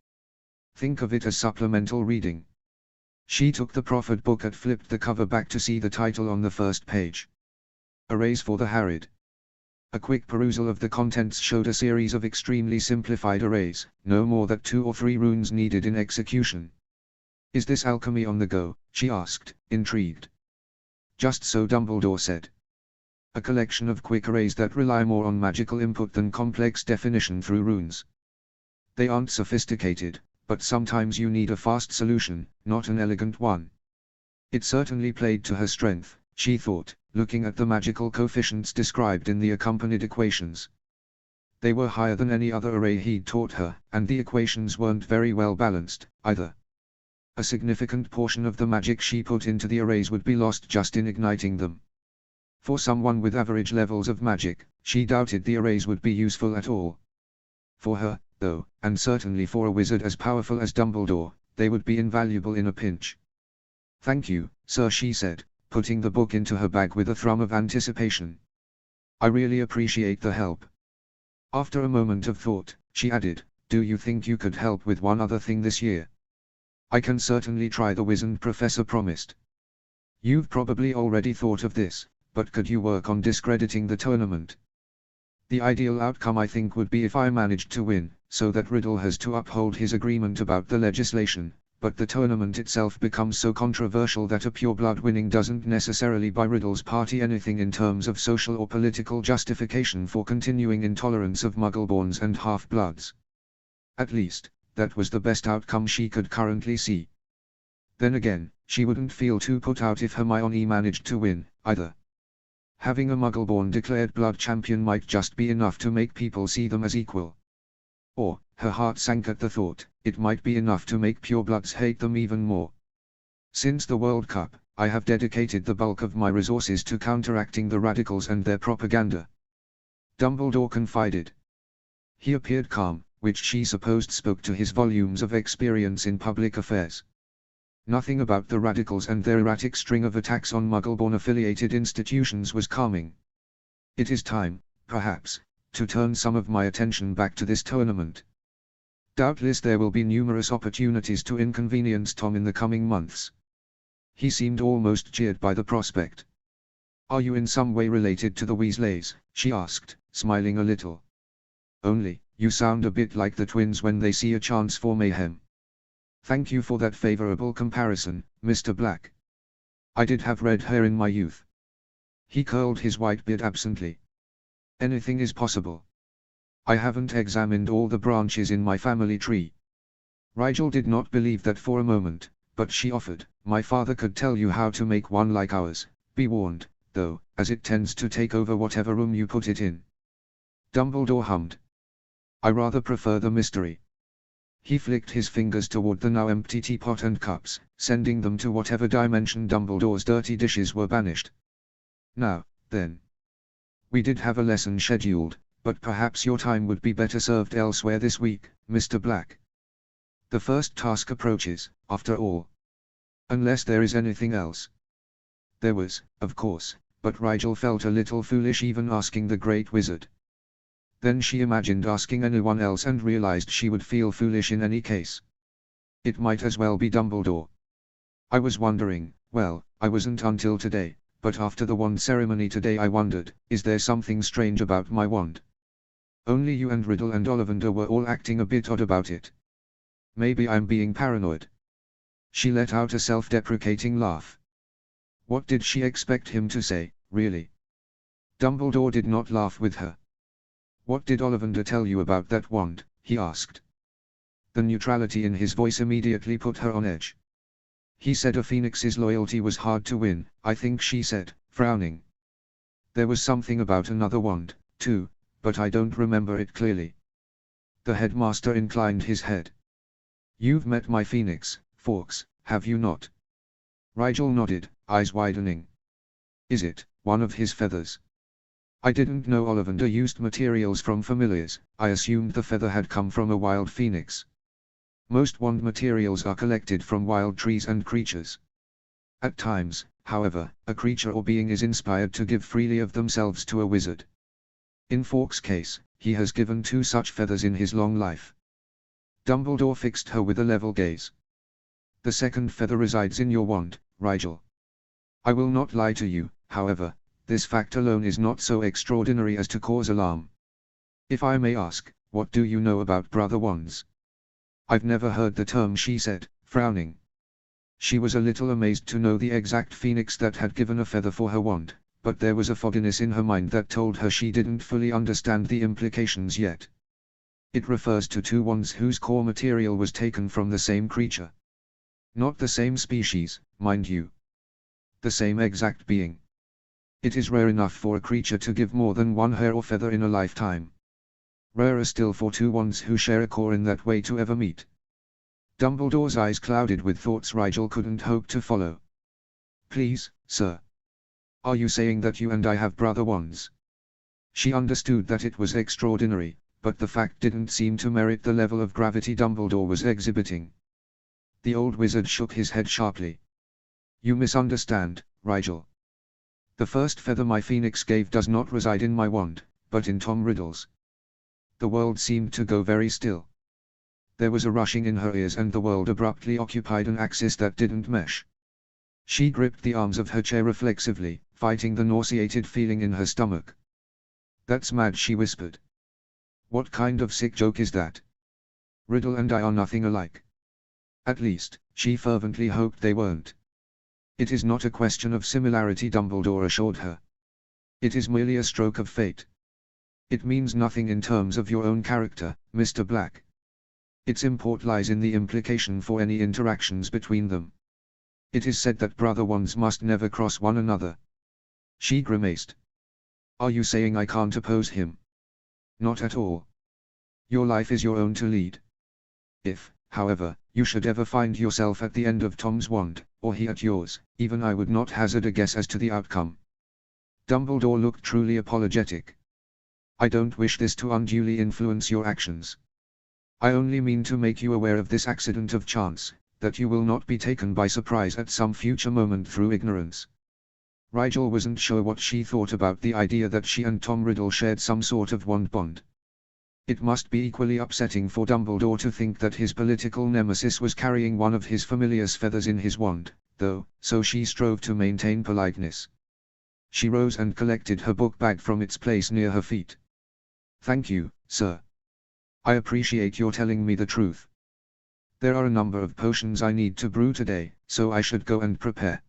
Think of it as supplemental reading. She took the proffered book and flipped the cover back to see the title on the first page. Arrays for the Harried. A quick perusal of the contents showed a series of extremely simplified arrays, no more than 2 or 3 runes needed in execution. Is this alchemy on the go? She asked, intrigued. Just so, Dumbledore said. A collection of quick arrays that rely more on magical input than complex definition through runes. They aren't sophisticated, but sometimes you need a fast solution, not an elegant one. It certainly played to her strength, she thought, looking at the magical coefficients described in the accompanied equations. They were higher than any other array he'd taught her, and the equations weren't very well balanced, either. A significant portion of the magic she put into the arrays would be lost just in igniting them. For someone with average levels of magic, she doubted the arrays would be useful at all. For her, though, and certainly for a wizard as powerful as Dumbledore, they would be invaluable in a pinch. Thank you, sir, she said, putting the book into her bag with a thrum of anticipation. I really appreciate the help. After a moment of thought, she added, do you think you could help with one other thing this year? I can certainly try, the wizened professor promised. You've probably already thought of this, but could you work on discrediting the tournament? The ideal outcome, I think, would be if I managed to win, so that Riddle has to uphold his agreement about the legislation, but the tournament itself becomes so controversial that a pureblood winning doesn't necessarily buy Riddle's party anything in terms of social or political justification for continuing intolerance of Muggleborns and half-bloods. At least, that was the best outcome she could currently see. Then again, she wouldn't feel too put out if Hermione managed to win, either. Having a Muggleborn declared blood champion might just be enough to make people see them as equal. Or, her heart sank at the thought, it might be enough to make purebloods hate them even more. Since the World Cup, I have dedicated the bulk of my resources to counteracting the radicals and their propaganda. Dumbledore confided. He appeared calm, which she supposed spoke to his volumes of experience in public affairs. Nothing about the radicals and their erratic string of attacks on Muggleborn-affiliated institutions was calming. It is time, perhaps, to turn some of my attention back to this tournament. Doubtless there will be numerous opportunities to inconvenience Tom in the coming months. He seemed almost cheered by the prospect. Are you in some way related to the Weasleys? She asked, smiling a little. Only, you sound a bit like the twins when they see a chance for mayhem. Thank you for that favorable comparison, Mr. Black. I did have red hair in my youth. He curled his white beard absently. Anything is possible. I haven't examined all the branches in my family tree. Rigel did not believe that for a moment, but she offered, my father could tell you how to make one like ours, be warned, though, as it tends to take over whatever room you put it in. Dumbledore hummed. I rather prefer the mystery. He flicked his fingers toward the now empty teapot and cups, sending them to whatever dimension Dumbledore's dirty dishes were banished. Now, then. We did have a lesson scheduled, but perhaps your time would be better served elsewhere this week, Mr. Black. The first task approaches, after all. Unless there is anything else. There was, of course, but Rigel felt a little foolish even asking the Great Wizard. Then she imagined asking anyone else and realized she would feel foolish in any case. It might as well be Dumbledore. I was wondering, well, I wasn't until today, but after the wand ceremony today I wondered, is there something strange about my wand? Only you and Riddle and Ollivander were all acting a bit odd about it. Maybe I'm being paranoid. She let out a self-deprecating laugh. What did she expect him to say, really? Dumbledore did not laugh with her. What did Ollivander tell you about that wand? He asked. The neutrality in his voice immediately put her on edge. He said a phoenix's loyalty was hard to win, I think she said, frowning. There was something about another wand, too, but I don't remember it clearly. The headmaster inclined his head. You've met my phoenix, Fawkes, have you not? Rigel nodded, eyes widening. Is it one of his feathers? I didn't know Ollivander used materials from familiars. I assumed the feather had come from a wild phoenix. Most wand materials are collected from wild trees and creatures. At times, however, a creature or being is inspired to give freely of themselves to a wizard. In Fawkes' case, he has given 2 such feathers in his long life. Dumbledore fixed her with a level gaze. The second feather resides in your wand, Rigel. I will not lie to you, however, this fact alone is not so extraordinary as to cause alarm. If I may ask, what do you know about brother wands? I've never heard the term, she said, frowning. She was a little amazed to know the exact phoenix that had given a feather for her wand, but there was a fogginess in her mind that told her she didn't fully understand the implications yet. It refers to 2 wands whose core material was taken from the same creature. Not the same species, mind you. The same exact being. It is rare enough for a creature to give more than 1 hair or feather in a lifetime. Rarer still for 2 wands who share a core in that way to ever meet. Dumbledore's eyes clouded with thoughts Rigel couldn't hope to follow. Please, sir. Are you saying that you and I have brother wands? She understood that it was extraordinary, but the fact didn't seem to merit the level of gravity Dumbledore was exhibiting. The old wizard shook his head sharply. You misunderstand, Rigel. The first feather my phoenix gave does not reside in my wand, but in Tom Riddle's. The world seemed to go very still. There was a rushing in her ears and the world abruptly occupied an axis that didn't mesh. She gripped the arms of her chair reflexively, fighting the nauseated feeling in her stomach. That's mad, she whispered. What kind of sick joke is that? Riddle and I are nothing alike. At least, she fervently hoped they weren't. It is not a question of similarity, Dumbledore assured her. It is merely a stroke of fate. It means nothing in terms of your own character, Mr. Black. Its import lies in the implication for any interactions between them. It is said that brother wands must never cross one another. She grimaced. Are you saying I can't oppose him? Not at all. Your life is your own to lead. If, however, you should ever find yourself at the end of Tom's wand, or he at yours, even I would not hazard a guess as to the outcome. Dumbledore looked truly apologetic. I don't wish this to unduly influence your actions. I only mean to make you aware of this accident of chance, that you will not be taken by surprise at some future moment through ignorance. Rigel wasn't sure what she thought about the idea that she and Tom Riddle shared some sort of wand bond. It must be equally upsetting for Dumbledore to think that his political nemesis was carrying one of his familiar's feathers in his wand, though, so she strove to maintain politeness. She rose and collected her book bag from its place near her feet. Thank you, sir. I appreciate your telling me the truth. There are a number of potions I need to brew today, so I should go and prepare.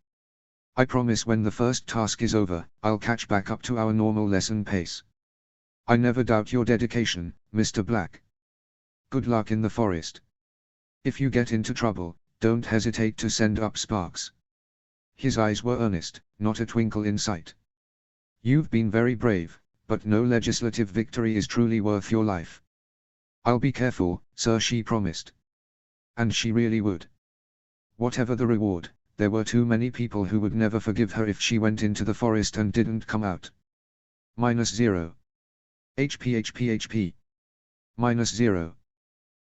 I promise when the first task is over, I'll catch back up to our normal lesson pace. I never doubt your dedication, Mr. Black. Good luck in the forest. If you get into trouble, don't hesitate to send up sparks. His eyes were earnest, not a twinkle in sight. You've been very brave, but no legislative victory is truly worth your life. I'll be careful, sir, she promised. And she really would. Whatever the reward, there were too many people who would never forgive her if she went into the forest and didn't come out. -0. HP. -0.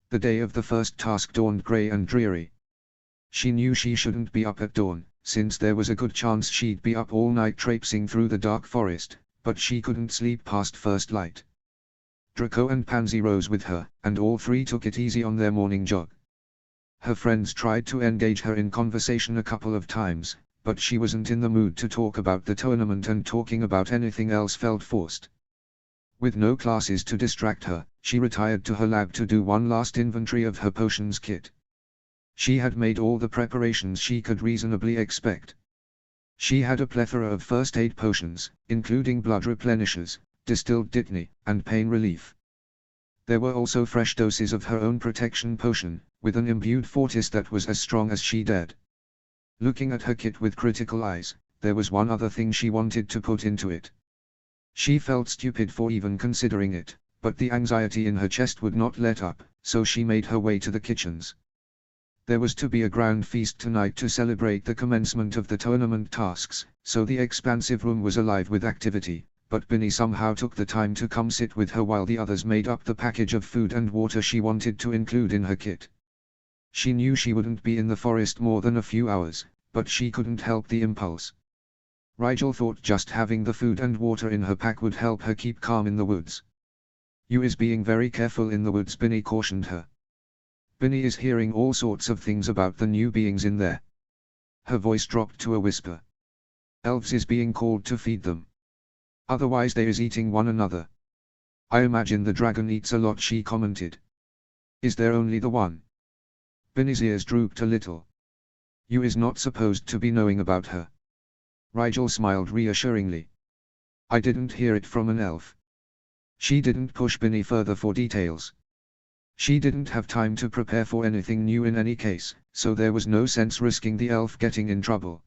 The day of the first task dawned grey and dreary. She knew she shouldn't be up at dawn, since there was a good chance she'd be up all night traipsing through the dark forest, but she couldn't sleep past first light. Draco and Pansy rose with her, and all 3 took it easy on their morning jog. Her friends tried to engage her in conversation a couple of times, but she wasn't in the mood to talk about the tournament, and talking about anything else felt forced. With no classes to distract her, she retired to her lab to do one last inventory of her potions kit. She had made all the preparations she could reasonably expect. She had a plethora of first aid potions, including blood replenishers, distilled dittany, and pain relief. There were also fresh doses of her own protection potion, with an imbued fortis that was as strong as she dared. Looking at her kit with critical eyes, there was one other thing she wanted to put into it. She felt stupid for even considering it, but the anxiety in her chest would not let up, so she made her way to the kitchens. There was to be a grand feast tonight to celebrate the commencement of the tournament tasks, so the expansive room was alive with activity, but Binny somehow took the time to come sit with her while the others made up the package of food and water she wanted to include in her kit. She knew she wouldn't be in the forest more than a few hours, but she couldn't help the impulse. Rigel thought just having the food and water in her pack would help her keep calm in the woods. "You is being very careful in the woods," Binny cautioned her. Binny is hearing all sorts of things about the new beings in there. Her voice dropped to a whisper. "Elves is being called to feed them. Otherwise they is eating one another." "I imagine the dragon eats a lot," she commented. "Is there only the one?" Binny's ears drooped a little. "You is not supposed to be knowing about her." Rigel smiled reassuringly. "I didn't hear it from an elf." She didn't push Binny further for details. She didn't have time to prepare for anything new in any case, so there was no sense risking the elf getting in trouble.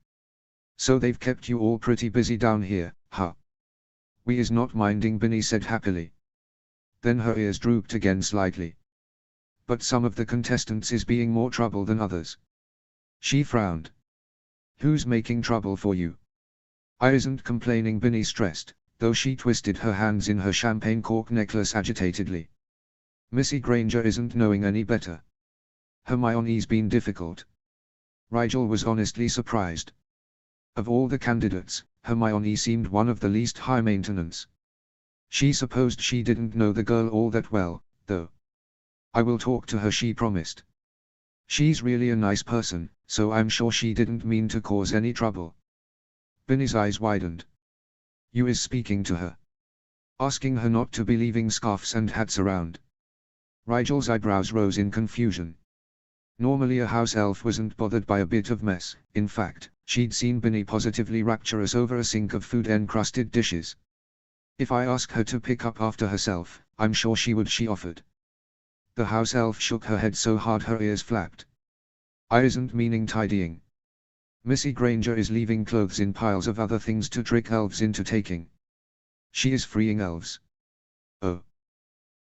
"So they've kept you all pretty busy down here, huh?" "We is not minding," Binny said happily. Then her ears drooped again slightly. "But some of the contestants is being more trouble than others." She frowned. "Who's making trouble for you?" "I isn't complaining," Binny stressed, though she twisted her hands in her champagne cork necklace agitatedly. "Missy Granger isn't knowing any better. Hermione's been difficult." Rigel was honestly surprised. Of all the candidates, Hermione seemed one of the least high maintenance. She supposed she didn't know the girl all that well, though. "I will talk to her," she promised. "She's really a nice person, so I'm sure she didn't mean to cause any trouble." Binny's eyes widened. "You is speaking to her? Asking her not to be leaving scarves and hats around?" Rigel's eyebrows rose in confusion. Normally a house elf wasn't bothered by a bit of mess. In fact, she'd seen Binny positively rapturous over a sink of food-encrusted dishes. "If I ask her to pick up after herself, I'm sure she would," she offered. The house elf shook her head so hard her ears flapped. "I isn't meaning tidying. Missy Granger is leaving clothes in piles of other things to trick elves into taking. She is freeing elves." "Oh."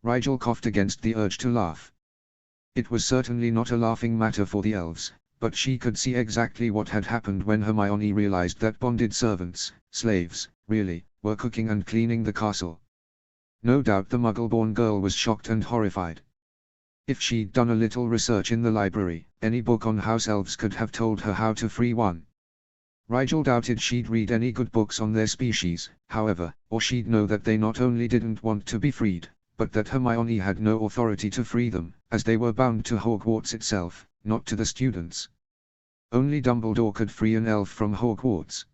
Rigel coughed against the urge to laugh. It was certainly not a laughing matter for the elves, but she could see exactly what had happened when Hermione realized that bonded servants, slaves, really, were cooking and cleaning the castle. No doubt the Muggle-born girl was shocked and horrified. If she'd done a little research in the library, any book on house elves could have told her how to free one. Rigel doubted she'd read any good books on their species, however, or she'd know that they not only didn't want to be freed, but that Hermione had no authority to free them, as they were bound to Hogwarts itself, not to the students. Only Dumbledore could free an elf from Hogwarts.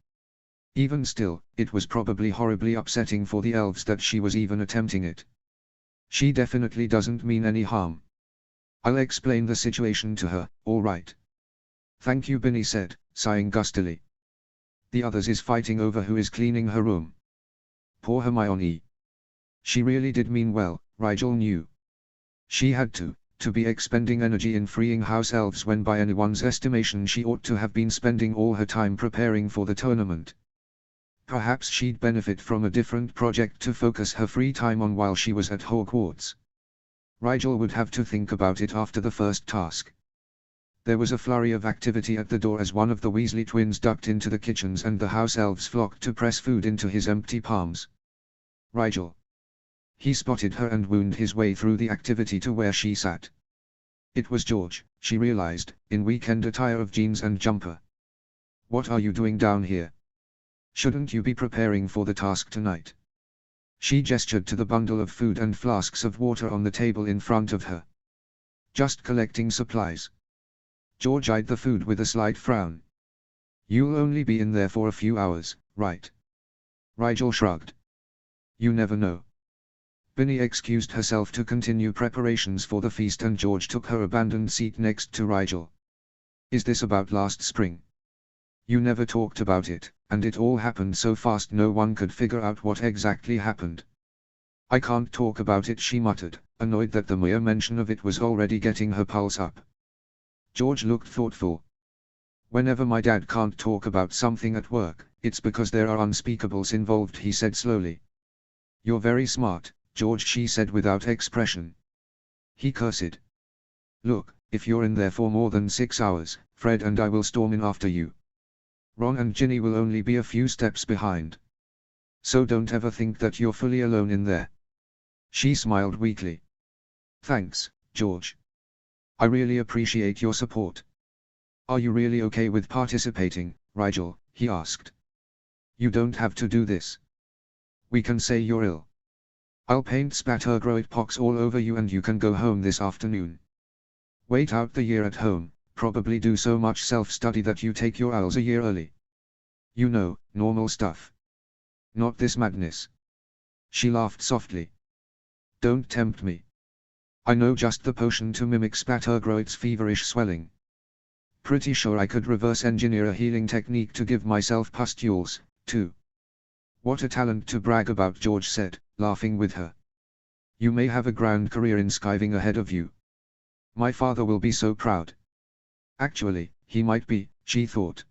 Even still, it was probably horribly upsetting for the elves that she was even attempting it. "She definitely doesn't mean any harm. I'll explain the situation to her, all right?" "Thank you," Binny said, sighing gustily. "The others is fighting over who is cleaning her room." Poor Hermione. She really did mean well, Rigel knew. She had to be expending energy in freeing house elves when by anyone's estimation she ought to have been spending all her time preparing for the tournament. Perhaps she'd benefit from a different project to focus her free time on while she was at Hogwarts. Rigel would have to think about it after the first task. There was a flurry of activity at the door as one of the Weasley twins ducked into the kitchens and the house elves flocked to press food into his empty palms. "Rigel." He spotted her and wound his way through the activity to where she sat. It was George, she realized, in weekend attire of jeans and jumper. "What are you doing down here? Shouldn't you be preparing for the task tonight?" She gestured to the bundle of food and flasks of water on the table in front of her. "Just collecting supplies." George eyed the food with a slight frown. "You'll only be in there for a few hours, right?" Rigel shrugged. "You never know." Binny excused herself to continue preparations for the feast and George took her abandoned seat next to Rigel. "Is this about last spring? You never talked about it, and it all happened so fast no one could figure out what exactly happened." "I can't talk about it," she muttered, annoyed that the mere mention of it was already getting her pulse up. George looked thoughtful. "Whenever my dad can't talk about something at work, it's because there are unspeakables involved," he said slowly. "You're very smart, George," she said without expression. He cursed. "Look, if you're in there for more than 6 hours, Fred and I will storm in after you. Ron and Ginny will only be a few steps behind." So don't ever think that you're fully alone in there. She smiled weakly. Thanks, George. I really appreciate your support. Are you really okay with participating, Rigel? He asked. You don't have to do this. We can say you're ill. I'll paint spattergroit pox all over you and you can go home this afternoon. Wait out the year at home, probably do so much self-study that you take your IELTS a year early. You know, normal stuff. Not this madness. She laughed softly. Don't tempt me. I know just the potion to mimic spattergroit's feverish swelling. Pretty sure I could reverse engineer a healing technique to give myself pustules, too. What a talent to brag about, George said, laughing with her. You may have a grand career in skiving ahead of you. My father will be so proud. Actually, he might be, she thought.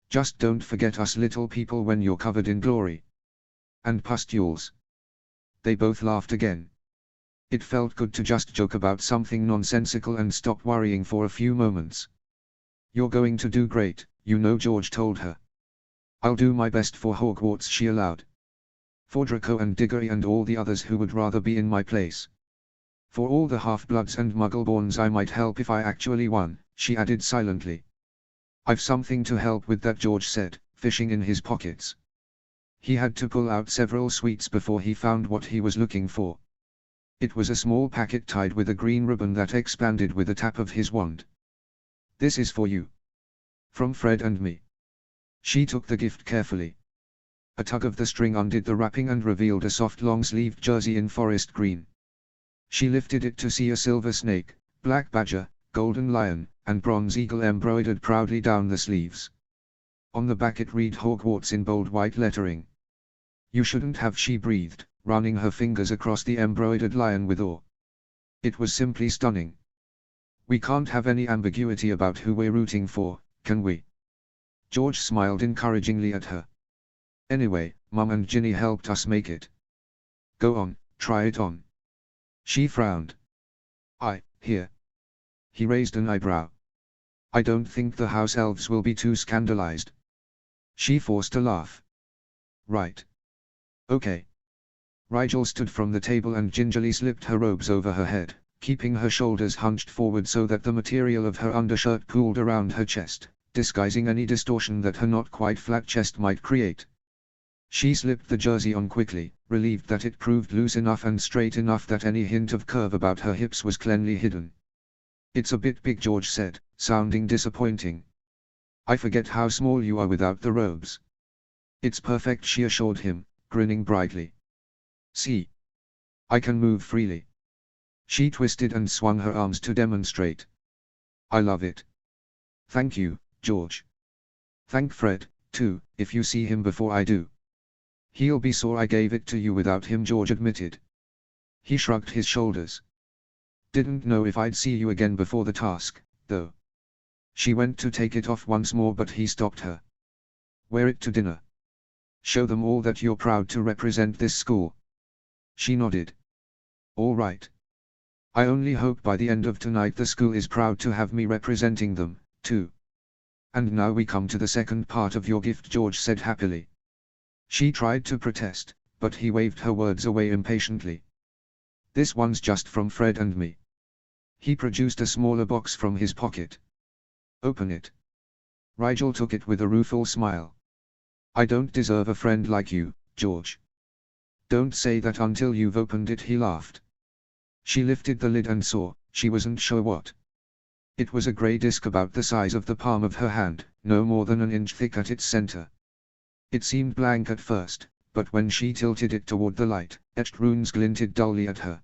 Just don't forget us little people when you're covered in glory. And pustules. They both laughed again. It felt good to just joke about something nonsensical and stop worrying for a few moments. You're going to do great, you know, George told her. I'll do my best for Hogwarts, she allowed. For Draco and Diggory and all the others who would rather be in my place. For all the half-bloods and muggle-borns I might help if I actually won, she added silently. I've something to help with that, George said, fishing in his pockets. He had to pull out several sweets before he found what he was looking for. It was a small packet tied with a green ribbon that expanded with a tap of his wand. This is for you. From Fred and me. She took the gift carefully. A tug of the string undid the wrapping and revealed a soft long-sleeved jersey in forest green. She lifted it to see a silver snake, black badger, golden lion, and bronze eagle embroidered proudly down the sleeves. On the back it read Hogwarts in bold white lettering. You shouldn't have, she breathed, running her fingers across the embroidered lion with awe. It was simply stunning. We can't have any ambiguity about who we're rooting for, can we? George smiled encouragingly at her. Anyway, Mum and Ginny helped us make it. Go on, try it on. She frowned. Here. He raised an eyebrow. I don't think the house elves will be too scandalized. She forced a laugh. Right. Okay. Rigel stood from the table and gingerly slipped her robes over her head, keeping her shoulders hunched forward so that the material of her undershirt pooled around her chest, disguising any distortion that her not quite flat chest might create. She slipped the jersey on quickly, relieved that it proved loose enough and straight enough that any hint of curve about her hips was cleanly hidden. It's a bit big, George said, sounding disappointing. I forget how small you are without the robes. It's perfect, she assured him, grinning brightly. See? I can move freely. She twisted and swung her arms to demonstrate. I love it. Thank you, George. Thank Fred, too, if you see him before I do. He'll be sore I gave it to you without him, George admitted. He shrugged his shoulders. Didn't know if I'd see you again before the task, though. She went to take it off once more, but he stopped her. Wear it to dinner. Show them all that you're proud to represent this school. She nodded. All right. I only hope by the end of tonight the school is proud to have me representing them, too. And now we come to the second part of your gift, George said happily. She tried to protest, but he waved her words away impatiently. This one's just from Fred and me. He produced a smaller box from his pocket. Open it. Rigel took it with a rueful smile. I don't deserve a friend like you, George. Don't say that until you've opened it, he laughed. She lifted the lid and saw, she wasn't sure what. It was a grey disc about the size of the palm of her hand, no more than an inch thick at its center. It seemed blank at first, but when she tilted it toward the light, etched runes glinted dully at her.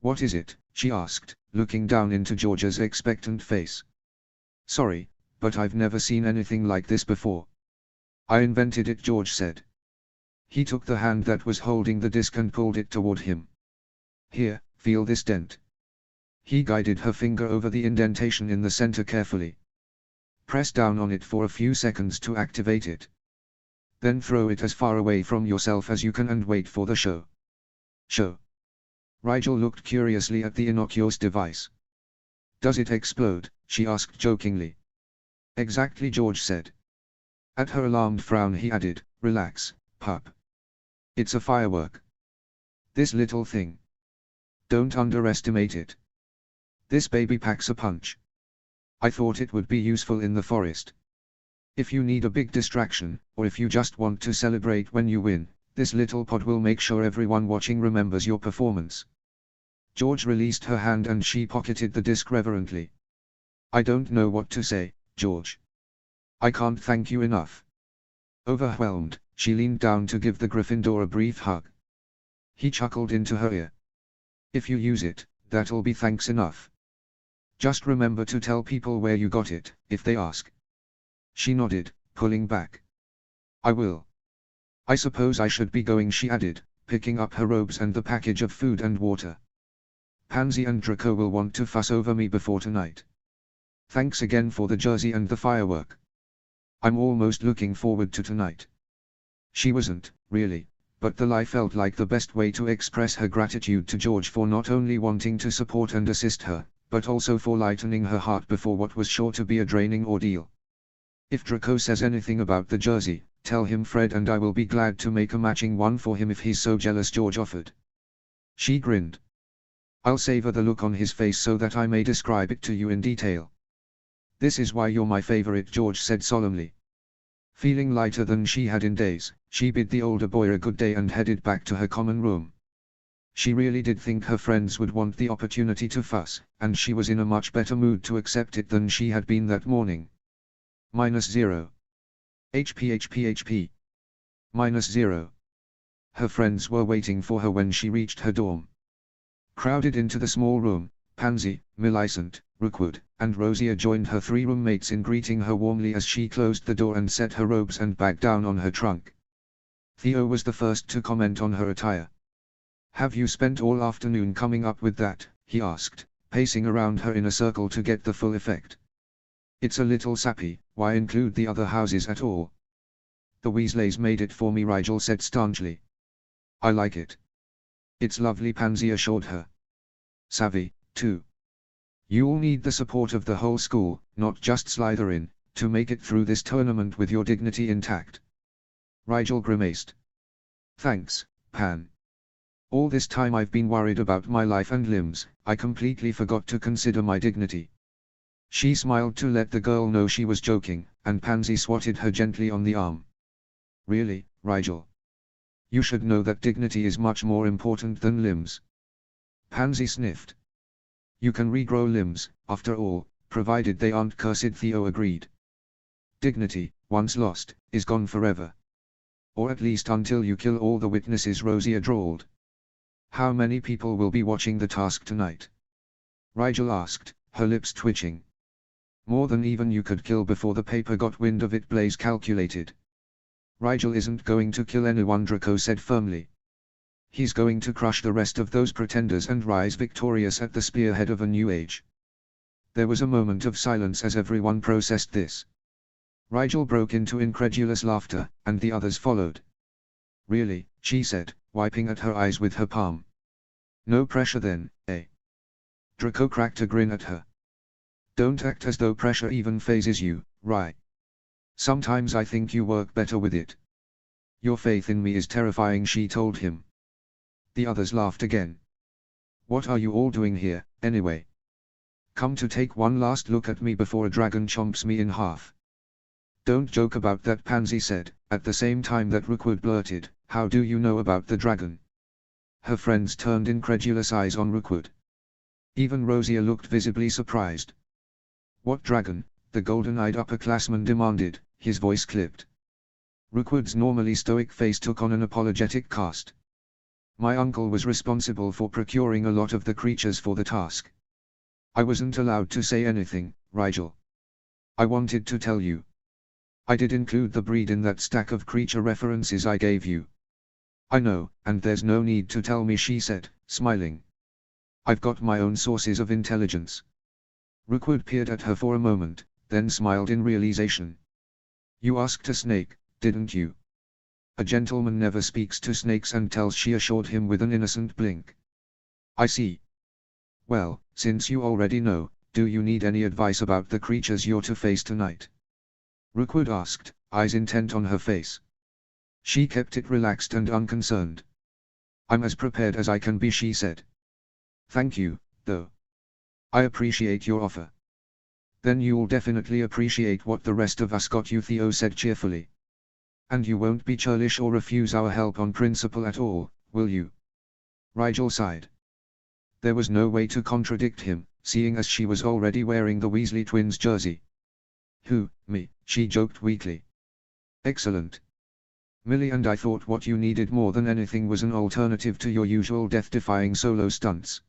What is it? She asked, looking down into George's expectant face. Sorry, but I've never seen anything like this before. I invented it, George said. He took the hand that was holding the disc and pulled it toward him. Here, feel this dent. He guided her finger over the indentation in the center carefully. Press down on it for a few seconds to activate it. Then throw it as far away from yourself as you can and wait for the show. Show. Rigel looked curiously at the innocuous device. Does it explode? She asked jokingly. Exactly, George said. At her alarmed frown he added, relax, pup. It's a firework. This little thing. Don't underestimate it. This baby packs a punch. I thought it would be useful in the forest. If you need a big distraction, or if you just want to celebrate when you win, this little pod will make sure everyone watching remembers your performance. George released her hand and she pocketed the disc reverently. I don't know what to say, George. I can't thank you enough. Overwhelmed, she leaned down to give the Gryffindor a brief hug. He chuckled into her ear. If you use it, that'll be thanks enough. Just remember to tell people where you got it, if they ask. She nodded, pulling back. I will. I suppose I should be going, she added, picking up her robes and the package of food and water. Pansy and Draco will want to fuss over me before tonight. Thanks again for the jersey and the firework. I'm almost looking forward to tonight. She wasn't, really, but the lie felt like the best way to express her gratitude to George for not only wanting to support and assist her, but also for lightening her heart before what was sure to be a draining ordeal. If Draco says anything about the jersey, tell him Fred and I will be glad to make a matching one for him if he's so jealous, George offered. She grinned. I'll savor the look on his face so that I may describe it to you in detail. This is why you're my favorite, George said solemnly. Feeling lighter than she had in days, she bid the older boy a good day and headed back to her common room. She really did think her friends would want the opportunity to fuss, and she was in a much better mood to accept it than she had been that morning. -0. HP. -0. Her friends were waiting for her when she reached her dorm. Crowded into the small room, Pansy, Millicent, Rookwood, and Rosia joined her three roommates in greeting her warmly as she closed the door and set her robes and bag down on her trunk. Theo was the first to comment on her attire. Have you spent all afternoon coming up with that? He asked, pacing around her in a circle to get the full effect. It's a little sappy, why include the other houses at all? The Weasleys made it for me, Rigel said staunchly. I like it. It's lovely, Pansy assured her. Savvy, too. You'll need the support of the whole school, not just Slytherin, to make it through this tournament with your dignity intact. Rigel grimaced. Thanks, Pan. All this time I've been worried about my life and limbs, I completely forgot to consider my dignity. She smiled to let the girl know she was joking, and Pansy swatted her gently on the arm. Really, Rigel? You should know that dignity is much more important than limbs. Pansy sniffed. You can regrow limbs, after all, provided they aren't cursed, Theo agreed. Dignity, once lost, is gone forever. Or at least until you kill all the witnesses, Rosia drawled. How many people will be watching the task tonight? Rigel asked, her lips twitching. More than even you could kill before the paper got wind of it, Blaze calculated. Rigel isn't going to kill anyone, Draco said firmly. He's going to crush the rest of those pretenders and rise victorious at the spearhead of a new age. There was a moment of silence as everyone processed this. Rigel broke into incredulous laughter, and the others followed. Really, she said, wiping at her eyes with her palm. No pressure then, eh? Draco cracked a grin at her. Don't act as though pressure even phases you, Ry. Sometimes I think you work better with it. Your faith in me is terrifying, she told him. The others laughed again. What are you all doing here, anyway? Come to take one last look at me before a dragon chomps me in half. Don't joke about that, Pansy said, at the same time that Rookwood blurted, how do you know about the dragon? Her friends turned incredulous eyes on Rookwood. Even Rosia looked visibly surprised. What dragon? The golden-eyed upperclassman demanded, his voice clipped. Rookwood's normally stoic face took on an apologetic cast. My uncle was responsible for procuring a lot of the creatures for the task. I wasn't allowed to say anything, Rigel. I wanted to tell you. I did include the breed in that stack of creature references I gave you. I know, and there's no need to tell me, she said, smiling. I've got my own sources of intelligence. Rookwood peered at her for a moment, then smiled in realization. You asked a snake, didn't you? A gentleman never speaks to snakes and tells, she assured him with an innocent blink. I see. Well, since you already know, do you need any advice about the creatures you're to face tonight? Rookwood asked, eyes intent on her face. She kept it relaxed and unconcerned. I'm as prepared as I can be, she said. Thank you, though. I appreciate your offer. Then you'll definitely appreciate what the rest of us got you, Theo said cheerfully. And you won't be churlish or refuse our help on principle at all, will you? Rigel sighed. There was no way to contradict him, seeing as she was already wearing the Weasley twins' jersey. Who, me, she joked weakly. Excellent. Millie and I thought what you needed more than anything was an alternative to your usual death-defying solo stunts.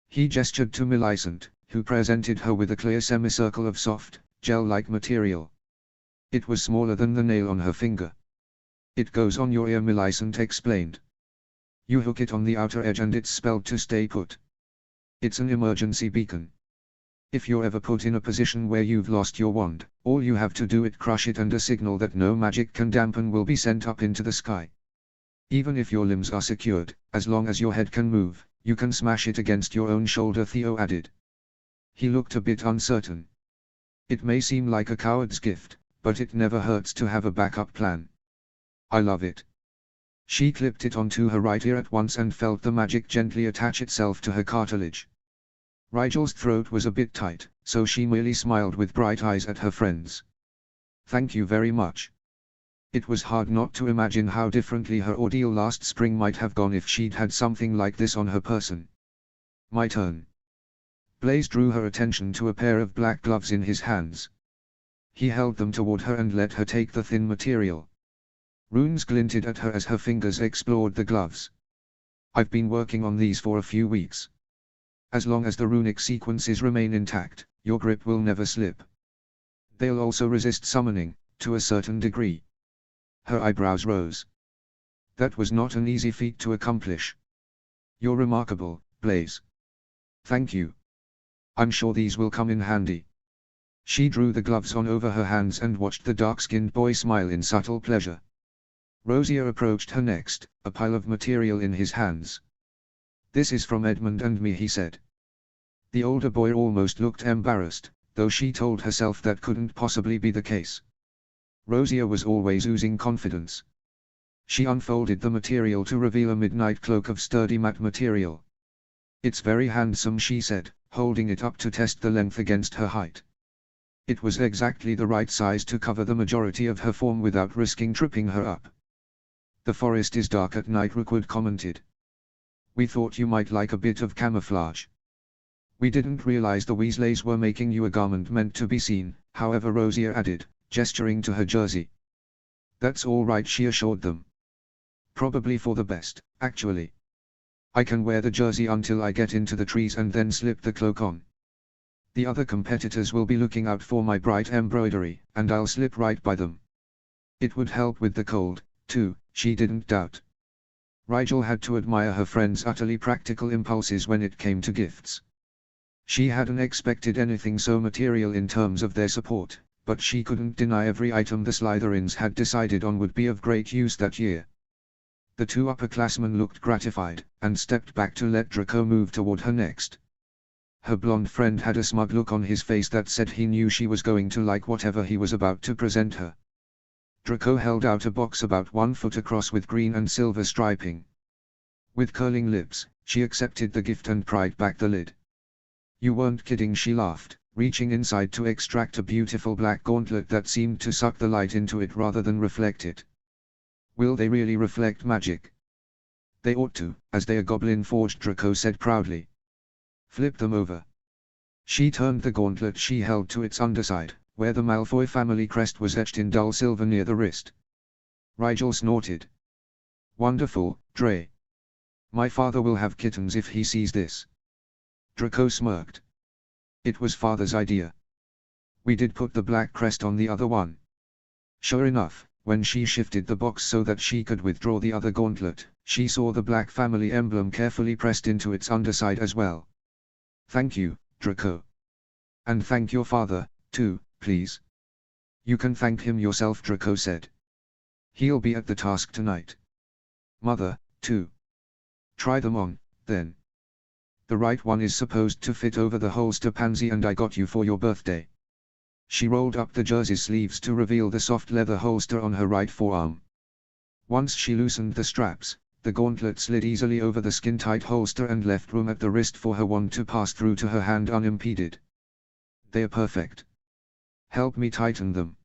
He gestured to Millicent, who presented her with a clear semicircle of soft, gel-like material. It was smaller than the nail on her finger. It goes on your ear, Millicent explained. You hook it on the outer edge and it's spelled to stay put. It's an emergency beacon. If you're ever put in a position where you've lost your wand, all you have to do is crush it and a signal that no magic can dampen will be sent up into the sky. Even if your limbs are secured, as long as your head can move, you can smash it against your own shoulder, Theo added. He looked a bit uncertain. It may seem like a coward's gift, but it never hurts to have a backup plan. I love it. She clipped it onto her right ear at once and felt the magic gently attach itself to her cartilage. Rigel's throat was a bit tight, so she merely smiled with bright eyes at her friends. Thank you very much. It was hard not to imagine how differently her ordeal last spring might have gone if she'd had something like this on her person. My turn. Blaze drew her attention to a pair of black gloves in his hands. He held them toward her and let her take the thin material. Runes glinted at her as her fingers explored the gloves. I've been working on these for a few weeks. As long as the runic sequences remain intact, your grip will never slip. They'll also resist summoning, to a certain degree. Her eyebrows rose. That was not an easy feat to accomplish. You're remarkable, Blaze. Thank you. I'm sure these will come in handy. She drew the gloves on over her hands and watched the dark-skinned boy smile in subtle pleasure. Rosier approached her next, a pile of material in his hands. This is from Edmund and me, he said. The older boy almost looked embarrassed, though she told herself that couldn't possibly be the case. Rosier was always oozing confidence. She unfolded the material to reveal a midnight cloak of sturdy matte material. It's very handsome, she said, holding it up to test the length against her height. It was exactly the right size to cover the majority of her form without risking tripping her up. The forest is dark at night, Rookwood commented. We thought you might like a bit of camouflage. We didn't realize the Weasleys were making you a garment meant to be seen, however, Rosier added, gesturing to her jersey. That's all right, she assured them. Probably for the best, actually. I can wear the jersey until I get into the trees and then slip the cloak on. The other competitors will be looking out for my bright embroidery, and I'll slip right by them. It would help with the cold, too, she didn't doubt. Rigel had to admire her friend's utterly practical impulses when it came to gifts. She hadn't expected anything so material in terms of their support, but she couldn't deny every item the Slytherins had decided on would be of great use that year. The two upperclassmen looked gratified, and stepped back to let Draco move toward her next. Her blonde friend had a smug look on his face that said he knew she was going to like whatever he was about to present her. Draco held out a box about 1 foot across with green and silver striping. With curling lips, she accepted the gift and pried back the lid. You weren't kidding, she laughed, reaching inside to extract a beautiful black gauntlet that seemed to suck the light into it rather than reflect it. Will they really reflect magic? They ought to, as they are goblin forged, Draco said proudly. Flip them over. She turned the gauntlet she held to its underside, where the Malfoy family crest was etched in dull silver near the wrist. Rigel snorted. Wonderful, Dre. My father will have kittens if he sees this. Draco smirked. It was father's idea. We did put the black crest on the other one. Sure enough, when she shifted the box so that she could withdraw the other gauntlet, she saw the black family emblem carefully pressed into its underside as well. Thank you, Draco. And thank your father, too, please. You can thank him yourself, Draco said. He'll be at the task tonight. Mother, too. Try them on, then. The right one is supposed to fit over the holster pansy and I got you for your birthday. She rolled up the jersey's sleeves to reveal the soft leather holster on her right forearm. Once she loosened the straps, the gauntlet slid easily over the skin-tight holster and left room at the wrist for her wand to pass through to her hand unimpeded. They're perfect. Help me tighten them.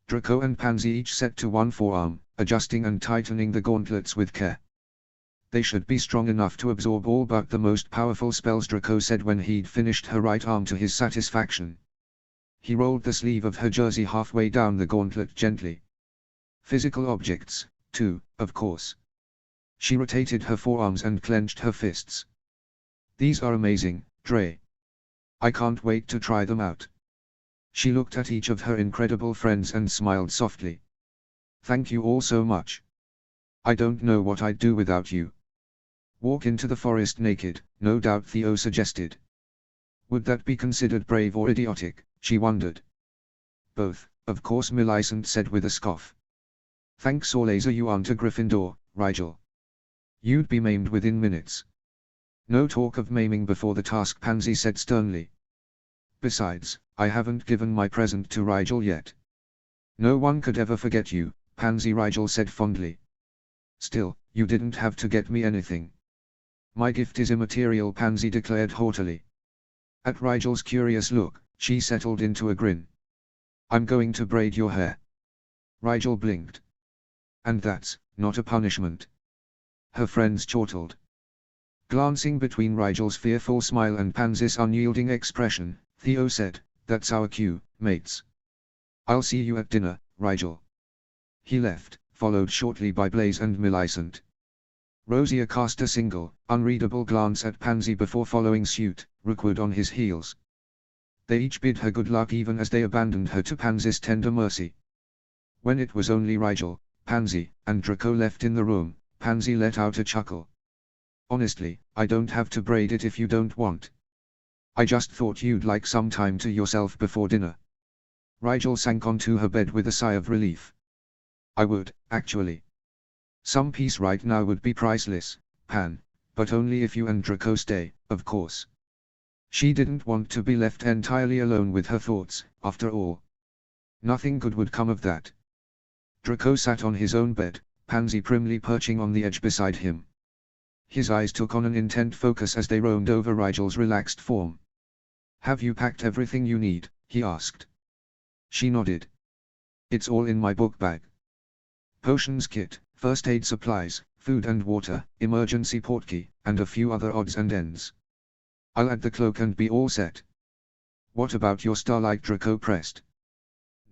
Draco and Pansy each set to one forearm, adjusting and tightening the gauntlets with care. They should be strong enough to absorb all but the most powerful spells, Draco said when he'd finished her right arm to his satisfaction. He rolled the sleeve of her jersey halfway down the gauntlet gently. Physical objects, too, of course. She rotated her forearms and clenched her fists. These are amazing, Dre. I can't wait to try them out. She looked at each of her incredible friends and smiled softly. Thank you all so much. I don't know what I'd do without you. Walk into the forest naked, no doubt, Theo suggested. Would that be considered brave or idiotic, she wondered. Both, of course, Millicent said with a scoff. Thanks Orlaser, you aren't a Gryffindor, Rigel. You'd be maimed within minutes. No talk of maiming before the task, Pansy said sternly. Besides, I haven't given my present to Rigel yet. No one could ever forget you, Pansy, Rigel said fondly. Still, you didn't have to get me anything. My gift is immaterial, Pansy declared haughtily. At Rigel's curious look, she settled into a grin. I'm going to braid your hair. Rigel blinked. And that's not a punishment. Her friends chortled. Glancing between Rigel's fearful smile and Pansy's unyielding expression, Theo said, That's our cue, mates. I'll see you at dinner, Rigel. He left, followed shortly by Blaze and Millicent. Rosier cast a single, unreadable glance at Pansy before following suit, Rookwood on his heels. They each bid her good luck even as they abandoned her to Pansy's tender mercy. When it was only Rigel, Pansy, and Draco left in the room, Pansy let out a chuckle. Honestly, I don't have to braid it if you don't want. I just thought you'd like some time to yourself before dinner. Rigel sank onto her bed with a sigh of relief. I would, actually. Some peace right now would be priceless, Pan, but only if you and Draco stay, of course. She didn't want to be left entirely alone with her thoughts, after all. Nothing good would come of that. Draco sat on his own bed, Pansy primly perching on the edge beside him. His eyes took on an intent focus as they roamed over Rigel's relaxed form. Have you packed everything you need? He asked. She nodded. It's all in my book bag. Potions kit, first aid supplies, food and water, emergency portkey, and a few other odds and ends. I'll add the cloak and be all set. What about your starlight? Draco pressed.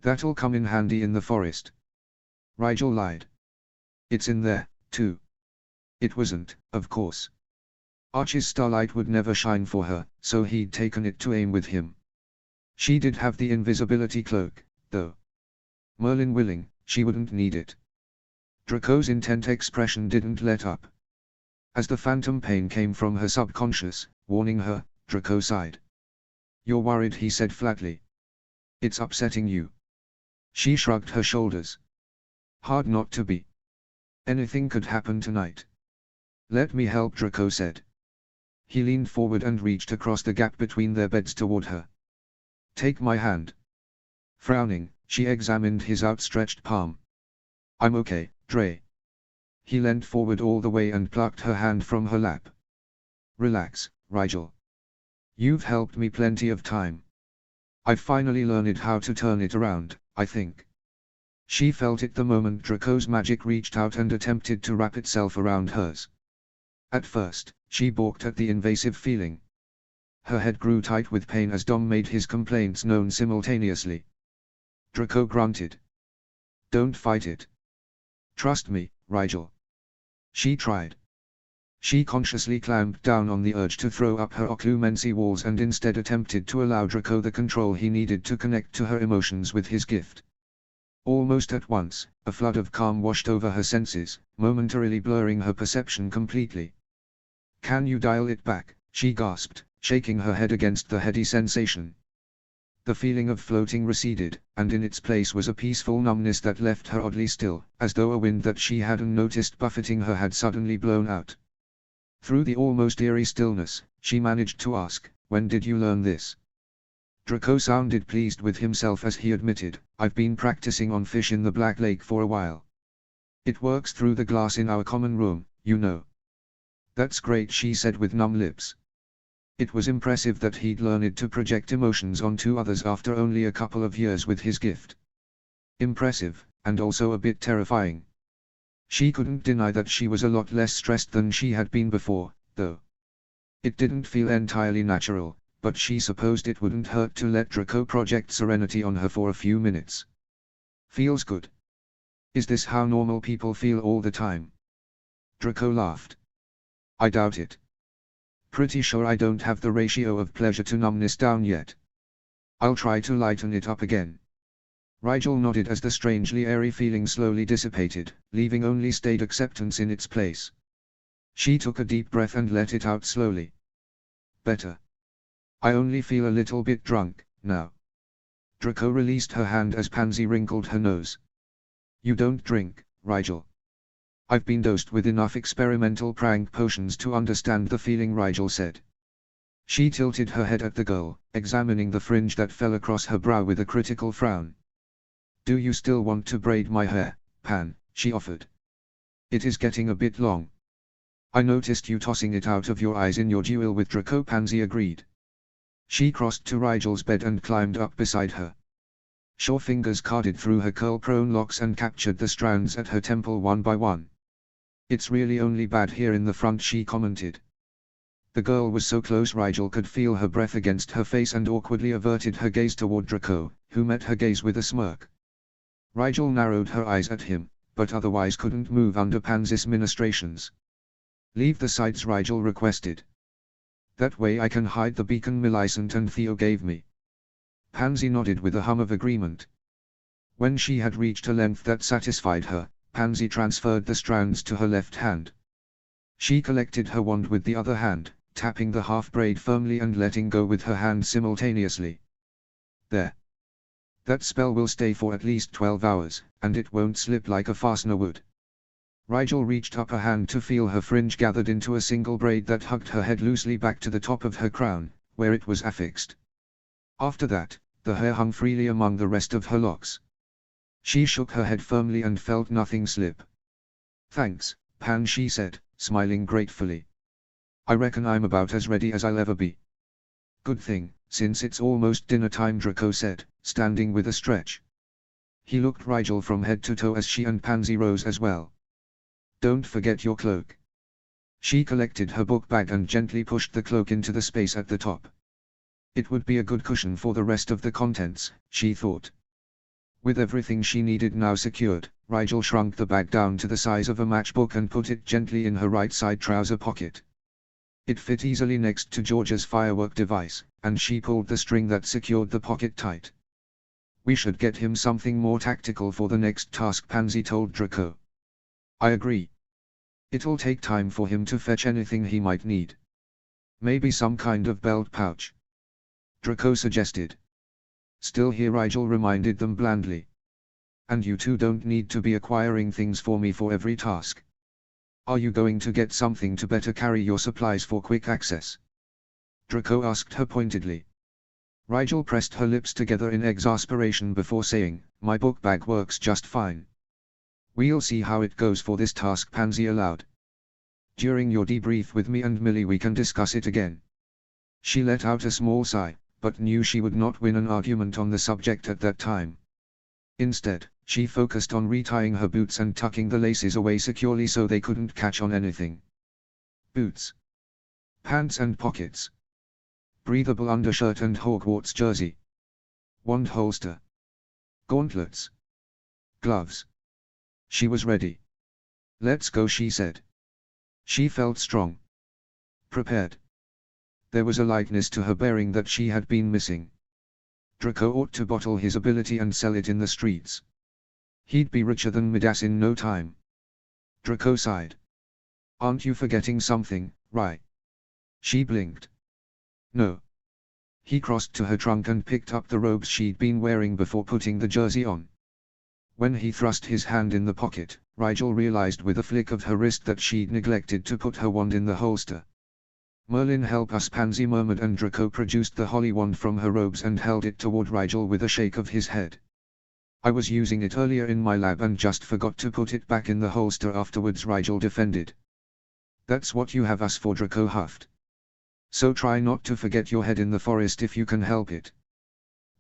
That'll come in handy in the forest. Rigel lied. It's in there, too. It wasn't, of course. Archie's starlight would never shine for her, so he'd taken it to aim with him. She did have the invisibility cloak, though. Merlin willing, she wouldn't need it. Draco's intent expression didn't let up. As the phantom pain came from her subconscious, warning her, Draco sighed. You're worried, he said flatly. It's upsetting you. She shrugged her shoulders. Hard not to be. Anything could happen tonight. Let me help, Draco said. He leaned forward and reached across the gap between their beds toward her. Take my hand. Frowning, she examined his outstretched palm. I'm okay, Dre. He leant forward all the way and plucked her hand from her lap. Relax, Rigel. You've helped me plenty of time. I've finally learned how to turn it around, I think. She felt it the moment Draco's magic reached out and attempted to wrap itself around hers. At first, she balked at the invasive feeling. Her head grew tight with pain as Dom made his complaints known simultaneously. Draco grunted. Don't fight it. Trust me, Rigel. She tried. She consciously clamped down on the urge to throw up her occlumency walls and instead attempted to allow Draco the control he needed to connect to her emotions with his gift. Almost at once, a flood of calm washed over her senses, momentarily blurring her perception completely. Can you dial it back? She gasped, shaking her head against the heady sensation. The feeling of floating receded, and in its place was a peaceful numbness that left her oddly still, as though a wind that she hadn't noticed buffeting her had suddenly blown out. Through the almost eerie stillness, she managed to ask, when did you learn this? Draco sounded pleased with himself as he admitted, I've been practicing on fish in the Black Lake for a while. It works through the glass in our common room, you know. That's great, she said with numb lips. It was impressive that he'd learned to project emotions onto others after only a couple of years with his gift. Impressive, and also a bit terrifying. She couldn't deny that she was a lot less stressed than she had been before, though. It didn't feel entirely natural, but she supposed it wouldn't hurt to let Draco project serenity on her for a few minutes. Feels good. Is this how normal people feel all the time? Draco laughed. I doubt it. Pretty sure I don't have the ratio of pleasure to numbness down yet. I'll try to lighten it up again. Rigel nodded as the strangely airy feeling slowly dissipated, leaving only staid acceptance in its place. She took a deep breath and let it out slowly. Better. I only feel a little bit drunk, now. Draco released her hand as Pansy wrinkled her nose. You don't drink, Rigel. I've been dosed with enough experimental prank potions to understand the feeling, Rigel said. She tilted her head at the girl, examining the fringe that fell across her brow with a critical frown. Do you still want to braid my hair, Pan? She offered. It is getting a bit long. I noticed you tossing it out of your eyes in your duel with Draco, Pansy agreed. She crossed to Rigel's bed and climbed up beside her. Sure fingers carded through her curl-prone locks and captured the strands at her temple one by one. It's really only bad here in the front, she commented. The girl was so close Rigel could feel her breath against her face and awkwardly averted her gaze toward Draco, who met her gaze with a smirk. Rigel narrowed her eyes at him, but otherwise couldn't move under Pansy's ministrations. Leave the sides, Rigel requested. That way I can hide the beacon Millicent and Theo gave me. Pansy nodded with a hum of agreement. When she had reached a length that satisfied her, Pansy transferred the strands to her left hand. She collected her wand with the other hand, tapping the half-braid firmly and letting go with her hand simultaneously. There. That spell will stay for at least 12 hours, and it won't slip like a fastener would. Rigel reached up a hand to feel her fringe gathered into a single braid that hugged her head loosely back to the top of her crown, where it was affixed. After that, the hair hung freely among the rest of her locks. She shook her head firmly and felt nothing slip. Thanks, Pan, she said, smiling gratefully. I reckon I'm about as ready as I'll ever be. Good thing, since it's almost dinner time, Draco said, standing with a stretch. He looked Rigel from head to toe as she and Pansy rose as well. Don't forget your cloak. She collected her book bag and gently pushed the cloak into the space at the top. It would be a good cushion for the rest of the contents, she thought. With everything she needed now secured, Rigel shrunk the bag down to the size of a matchbook and put it gently in her right side trouser pocket. It fit easily next to George's firework device, and she pulled the string that secured the pocket tight. We should get him something more tactical for the next task, Pansy told Draco. I agree. It'll take time for him to fetch anything he might need. Maybe some kind of belt pouch. Draco suggested. Still here, Rigel reminded them blandly. And you two don't need to be acquiring things for me for every task. Are you going to get something to better carry your supplies for quick access? Draco asked her pointedly. Rigel pressed her lips together in exasperation before saying, my book bag works just fine. We'll see how it goes for this task, Pansy allowed. During your debrief with me and Millie we can discuss it again. She let out a small sigh, but knew she would not win an argument on the subject at that time. Instead, she focused on retying her boots and tucking the laces away securely so they couldn't catch on anything. Boots. Pants and pockets. Breathable undershirt and Hogwarts jersey. Wand holster. Gauntlets. Gloves. She was ready. Let's go, she said. She felt strong. Prepared. There was a lightness to her bearing that she had been missing. Draco ought to bottle his ability and sell it in the streets. He'd be richer than Midas in no time. Draco sighed. Aren't you forgetting something, Rai? She blinked. No. He crossed to her trunk and picked up the robes she'd been wearing before putting the jersey on. When he thrust his hand in the pocket, Rigel realized with a flick of her wrist that she'd neglected to put her wand in the holster. Merlin, help us, Pansy murmured, and Draco produced the holly wand from her robes and held it toward Rigel with a shake of his head. I was using it earlier in my lab and just forgot to put it back in the holster afterwards, Rigel defended. That's what you have us for, Draco huffed. So try not to forget your head in the forest if you can help it.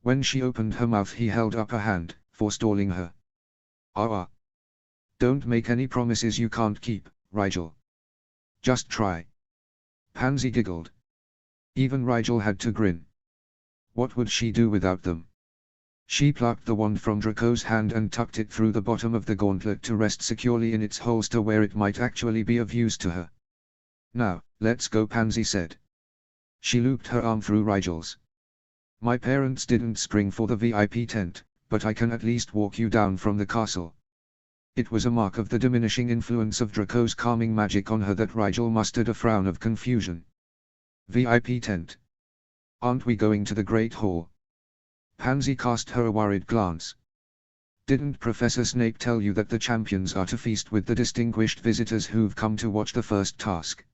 When she opened her mouth he held up a hand, forestalling her. Ah. Don't make any promises you can't keep, Rigel. Just try. Pansy giggled. Even Rigel had to grin. What would she do without them? She plucked the wand from Draco's hand and tucked it through the bottom of the gauntlet to rest securely in its holster where it might actually be of use to her. Now, let's go, Pansy said. She looped her arm through Rigel's. My parents didn't spring for the VIP tent, but I can at least walk you down from the castle. It was a mark of the diminishing influence of Draco's calming magic on her that Rigel mustered a frown of confusion. VIP tent? Aren't we going to the Great Hall? Pansy cast her a worried glance. Didn't Professor Snape tell you that the champions are to feast with the distinguished visitors who've come to watch the first task?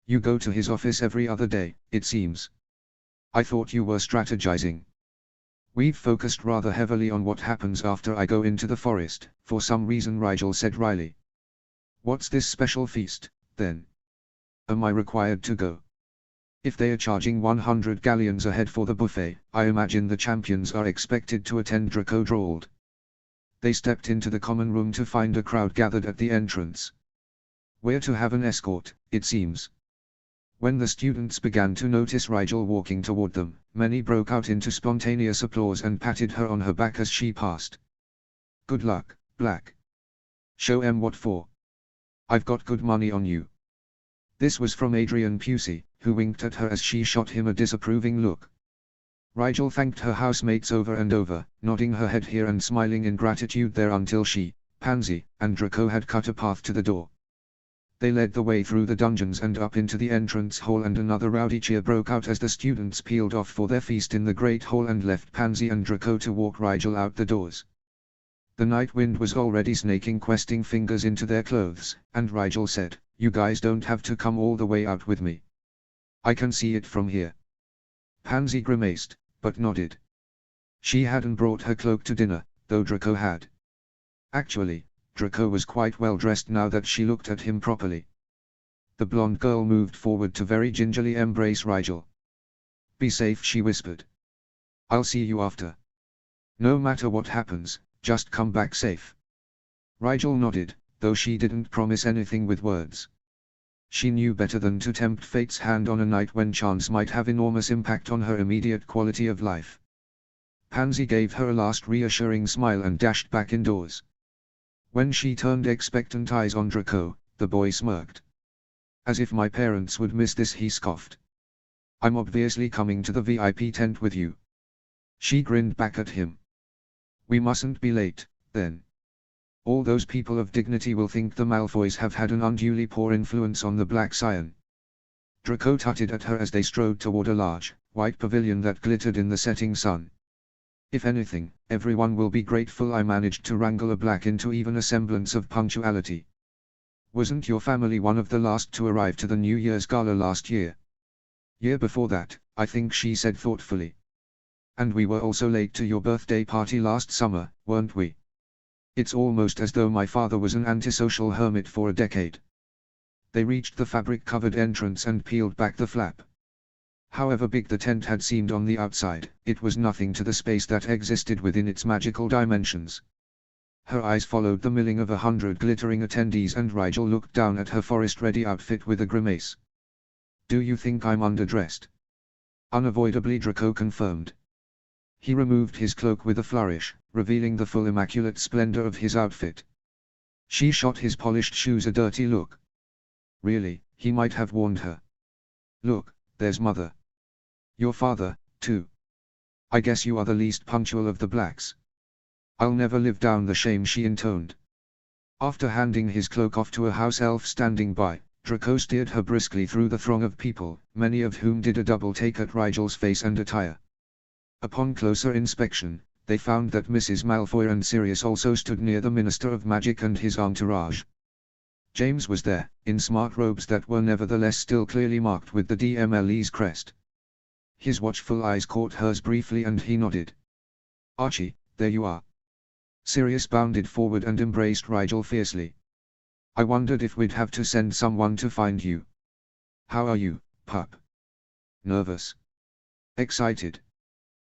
You go to his office every other day, it seems. I thought you were strategizing. We've focused rather heavily on what happens after I go into the forest, for some reason, Rigel said wryly. What's this special feast, then? Am I required to go? If they are charging 100 galleons a head for the buffet, I imagine the champions are expected to attend, Draco drawled. They stepped into the common room to find a crowd gathered at the entrance. We're to have an escort, it seems. When the students began to notice Rigel walking toward them, many broke out into spontaneous applause and patted her on her back as she passed. Good luck, Black. Show 'em what for. I've got good money on you. This was from Adrian Pusey, who winked at her as she shot him a disapproving look. Rigel thanked her housemates over and over, nodding her head here and smiling in gratitude there until she, Pansy, and Draco had cut a path to the door. They led the way through the dungeons and up into the entrance hall, and another rowdy cheer broke out as the students peeled off for their feast in the Great Hall and left Pansy and Draco to walk Rigel out the doors. The night wind was already snaking questing fingers into their clothes, and Rigel said, You guys don't have to come all the way out with me. I can see it from here. Pansy grimaced, but nodded. She hadn't brought her cloak to dinner, though Draco had. Actually, Draco was quite well dressed now that she looked at him properly. The blonde girl moved forward to very gingerly embrace Rigel. Be safe, she whispered. I'll see you after. No matter what happens, just come back safe. Rigel nodded, though she didn't promise anything with words. She knew better than to tempt fate's hand on a night when chance might have enormous impact on her immediate quality of life. Pansy gave her a last reassuring smile and dashed back indoors. When she turned expectant eyes on Draco, the boy smirked. As if my parents would miss this, he scoffed. I'm obviously coming to the VIP tent with you. She grinned back at him. We mustn't be late, then. All those people of dignity will think the Malfoys have had an unduly poor influence on the Black Scion. Draco tutted at her as they strode toward a large, white pavilion that glittered in the setting sun. If anything, everyone will be grateful I managed to wrangle a Black into even a semblance of punctuality. Wasn't your family one of the last to arrive to the New Year's Gala last year? Year before that, I think, she said thoughtfully. And we were also late to your birthday party last summer, weren't we? It's almost as though my father was an antisocial hermit for a decade. They reached the fabric-covered entrance and peeled back the flap. However big the tent had seemed on the outside, it was nothing to the space that existed within its magical dimensions. Her eyes followed the milling of 100 glittering attendees, and Rigel looked down at her forest-ready outfit with a grimace. Do you think I'm underdressed? Unavoidably, Draco confirmed. He removed his cloak with a flourish, revealing the full immaculate splendor of his outfit. She shot his polished shoes a dirty look. Really, he might have warned her. Look, there's Mother. Your father, too. I guess you are the least punctual of the Blacks. I'll never live down the shame, she intoned. After handing his cloak off to a house elf standing by, Draco steered her briskly through the throng of people, many of whom did a double take at Rigel's face and attire. Upon closer inspection, they found that Mrs. Malfoy and Sirius also stood near the Minister of Magic and his entourage. James was there, in smart robes that were nevertheless still clearly marked with the DMLE's crest. His watchful eyes caught hers briefly and he nodded. Archie, there you are. Sirius bounded forward and embraced Rigel fiercely. I wondered if we'd have to send someone to find you. How are you, pup? Nervous? Excited?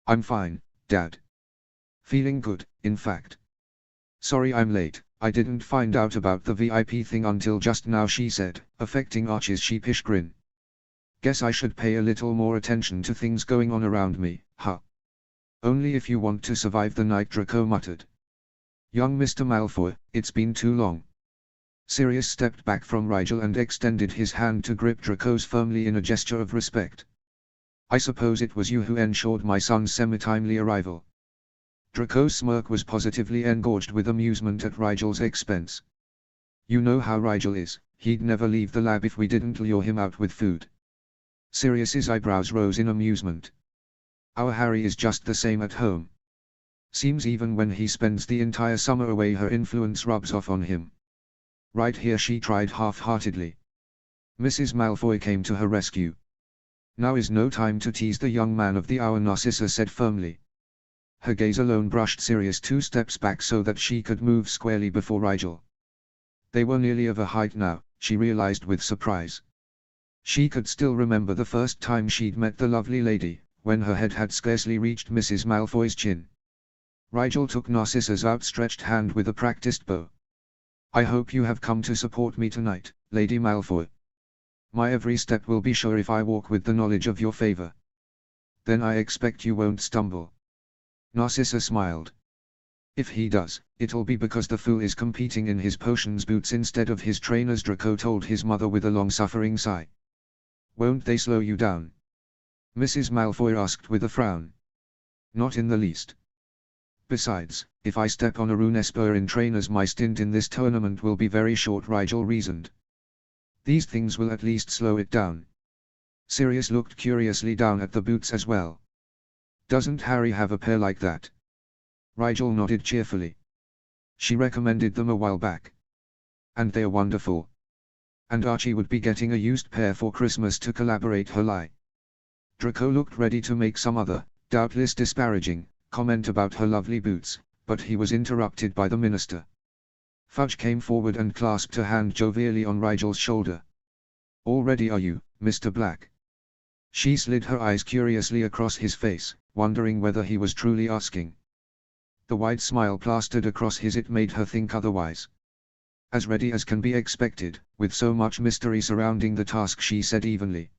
I'm fine, Dad. Feeling good, in fact. Sorry I'm late, I didn't find out about the VIP thing until just now, she said, affecting Archie's sheepish grin. Guess I should pay a little more attention to things going on around me, huh? Only if you want to survive the night, Draco muttered. Young Mr. Malfoy, it's been too long. Sirius stepped back from Rigel and extended his hand to grip Draco's firmly in a gesture of respect. I suppose it was you who ensured my son's semi-timely arrival. Draco's smirk was positively engorged with amusement at Rigel's expense. You know how Rigel is, he'd never leave the lab if we didn't lure him out with food. Sirius's eyebrows rose in amusement. Our Harry is just the same at home. Seems even when he spends the entire summer away her influence rubs off on him. Right here, she tried half-heartedly. Mrs. Malfoy came to her rescue. Now is no time to tease the young man of the hour, Narcissa said firmly. Her gaze alone brushed Sirius 2 steps back so that she could move squarely before Rigel. They were nearly of a height now, she realized with surprise. She could still remember the first time she'd met the lovely lady, when her head had scarcely reached Mrs. Malfoy's chin. Rigel took Narcissa's outstretched hand with a practiced bow. I hope you have come to support me tonight, Lady Malfoy. My every step will be sure if I walk with the knowledge of your favor. Then I expect you won't stumble. Narcissa smiled. If he does, it'll be because the fool is competing in his potions boots instead of his trainers, Draco told his mother with a long-suffering sigh. Won't they slow you down? Mrs. Malfoy asked with a frown. Not in the least. Besides, if I step on a Runesper in trainers, my stint in this tournament will be very short, Rigel reasoned. These things will at least slow it down. Sirius looked curiously down at the boots as well. Doesn't Harry have a pair like that? Rigel nodded cheerfully. She recommended them a while back. And they're wonderful. And Archie would be getting a used pair for Christmas to collaborate her lie. Draco looked ready to make some other, doubtless disparaging, comment about her lovely boots, but he was interrupted by the minister. Fudge came forward and clasped a hand jovially on Rigel's shoulder. All ready are you, Mr. Black? She slid her eyes curiously across his face, wondering whether he was truly asking. The wide smile plastered across his it made her think otherwise. As ready as can be expected, with so much mystery surrounding the task, she said evenly.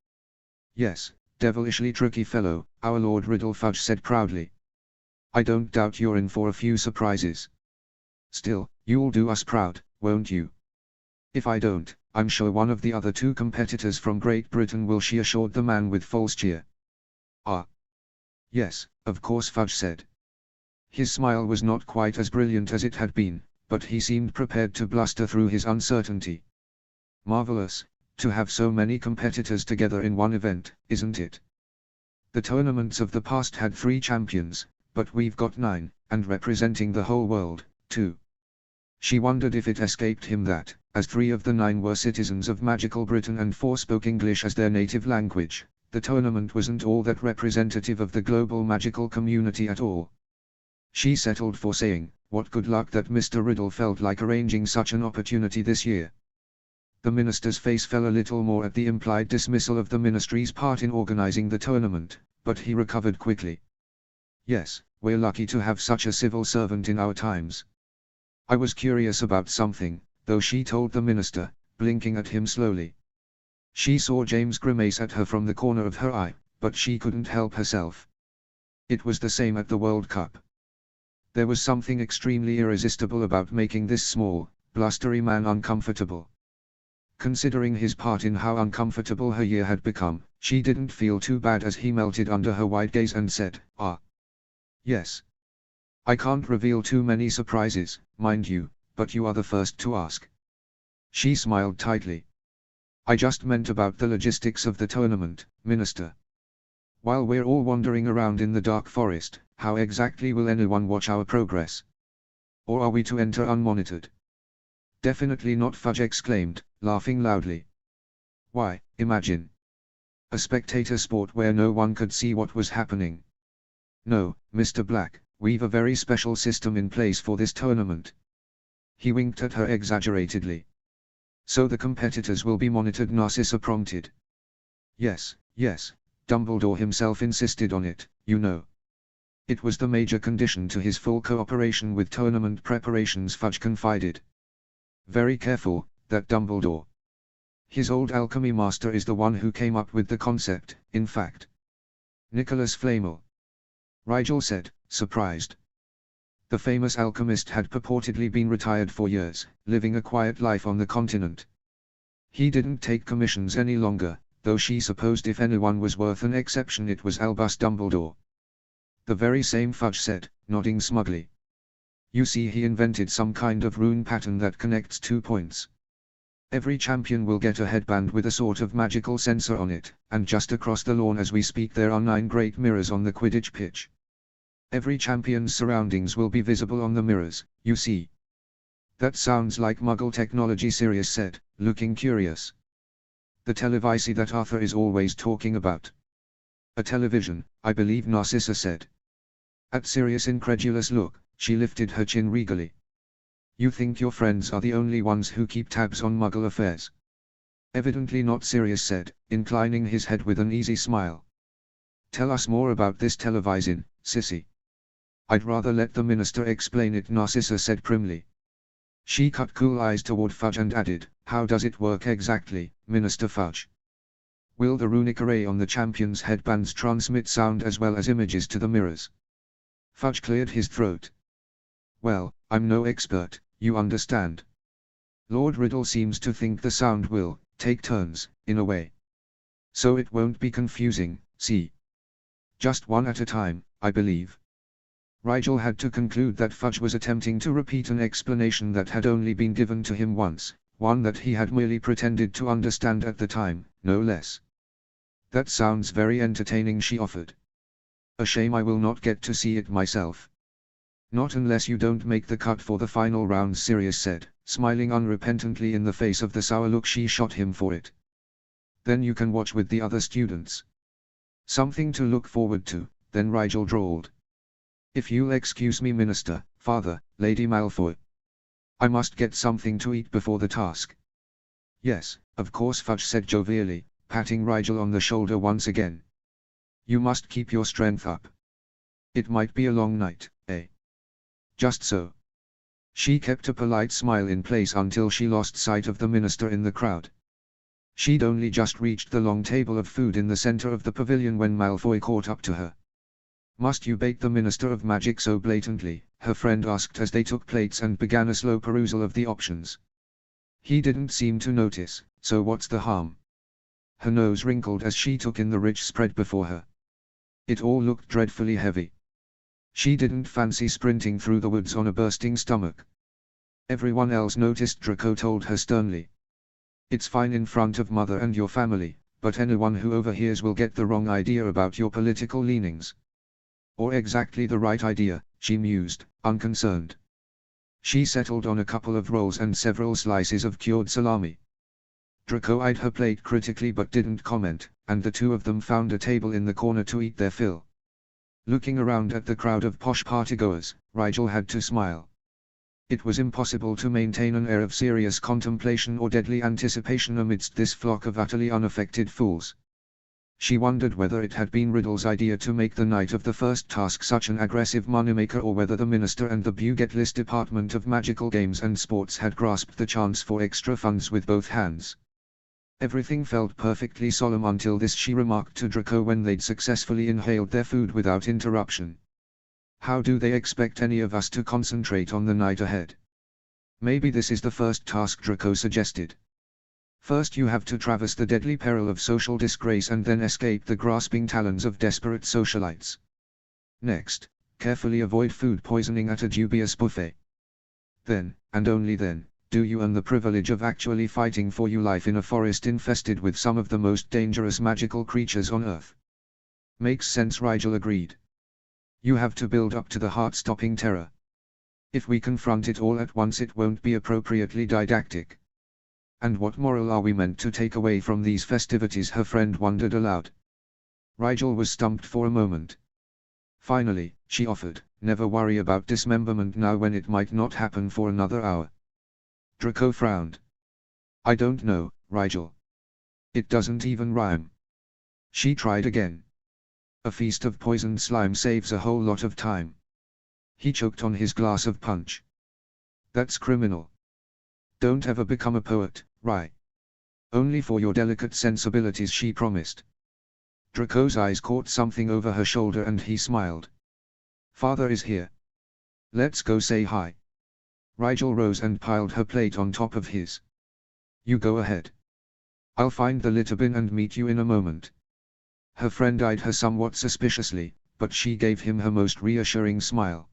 Yes, devilishly tricky fellow, our Lord Riddle, Fudge said proudly. I don't doubt you're in for a few surprises. Still, you'll do us proud, won't you? If I don't, I'm sure one of the other 2 competitors from Great Britain will, she assured the man with false cheer. Ah. Yes, of course, Fudge said. His smile was not quite as brilliant as it had been, but he seemed prepared to bluster through his uncertainty. Marvelous, to have so many competitors together in one event, isn't it? The tournaments of the past had 3 champions, but we've got 9, and representing the whole world, too. She wondered if it escaped him that, as 3 of the 9 were citizens of magical Britain and 4 spoke English as their native language, the tournament wasn't all that representative of the global magical community at all. She settled for saying, what good luck that Mr. Riddle felt like arranging such an opportunity this year. The minister's face fell a little more at the implied dismissal of the ministry's part in organizing the tournament, but he recovered quickly. Yes, we're lucky to have such a civil servant in our times. I was curious about something, though, she told the minister, blinking at him slowly. She saw James grimace at her from the corner of her eye, but she couldn't help herself. It was the same at the World Cup. There was something extremely irresistible about making this small, blustery man uncomfortable. Considering his part in how uncomfortable her year had become, she didn't feel too bad as he melted under her wide gaze and said, Ah. Yes. I can't reveal too many surprises, mind you, but you are the first to ask. She smiled tightly. I just meant about the logistics of the tournament, Minister. While we're all wandering around in the dark forest, how exactly will anyone watch our progress? Or are we to enter unmonitored? Definitely not, Fudge exclaimed, laughing loudly. Why, imagine. A spectator sport where no one could see what was happening. No, Mr. Black, We've a very special system in place for this tournament. He winked at her exaggeratedly. So the competitors will be monitored, Narcissa prompted. Yes, yes, Dumbledore himself insisted on it, you know. It was the major condition to his full cooperation with tournament preparations, Fudge confided. Very careful, that Dumbledore. His old alchemy master is the one who came up with the concept, in fact. Nicholas Flamel. Rigel said, surprised. The famous alchemist had purportedly been retired for years, living a quiet life on the continent. He didn't take commissions any longer, though she supposed if anyone was worth an exception it was Albus Dumbledore. The very same, Fudge said, nodding smugly. You see, he invented some kind of rune pattern that connects 2 points. Every champion will get a headband with a sort of magical sensor on it, and just across the lawn as we speak there are 9 great mirrors on the Quidditch pitch. Every champion's surroundings will be visible on the mirrors, you see. That sounds like Muggle technology, Sirius said, looking curious. The televisey that Arthur is always talking about. A television, I believe, Narcissa said. At Sirius' incredulous look, she lifted her chin regally. You think your friends are the only ones who keep tabs on Muggle affairs? Evidently not, Sirius said, inclining his head with an easy smile. Tell us more about this televising, sissy. I'd rather let the minister explain it, Narcissa said primly. She cut cool eyes toward Fudge and added, how does it work exactly, Minister Fudge? Will the runic array on the champion's headbands transmit sound as well as images to the mirrors? Fudge cleared his throat. Well, I'm no expert, you understand. Lord Riddle seems to think the sound will take turns, in a way. So it won't be confusing, see? Just one at a time, I believe. Rigel had to conclude that Fudge was attempting to repeat an explanation that had only been given to him once, one that he had merely pretended to understand at the time, no less. That sounds very entertaining, she offered. A shame I will not get to see it myself. Not unless you don't make the cut for the final round, Sirius said, smiling unrepentantly in the face of the sour look she shot him for it. Then you can watch with the other students. Something to look forward to, then Rigel drawled. If you'll excuse me, Minister, Father, Lady Malfoy. I must get something to eat before the task. Yes, of course, Fudge said jovially, patting Rigel on the shoulder once again. You must keep your strength up. It might be a long night, eh? Just so. She kept a polite smile in place until she lost sight of the minister in the crowd. She'd only just reached the long table of food in the center of the pavilion when Malfoy caught up to her. Must you bait the Minister of Magic so blatantly? Her friend asked as they took plates and began a slow perusal of the options. He didn't seem to notice, so what's the harm? Her nose wrinkled as she took in the rich spread before her. It all looked dreadfully heavy. She didn't fancy sprinting through the woods on a bursting stomach. Everyone else noticed, Draco told her sternly. It's fine in front of Mother and your family, but anyone who overhears will get the wrong idea about your political leanings. Or exactly the right idea, she mused, unconcerned. She settled on a couple of rolls and several slices of cured salami. Draco eyed her plate critically but didn't comment, and the two of them found a table in the corner to eat their fill. Looking around at the crowd of posh partygoers, Rigel had to smile. It was impossible to maintain an air of serious contemplation or deadly anticipation amidst this flock of utterly unaffected fools. She wondered whether it had been Riddle's idea to make the night of the first task such an aggressive moneymaker, or whether the minister and the Buget List Department of Magical Games and Sports had grasped the chance for extra funds with both hands. Everything felt perfectly solemn until this, she remarked to Draco when they'd successfully inhaled their food without interruption. How do they expect any of us to concentrate on the night ahead? Maybe this is the first task, Draco suggested. First you have to traverse the deadly peril of social disgrace and then escape the grasping talons of desperate socialites. Next, carefully avoid food poisoning at a dubious buffet. Then, and only then, do you earn the privilege of actually fighting for your life in a forest infested with some of the most dangerous magical creatures on Earth. Makes sense, Rigel agreed. You have to build up to the heart-stopping terror. If we confront it all at once it won't be appropriately didactic. And what moral are we meant to take away from these festivities? Her friend wondered aloud. Rigel was stumped for a moment. Finally, she offered, Never worry about dismemberment now when it might not happen for another hour. Draco frowned. I don't know, Rigel. It doesn't even rhyme. She tried again. A feast of poisoned slime saves a whole lot of time. He choked on his glass of punch. That's criminal. Don't ever become a poet, Rai. Only for your delicate sensibilities, she promised. Draco's eyes caught something over her shoulder and he smiled. Father is here. Let's go say hi. Rigel rose and piled her plate on top of his. You go ahead. I'll find the litter bin and meet you in a moment. Her friend eyed her somewhat suspiciously, but she gave him her most reassuring smile.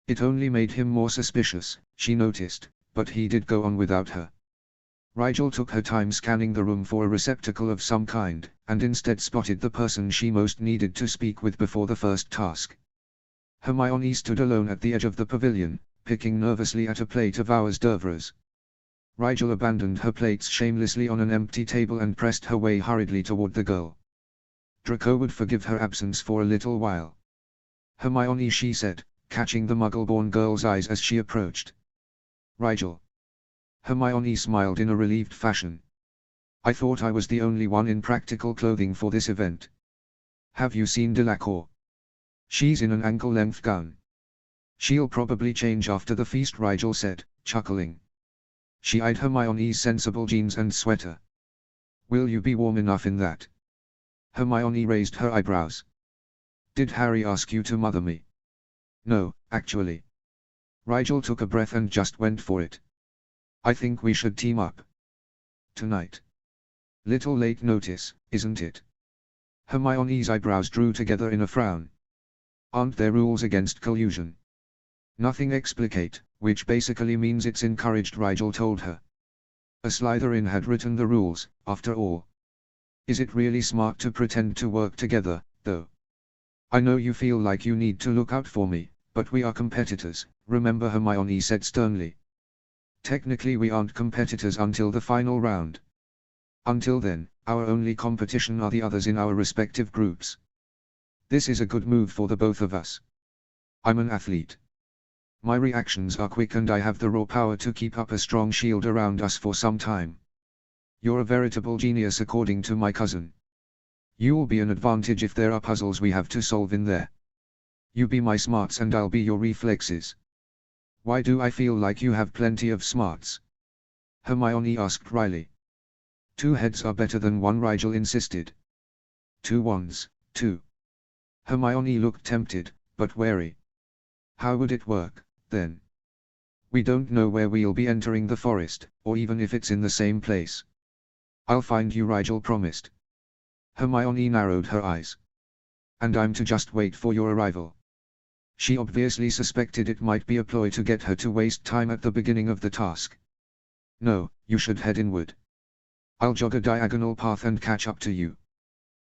It only made him more suspicious, she noticed, but he did go on without her. Rigel took her time scanning the room for a receptacle of some kind, and instead spotted the person she most needed to speak with before the first task. Hermione stood alone at the edge of the pavilion, picking nervously at a plate of hors d'oeuvres. Rigel abandoned her plates shamelessly on an empty table and pressed her way hurriedly toward the girl. Draco would forgive her absence for a little while. Hermione, she said, catching the Muggle-born girl's eyes as she approached. Rigel. Hermione smiled in a relieved fashion. I thought I was the only one in practical clothing for this event. Have you seen Delacour? She's in an ankle-length gown. She'll probably change after the feast, Rigel said, chuckling. She eyed Hermione's sensible jeans and sweater. Will you be warm enough in that? Hermione raised her eyebrows. Did Harry ask you to mother me? No, actually. Rigel took a breath and just went for it. I think we should team up. Tonight. Little late notice, isn't it? Hermione's eyebrows drew together in a frown. Aren't there rules against collusion? Nothing explicate, which basically means it's encouraged, Rigel told her. A Slytherin had written the rules, after all. Is it really smart to pretend to work together, though? I know you feel like you need to look out for me, but we are competitors, remember, Hermione said sternly. Technically we aren't competitors until the final round. Until then, our only competition are the others in our respective groups. This is a good move for the both of us. I'm an athlete. My reactions are quick and I have the raw power to keep up a strong shield around us for some time. You're a veritable genius according to my cousin. You'll be an advantage if there are puzzles we have to solve in there. You be my smarts and I'll be your reflexes. Why do I feel like you have plenty of smarts? Hermione asked wryly. 2 heads are better than 1, Rigel insisted. 2 wands, 2. Hermione looked tempted, but wary. How would it work, then? We don't know where we'll be entering the forest, or even if it's in the same place. I'll find you, Rigel promised. Hermione narrowed her eyes. And I'm to just wait for your arrival. She obviously suspected it might be a ploy to get her to waste time at the beginning of the task. No, you should head inward. I'll jog a diagonal path and catch up to you.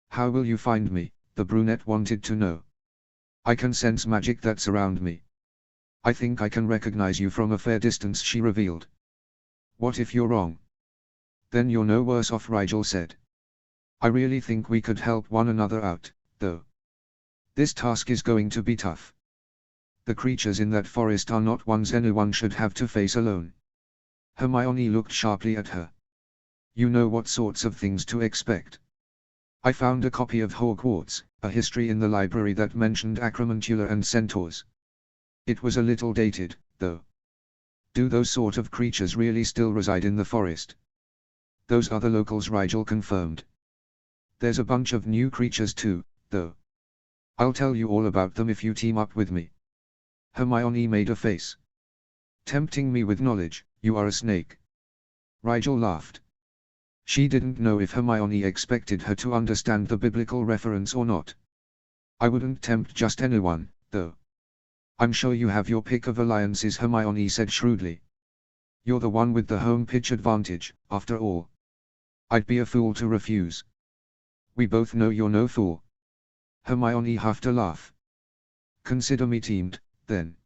How will you find me? The brunette wanted to know. I can sense magic that's around me. I think I can recognize you from a fair distance, she revealed. What if you're wrong? Then you're no worse off, Rigel said. I really think we could help one another out, though. This task is going to be tough. The creatures in that forest are not ones anyone should have to face alone. Hermione looked sharply at her. You know what sorts of things to expect. I found a copy of Hogwarts, a history in the library that mentioned acromantula and centaurs. It was a little dated, though. Do those sort of creatures really still reside in the forest? Those are the locals, Rigel confirmed. There's a bunch of new creatures too, though. I'll tell you all about them if you team up with me. Hermione made a face. Tempting me with knowledge, you are a snake. Rigel laughed. She didn't know if Hermione expected her to understand the biblical reference or not. I wouldn't tempt just anyone, though. I'm sure you have your pick of alliances, Hermione said shrewdly. You're the one with the home pitch advantage, after all. I'd be a fool to refuse. We both know you're no fool. Hermione huffed a laugh. Consider me teamed, then.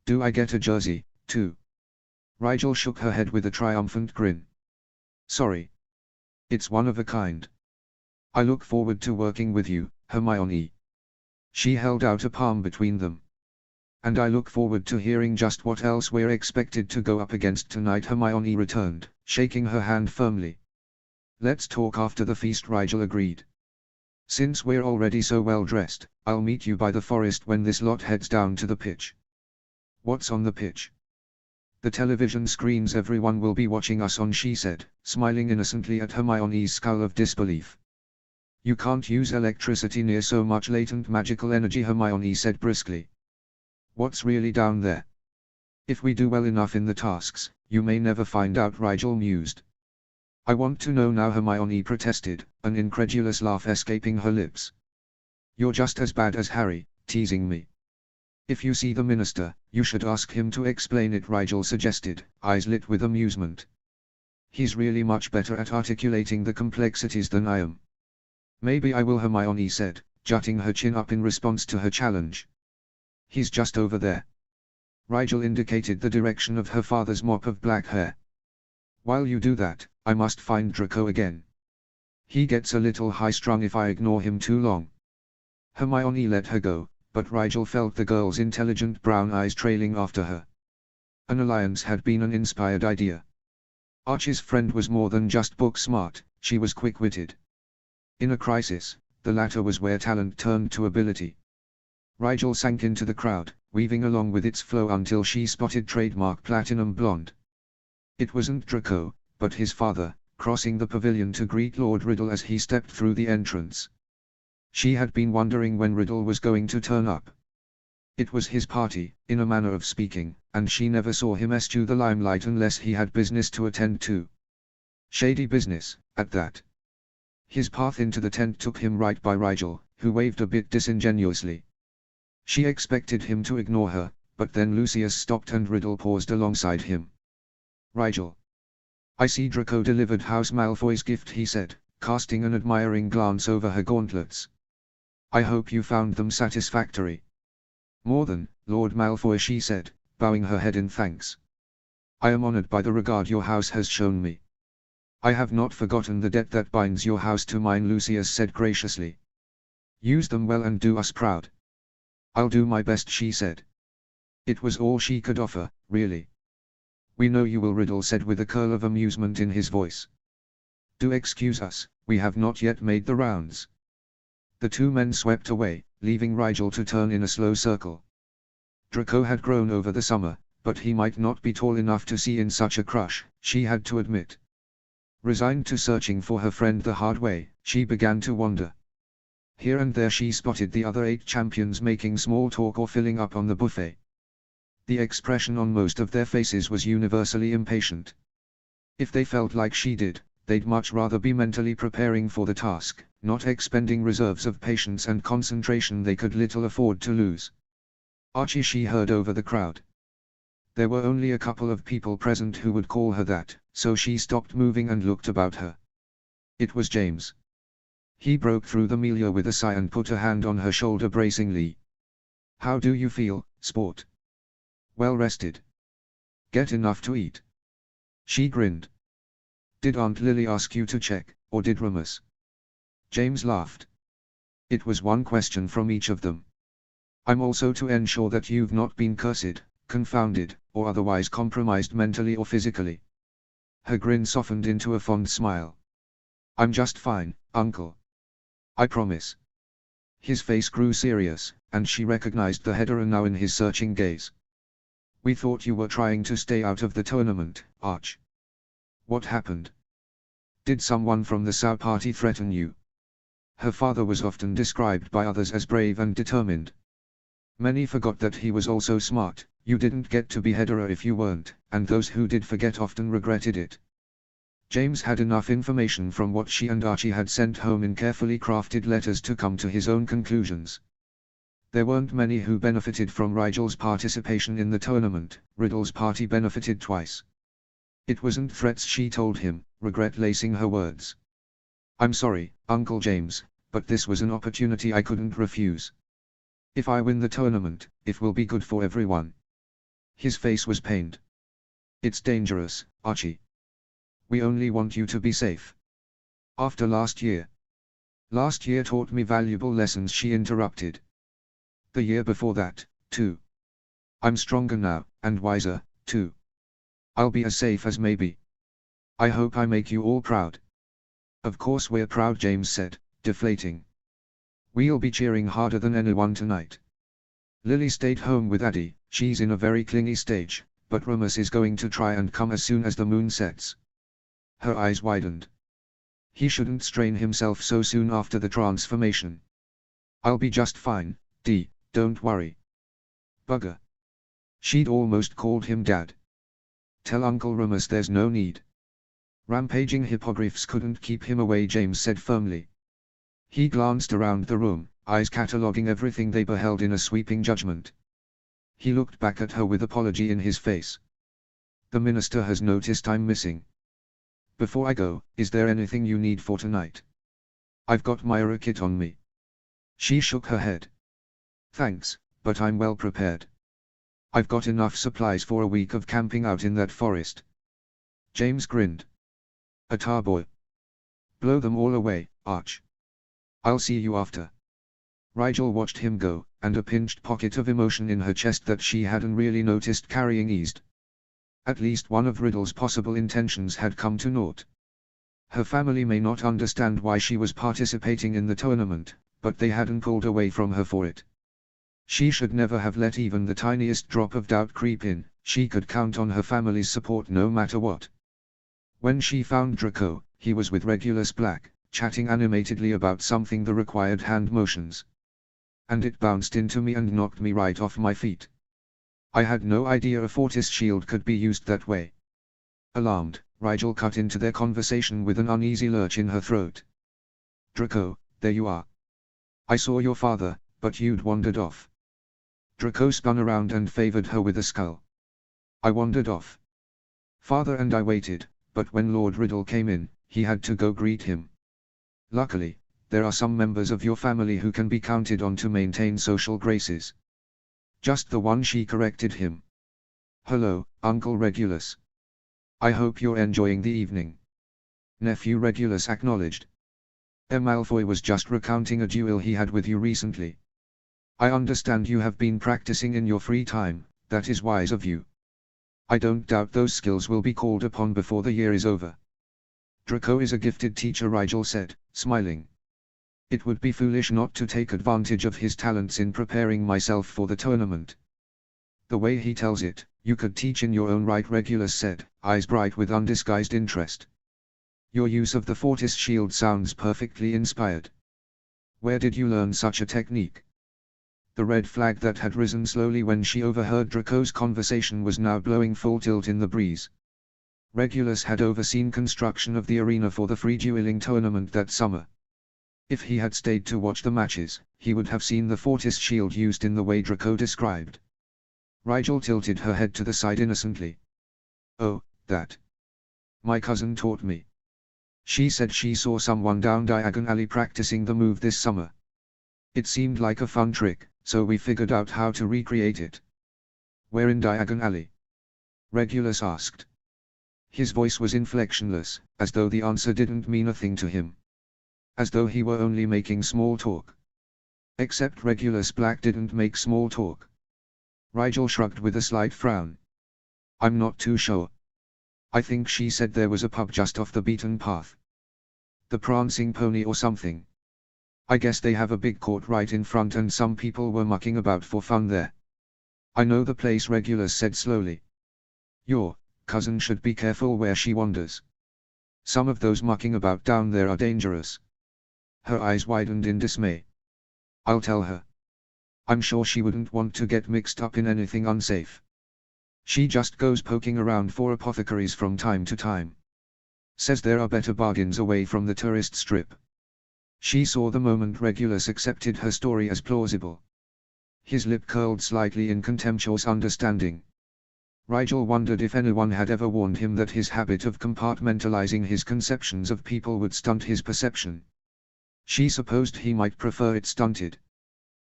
Do I get a jersey, too? Rigel shook her head with a triumphant grin. Sorry. It's one of a kind. I look forward to working with you, Hermione. She held out a palm between them. And I look forward to hearing just what else we're expected to go up against tonight, Hermione returned, shaking her hand firmly. Let's talk after the feast, Rigel agreed. Since we're already so well dressed, I'll meet you by the forest when this lot heads down to the pitch. What's on the pitch? The television screens everyone will be watching us on, she said, smiling innocently at Hermione's scowl of disbelief. You can't use electricity near so much latent magical energy, Hermione said briskly. What's really down there? If we do well enough in the tasks, you may never find out, Rigel mused. I want to know now, Hermione protested, an incredulous laugh escaping her lips. You're just as bad as Harry, teasing me. If you see the minister, you should ask him to explain it, Rigel suggested, eyes lit with amusement. He's really much better at articulating the complexities than I am. Maybe I will, Hermione said, jutting her chin up in response to her challenge. He's just over there. Rigel indicated the direction of her father's mop of black hair. While you do that, I must find Draco again. He gets a little high-strung if I ignore him too long. Hermione let her go, but Rigel felt the girl's intelligent brown eyes trailing after her. An alliance had been an inspired idea. Archie's friend was more than just book-smart, she was quick-witted. In a crisis, the latter was where talent turned to ability. Rigel sank into the crowd, weaving along with its flow until she spotted trademark platinum blonde. It wasn't Draco, but his father, crossing the pavilion to greet Lord Riddle as he stepped through the entrance. She had been wondering when Riddle was going to turn up. It was his party, in a manner of speaking, and she never saw him eschew the limelight unless he had business to attend to. Shady business, at that. His path into the tent took him right by Rigel, who waved a bit disingenuously. She expected him to ignore her, but then Lucius stopped and Riddle paused alongside him. Rigel. I see Draco delivered House Malfoy's gift, he said, casting an admiring glance over her gauntlets. I hope you found them satisfactory. More than, Lord Malfoy, she said, bowing her head in thanks. I am honored by the regard your house has shown me. I have not forgotten the debt that binds your house to mine, Lucius said graciously. Use them well and do us proud. I'll do my best, she said. It was all she could offer, really. We know you will, Riddle said with a curl of amusement in his voice. Do excuse us, we have not yet made the rounds. The two men swept away, leaving Rigel to turn in a slow circle. Draco had grown over the summer, but he might not be tall enough to see in such a crush, she had to admit. Resigned to searching for her friend the hard way, she began to wander. Here and there she spotted the other 8 champions making small talk or filling up on the buffet. The expression on most of their faces was universally impatient. If they felt like she did, they'd much rather be mentally preparing for the task, not expending reserves of patience and concentration they could little afford to lose. Archie, she heard over the crowd. There were only a couple of people present who would call her that, so she stopped moving and looked about her. It was James. He broke through the milieu with a sigh and put a hand on her shoulder bracingly. How do you feel, sport? Well rested? Get enough to eat? She grinned. Did Aunt Lily ask you to check, or did Remus? James laughed. It was one question from each of them. I'm also to ensure that you've not been cursed, confounded, or otherwise compromised mentally or physically. Her grin softened into a fond smile. I'm just fine, Uncle. I promise. His face grew serious, and she recognized the header now in his searching gaze. We thought you were trying to stay out of the tournament, Arch. What happened? Did someone from the Sau party threaten you? Her father was often described by others as brave and determined. Many forgot that he was also smart. You didn't get to be header if you weren't, and those who did forget often regretted it. James had enough information from what she and Archie had sent home in carefully crafted letters to come to his own conclusions. There weren't many who benefited from Rigel's participation in the tournament. Riddle's party benefited twice. It wasn't threats, she told him, regret lacing her words. I'm sorry, Uncle James, but this was an opportunity I couldn't refuse. If I win the tournament, it will be good for everyone. His face was pained. It's dangerous, Archie. We only want you to be safe. After last year. Last year taught me valuable lessons, she interrupted. The year before that, too. I'm stronger now, and wiser, too. I'll be as safe as maybe. I hope I make you all proud. Of course we're proud, James said, deflating. We'll be cheering harder than anyone tonight. Lily stayed home with Addie. She's in a very clingy stage, but Remus is going to try and come as soon as the moon sets. Her eyes widened. He shouldn't strain himself so soon after the transformation. I'll be just fine, Dee, don't worry. Bugger. She'd almost called him Dad. Tell Uncle Remus there's no need. Rampaging hippogriffs couldn't keep him away, James said firmly. He glanced around the room, eyes cataloguing everything they beheld in a sweeping judgment. He looked back at her with apology in his face. The minister has noticed I'm missing. Before I go, is there anything you need for tonight? I've got my Aura kit on me. She shook her head. Thanks, but I'm well prepared. I've got enough supplies for a week of camping out in that forest. James grinned. A tarboy. Blow them all away, Arch. I'll see you after. Rigel watched him go, and a pinched pocket of emotion in her chest that she hadn't really noticed carrying eased. At least one of Riddle's possible intentions had come to naught. Her family may not understand why she was participating in the tournament, but they hadn't pulled away from her for it. She should never have let even the tiniest drop of doubt creep in. She could count on her family's support no matter what. When she found Draco, he was with Regulus Black, chatting animatedly about something that required hand motions. And it bounced into me and knocked me right off my feet. I had no idea a Fortis shield could be used that way. Alarmed, Rigel cut into their conversation with an uneasy lurch in her throat. Draco, there you are. I saw your father, but you'd wandered off. Draco spun around and favored her with a scowl. I wandered off. Father and I waited, but when Lord Riddle came in, he had to go greet him. Luckily, there are some members of your family who can be counted on to maintain social graces. Just the one, she corrected him. Hello, Uncle Regulus. I hope you're enjoying the evening. Nephew Regulus acknowledged. Malfoy was just recounting a duel he had with you recently. I understand you have been practicing in your free time. That is wise of you. I don't doubt those skills will be called upon before the year is over. Draco is a gifted teacher, Rigel said, smiling. It would be foolish not to take advantage of his talents in preparing myself for the tournament. The way he tells it, you could teach in your own right, Regulus said, eyes bright with undisguised interest. Your use of the Fortis shield sounds perfectly inspired. Where did you learn such a technique? The red flag that had risen slowly when she overheard Draco's conversation was now blowing full tilt in the breeze. Regulus had overseen construction of the arena for the free dueling tournament that summer. If he had stayed to watch the matches, he would have seen the Fortis shield used in the way Draco described. Rigel tilted her head to the side innocently. Oh, that. My cousin taught me. She said she saw someone down Diagon Alley practicing the move this summer. It seemed like a fun trick, so we figured out how to recreate it. Where in Diagon Alley? Regulus asked. His voice was inflectionless, as though the answer didn't mean a thing to him. As though he were only making small talk. Except Regulus Black didn't make small talk. Rigel shrugged with a slight frown. I'm not too sure. I think she said there was a pub just off the beaten path. The Prancing Pony or something. I guess they have a big court right in front and some people were mucking about for fun there. I know the place, Regulus said slowly. Your cousin should be careful where she wanders. Some of those mucking about down there are dangerous. Her eyes widened in dismay. I'll tell her. I'm sure she wouldn't want to get mixed up in anything unsafe. She just goes poking around for apothecaries from time to time. Says there are better bargains away from the tourist strip. She saw the moment Regulus accepted her story as plausible. His lip curled slightly in contemptuous understanding. Rigel wondered if anyone had ever warned him that his habit of compartmentalizing his conceptions of people would stunt his perception. She supposed he might prefer it stunted.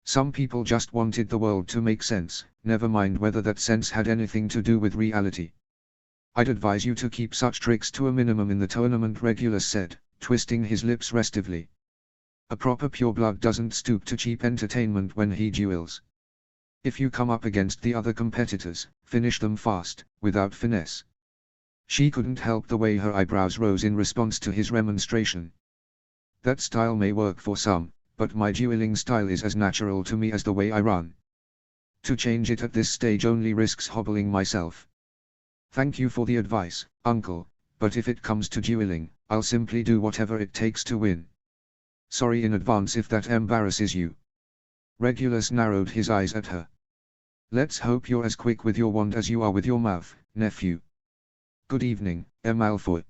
Some people just wanted the world to make sense, never mind whether that sense had anything to do with reality. I'd advise you to keep such tricks to a minimum in the tournament, Regulus said, twisting his lips restively. A proper pureblood doesn't stoop to cheap entertainment when he duels. If you come up against the other competitors, finish them fast, without finesse. She couldn't help the way her eyebrows rose in response to his remonstration. That style may work for some, but my dueling style is as natural to me as the way I run. To change it at this stage only risks hobbling myself. Thank you for the advice, uncle, but if it comes to dueling, I'll simply do whatever it takes to win. Sorry in advance if that embarrasses you. Regulus narrowed his eyes at her. Let's hope you're as quick with your wand as you are with your mouth, nephew. Good evening, Malfoy.